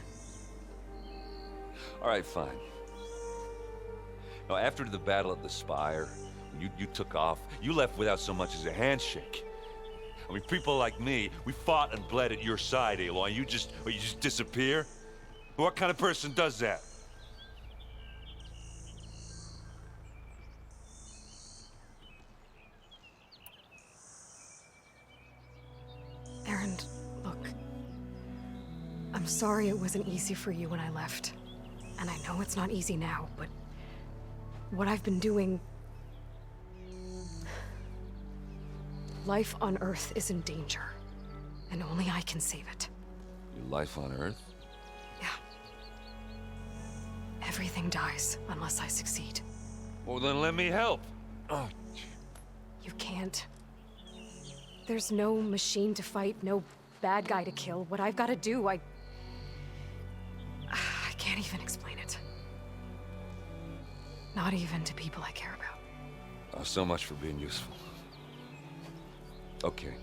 All right, fine. Now, after the battle at the Spire, you took off, you left without so much as a handshake. I mean, people like me, we fought and bled at your side, Aloy, you just disappear? What kind of person does that? Erend, look. I'm sorry it wasn't easy for you when I left. And I know it's not easy now, but what I've been doing... Life on Earth is in danger, and only I can save it. Your life on Earth? Yeah. Everything dies unless I succeed. Well, then let me help. Oh. You can't. There's no machine to fight, no bad guy to kill. What I've got to do, I can't even explain it. Not even to people I care about. Oh, so much for being useful. Okay.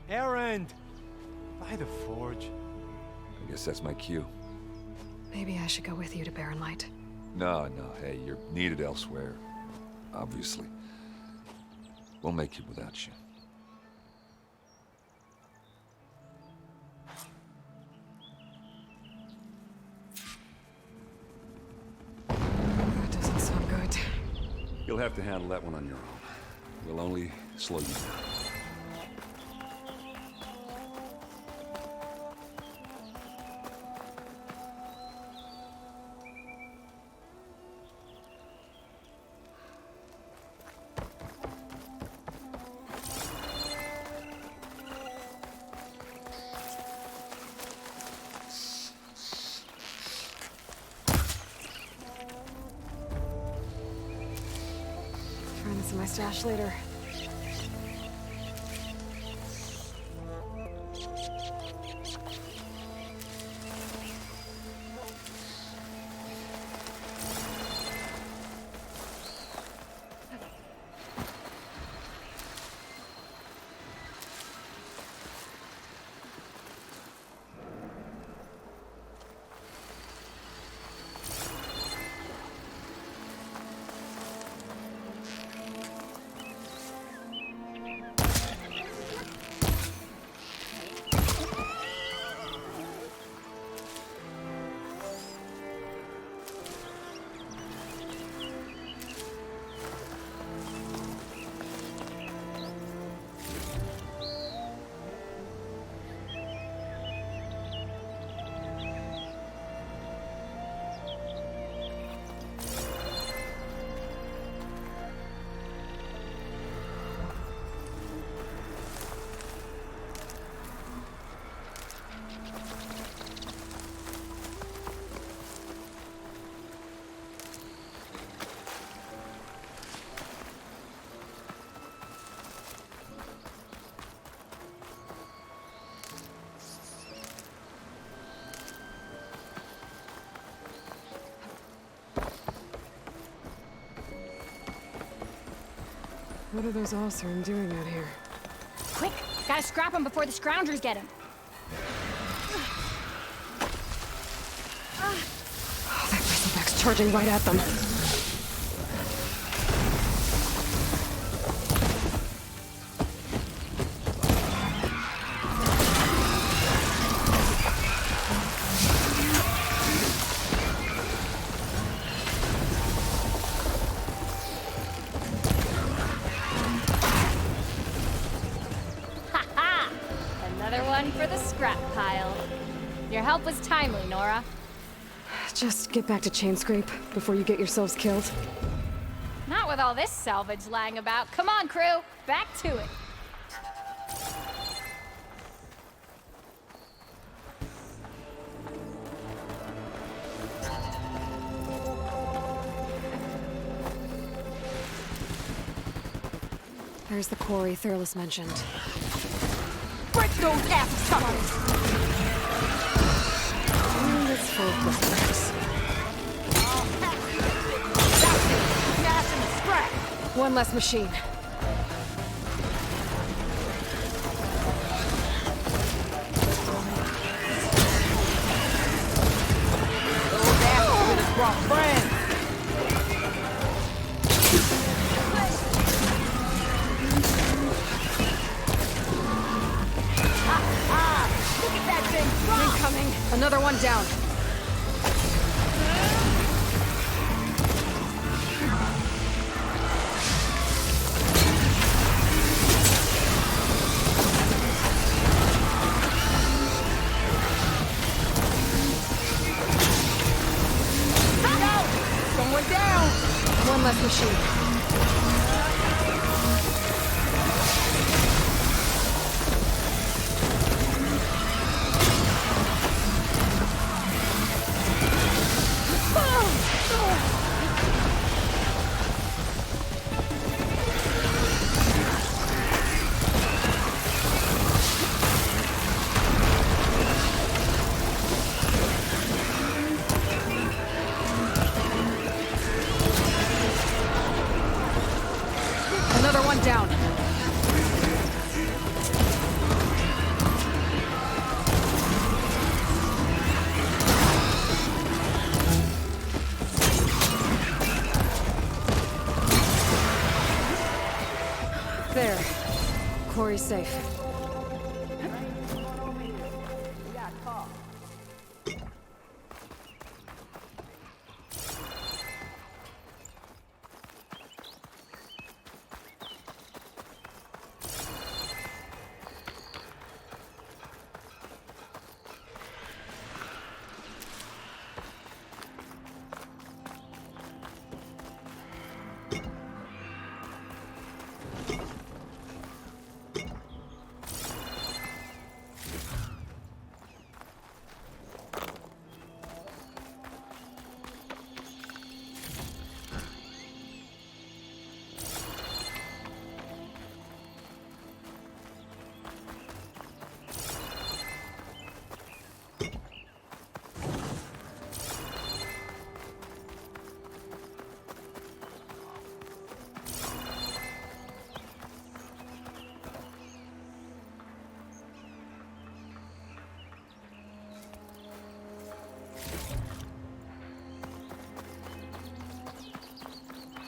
Erend! By the forge. I guess that's my cue. Maybe I should go with you to Barren Light. No, hey, you're needed elsewhere. Obviously. We'll make it without you. That doesn't sound good. You'll have to handle that one on your own. We'll only slow you down. Find this in my stash later. What are those Oseram doing out here? Quick! Gotta scrap him before the Scroungers get him. Oh, that bristleback's charging right at them. Another one for the scrap pile. Your help was timely, Nora. Just get back to Chainscrape before you get yourselves killed. Not with all this salvage lying about. Come on, crew. Back to it. There's the quarry Thurles mentioned. Break those asses, summers! And it's full of bristlebacks. Mash in the scrap! One less machine. Those asses would have brought friends! Incoming. Another one down. One less machine. Another one down. There. Quarry's safe.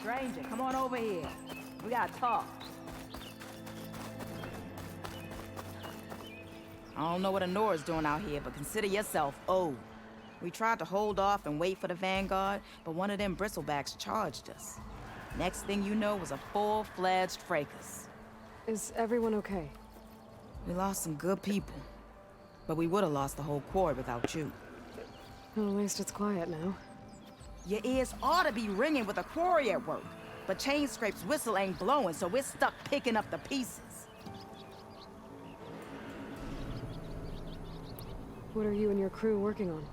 Stranger, come on over here. We gotta talk. I don't know what Honora's doing out here, but consider yourself owed. We tried to hold off and wait for the Vanguard, but one of them bristlebacks charged us. Next thing you know was a full-fledged fracas. Is everyone okay? We lost some good people, but we would have lost the whole quarry without you. Well, at least it's quiet now. Your ears ought to be ringing with a quarry at work, but Chainscrape's whistle ain't blowing, so we're stuck picking up the pieces. What are you and your crew working on?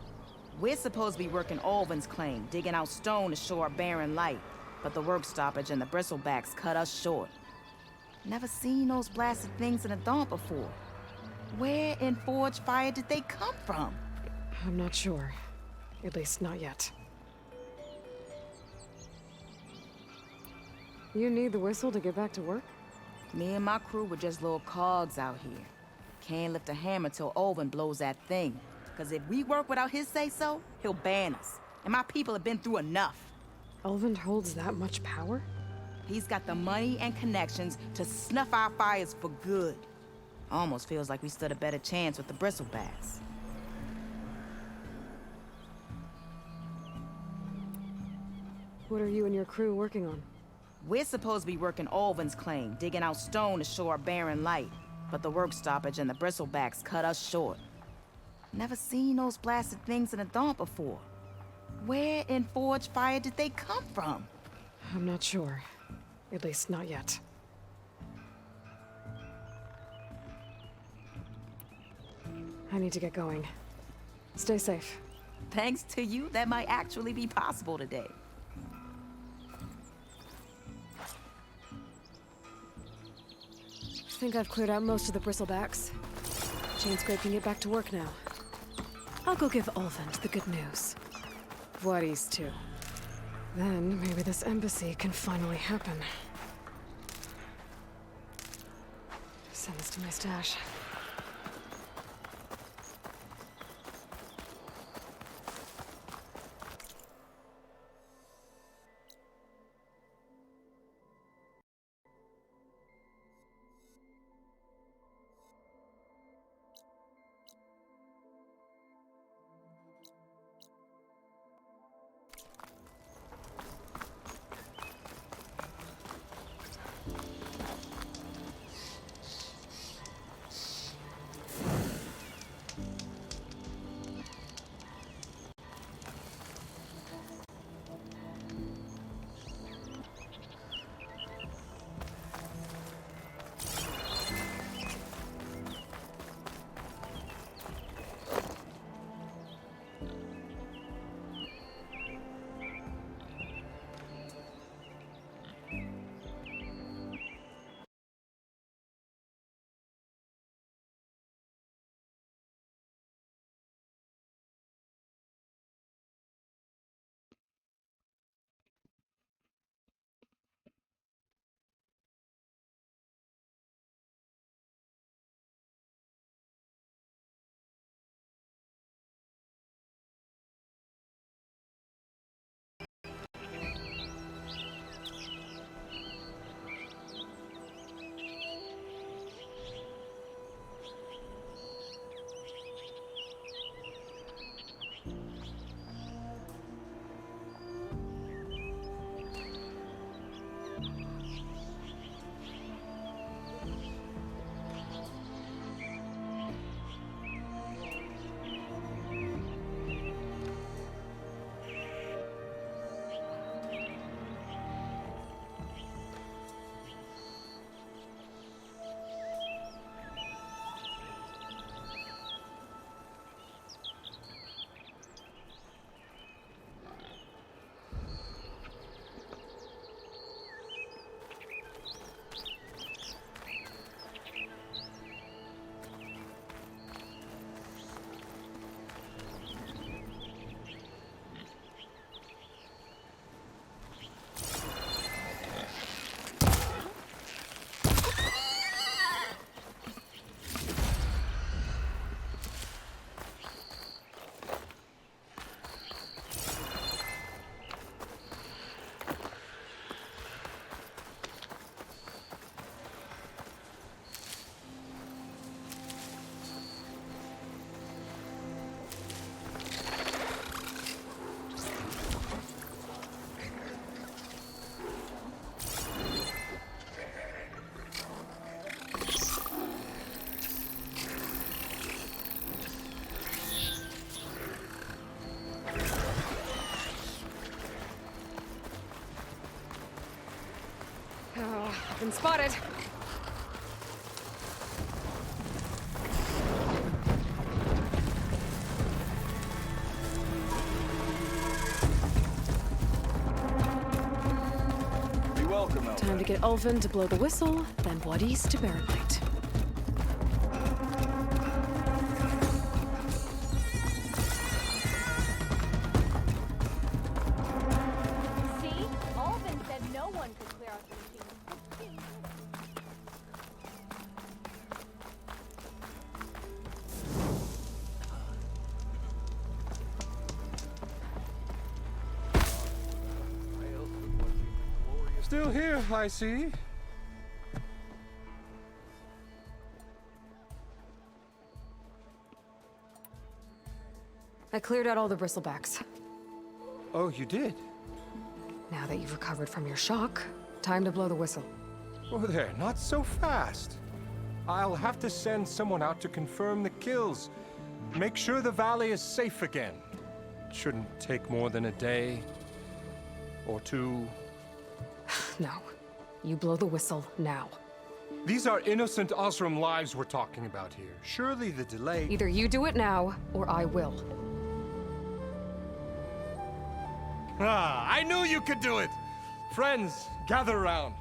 We're supposed to be working Ulvin's claim, digging out stone to show our barren light, but the work stoppage and the bristlebacks cut us short. Never seen those blasted things in the dawn before. Where in Forge Fire did they come from? I'm not sure. At least not yet. You need the whistle to get back to work? Me and my crew were just little cogs out here. Can't lift a hammer till Ulvin blows that thing. Cause if we work without his say-so, he'll ban us. And my people have been through enough. Ulvin holds that much power? He's got the money and connections to snuff our fires for good. Almost feels like we stood a better chance with the bristlebacks. What are you and your crew working on? We're supposed to be working Ulvin's claim, digging out stone to show our barren light. But the work stoppage and the bristlebacks cut us short. Never seen those blasted things in the dawn before. Where in Forge Fire did they come from? I'm not sure. At least not yet. I need to get going. Stay safe. Thanks to you, that might actually be possible today. I think I've cleared out most of the bristlebacks. Chainscrape can get back to work now. I'll go give Ulvund the good news. Voorhis too. Then maybe this embassy can finally happen. Send this to my stash. Been spotted. Be welcome, Elvin. Time to get Ulvin to blow the whistle, then Wadis to Barren Light. See? Alvin said no one could clear out the machine. Still here, I see. I cleared out all the bristlebacks. Oh, you did? Now that you've recovered from your shock, time to blow the whistle. Oh there, not so fast. I'll have to send someone out to confirm the kills. Make sure the valley is safe again. Shouldn't take more than a day or two. No. You blow the whistle now. These are innocent Osram lives we're talking about here. Surely the delay... Either you do it now, or I will. Ah, I knew you could do it! Friends, gather round.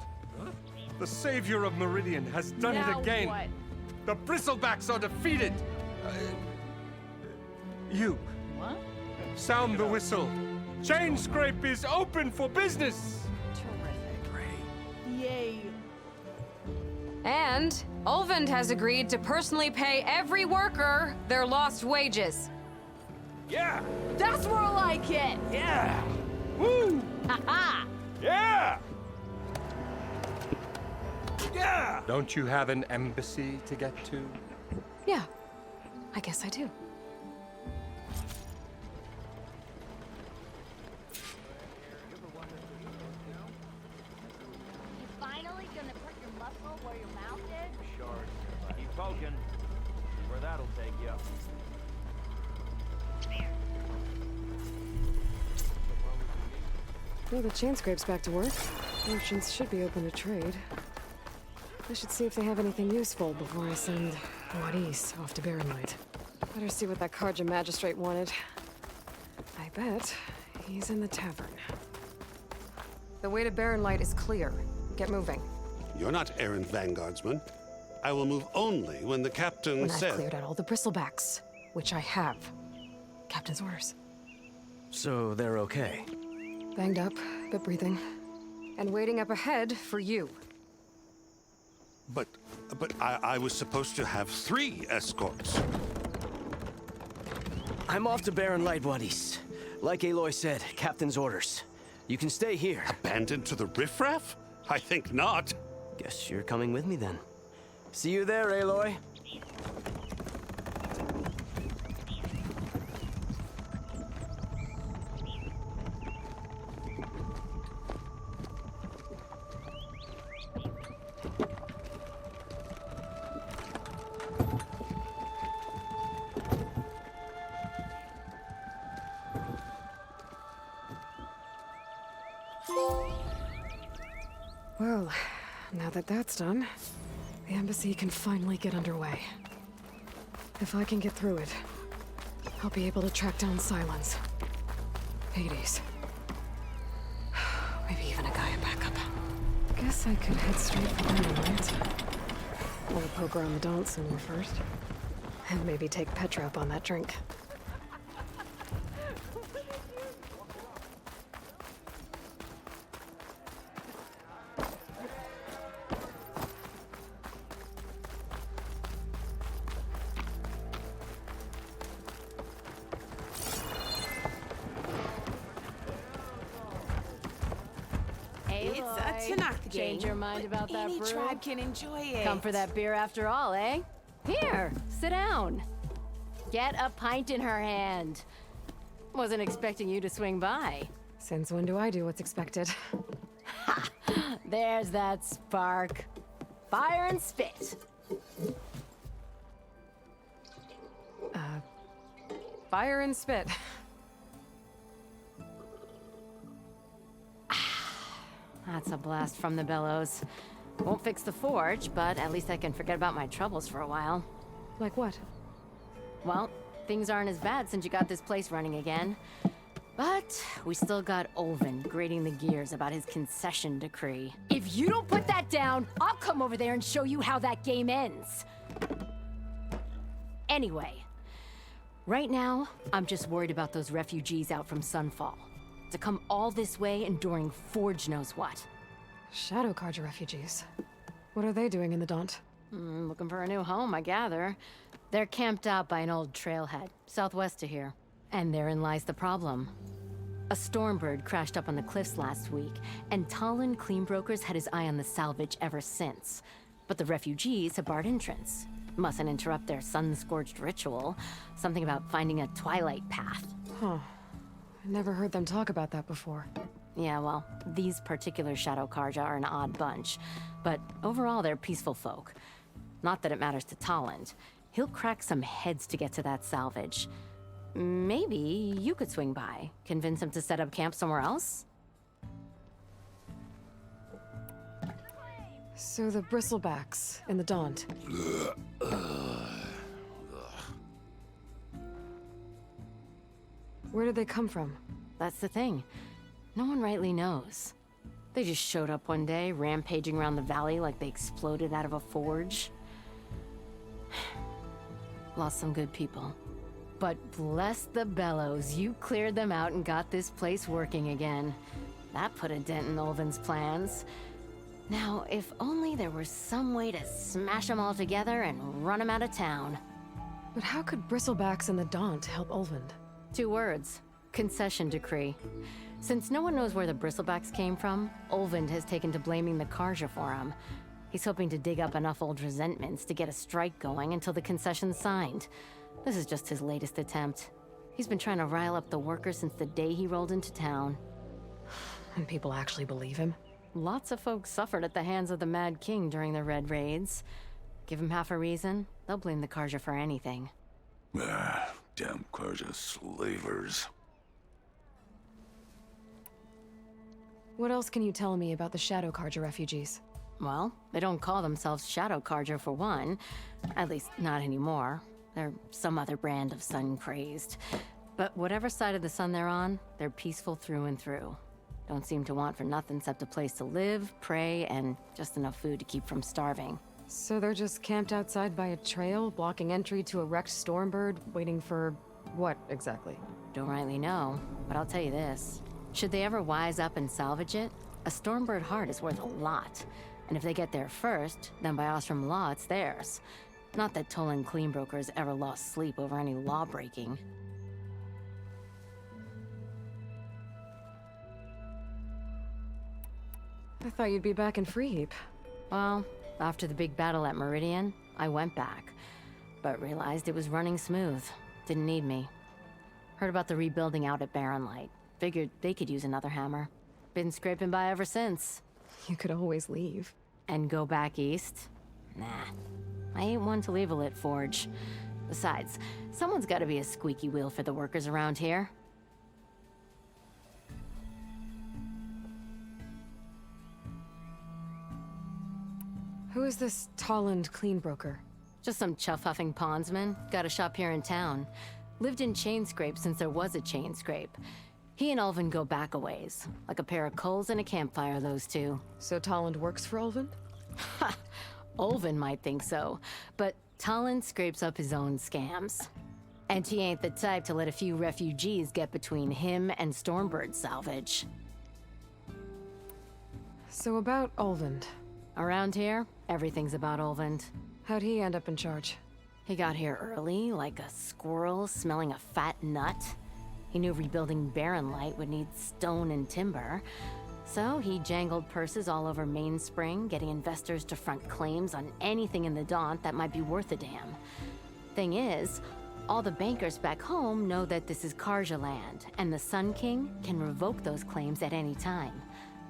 The savior of Meridian has done Now it again. what? The Bristlebacks are defeated. You. What? Sound the whistle. Chainscrape is open for business. Yay. And Ulvin has agreed to personally pay every worker their lost wages. Yeah! That's more like it! Yeah! Woo! Ha-ha! Yeah! Yeah! Don't you have an embassy to get to? Yeah, I guess I do. You finally gonna put your muscle where your mouth is? Sure. Keep poking. See where that'll take you. Well, the Chainscrape's back to work. Merchants should be open to trade. I should see if they have anything useful before I send Wadis off to Barren Light. Better see what that Karja magistrate wanted. I bet he's in the tavern. The way to Barren Light is clear. Get moving. You're not errant vanguardsman. I will move only when the captain When I've says... cleared out all the bristlebacks, which I have. Captain's orders. So they're okay. Banged up, but breathing. And waiting up ahead for you. But I was supposed to have 3 escorts. I'm off to Barren Light, Wadis. Like Aloy said, Captain's orders. You can stay here. Abandoned to the riffraff? I think not. Guess you're coming with me then. See you there, Aloy. Well, now that that's done, the embassy can finally get underway. If I can get through it, I'll be able to track down Silence. Hades. Maybe even a Gaia backup. Guess I could head straight for Barren Light. I'll poke around the dance somewhere first. And maybe take Petra up on that drink. It's a Tanakh game. Change your mind about that Any brew? tribe can enjoy it. Come for that beer after all, eh? Here, sit down. Get a pint in her hand. Wasn't expecting you to swing by. Since when do I do what's expected? There's that spark. Fire and spit. Fire and spit. That's a blast from the bellows. Won't fix the forge, but at least I can forget about my troubles for a while. Like what? Well, things aren't as bad since you got this place running again. But we still got Olvin grating the gears about his concession decree. If you don't put that down, I'll come over there and show you how that game ends. Anyway, right now, I'm just worried about those refugees out from Sunfall. To come all this way enduring Forge knows what. Shadow Carja refugees. What are they doing in the Daunt? Looking for a new home, I gather. They're camped out by an old trailhead, southwest of here. And therein lies the problem. A Stormbird crashed up on the cliffs last week, and Talon Cleanbrokers had his eye on the salvage ever since. But the refugees have barred entrance. Mustn't interrupt their sun-scorched ritual. Something about finding a twilight path. Huh. I never heard them talk about that before. Yeah, well, these particular Shadow Carja are an odd bunch. But overall, they're peaceful folk. Not that it matters to Talon. He'll crack some heads to get to that salvage. Maybe you could swing by, convince him to set up camp somewhere else? So the Bristlebacks in the Daunt. Where did they come from? That's the thing. No one rightly knows. They just showed up one day, rampaging around the valley like they exploded out of a forge. Lost some good people. But bless the bellows, you cleared them out and got this place working again. That put a dent in Olvin's plans. Now, if only there was some way to smash them all together and run them out of town. But how could Bristlebacks and the Daunt help Olvind? 2 words. Concession decree. Since no one knows where the Bristlebacks came from, Olvind has taken to blaming the Carja for them. He's hoping to dig up enough old resentments to get a strike going until the concession's signed. This is just his latest attempt. He's been trying to rile up the workers since the day he rolled into town. And people actually believe him? Lots of folks suffered at the hands of the Mad King during the Red Raids. Give him half a reason, they'll blame the Carja for anything. Damn Carja slavers. What else can you tell me about the Shadow Carja refugees? Well, they don't call themselves Shadow Carja for one. At least, not anymore. They're some other brand of sun-crazed. But whatever side of the sun they're on, they're peaceful through and through. Don't seem to want for nothing except a place to live, pray, and just enough food to keep from starving. So they're just camped outside by a trail, blocking entry to a wrecked Stormbird, waiting for what exactly? Don't rightly know, but I'll tell you this. Should they ever wise up and salvage it, a Stormbird heart is worth a lot. And if they get there first, then by Ostrom law, it's theirs. Not that Tolan Cleanbrokers ever lost sleep over any law breaking. I thought you'd be back in Freeheap. Well, after the big battle at Meridian, I went back. But realized it was running smooth. Didn't need me. Heard about the rebuilding out at Barren Light. Figured they could use another hammer. Been scraping by ever since. You could always leave. And go back east? Nah. I ain't one to leave a lit forge. Besides, someone's gotta be a squeaky wheel for the workers around here. Who is this Tolland Cleanbroker? Just some chuff-huffing pondsman. Got a shop here in town. Lived in Chainscrape since there was a Chainscrape. He and Ulvin go back a ways. Like a pair of coals and a campfire, those two. So Tolland works for Ulvin? Ha! Ulvin might think so, but Tolland scrapes up his own scams. And he ain't the type to let a few refugees get between him and Stormbird salvage. So about Ulvin. Around here, everything's about Ulvin. How'd he end up in charge? He got here early, like a squirrel smelling a fat nut. He knew rebuilding Barren Light would need stone and timber. So he jangled purses all over Mainspring, getting investors to front claims on anything in the Daunt that might be worth a damn. Thing is, all the bankers back home know that this is Carja land, and the Sun King can revoke those claims at any time.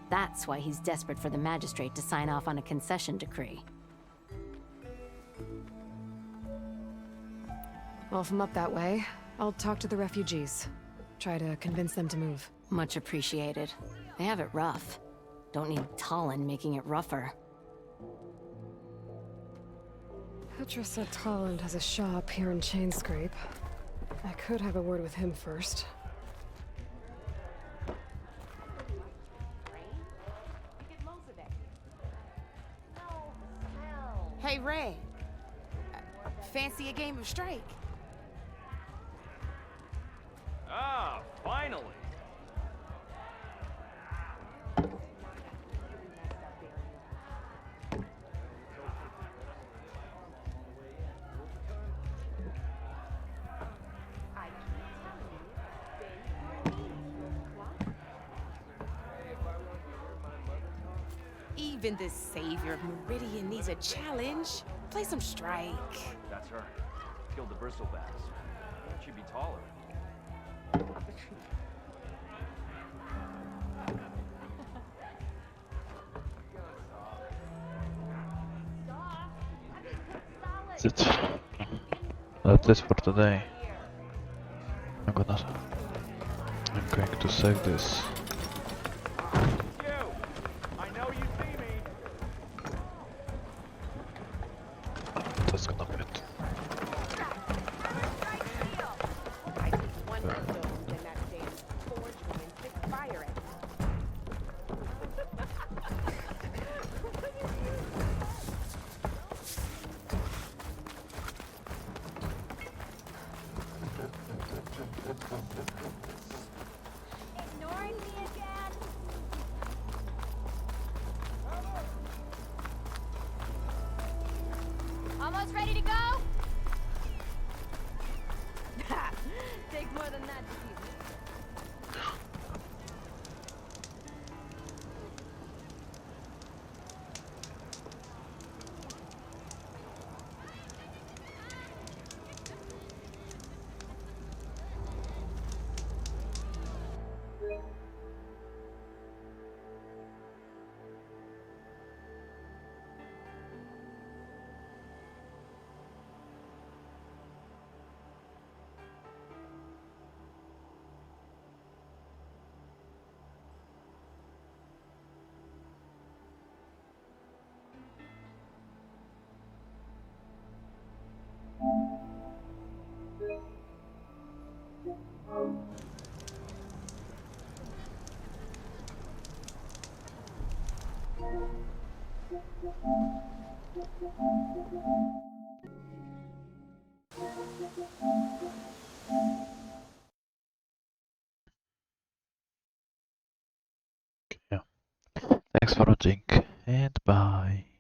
That's why he's desperate for the magistrate to sign off on a concession decree. Well, if I'm up that way, I'll talk to the refugees. Try to convince them to move. Much appreciated. They have it rough. Don't need Tolland making it rougher. Petra said Tolland has a shop here in Chainscrape. I could have a word with him first. Hey, Red. Fancy a game of Strike? Ah, finally. Even this savior of Meridian needs a challenge. Play some Strike. That's her. Killed the bristlebacks. She'd be taller. That's it. That's it for today. I'm going to save this. That's gonna be it. Ignoring me again? Almost ready to go? Takes more than that to keep me. Yeah. Thanks for watching and bye.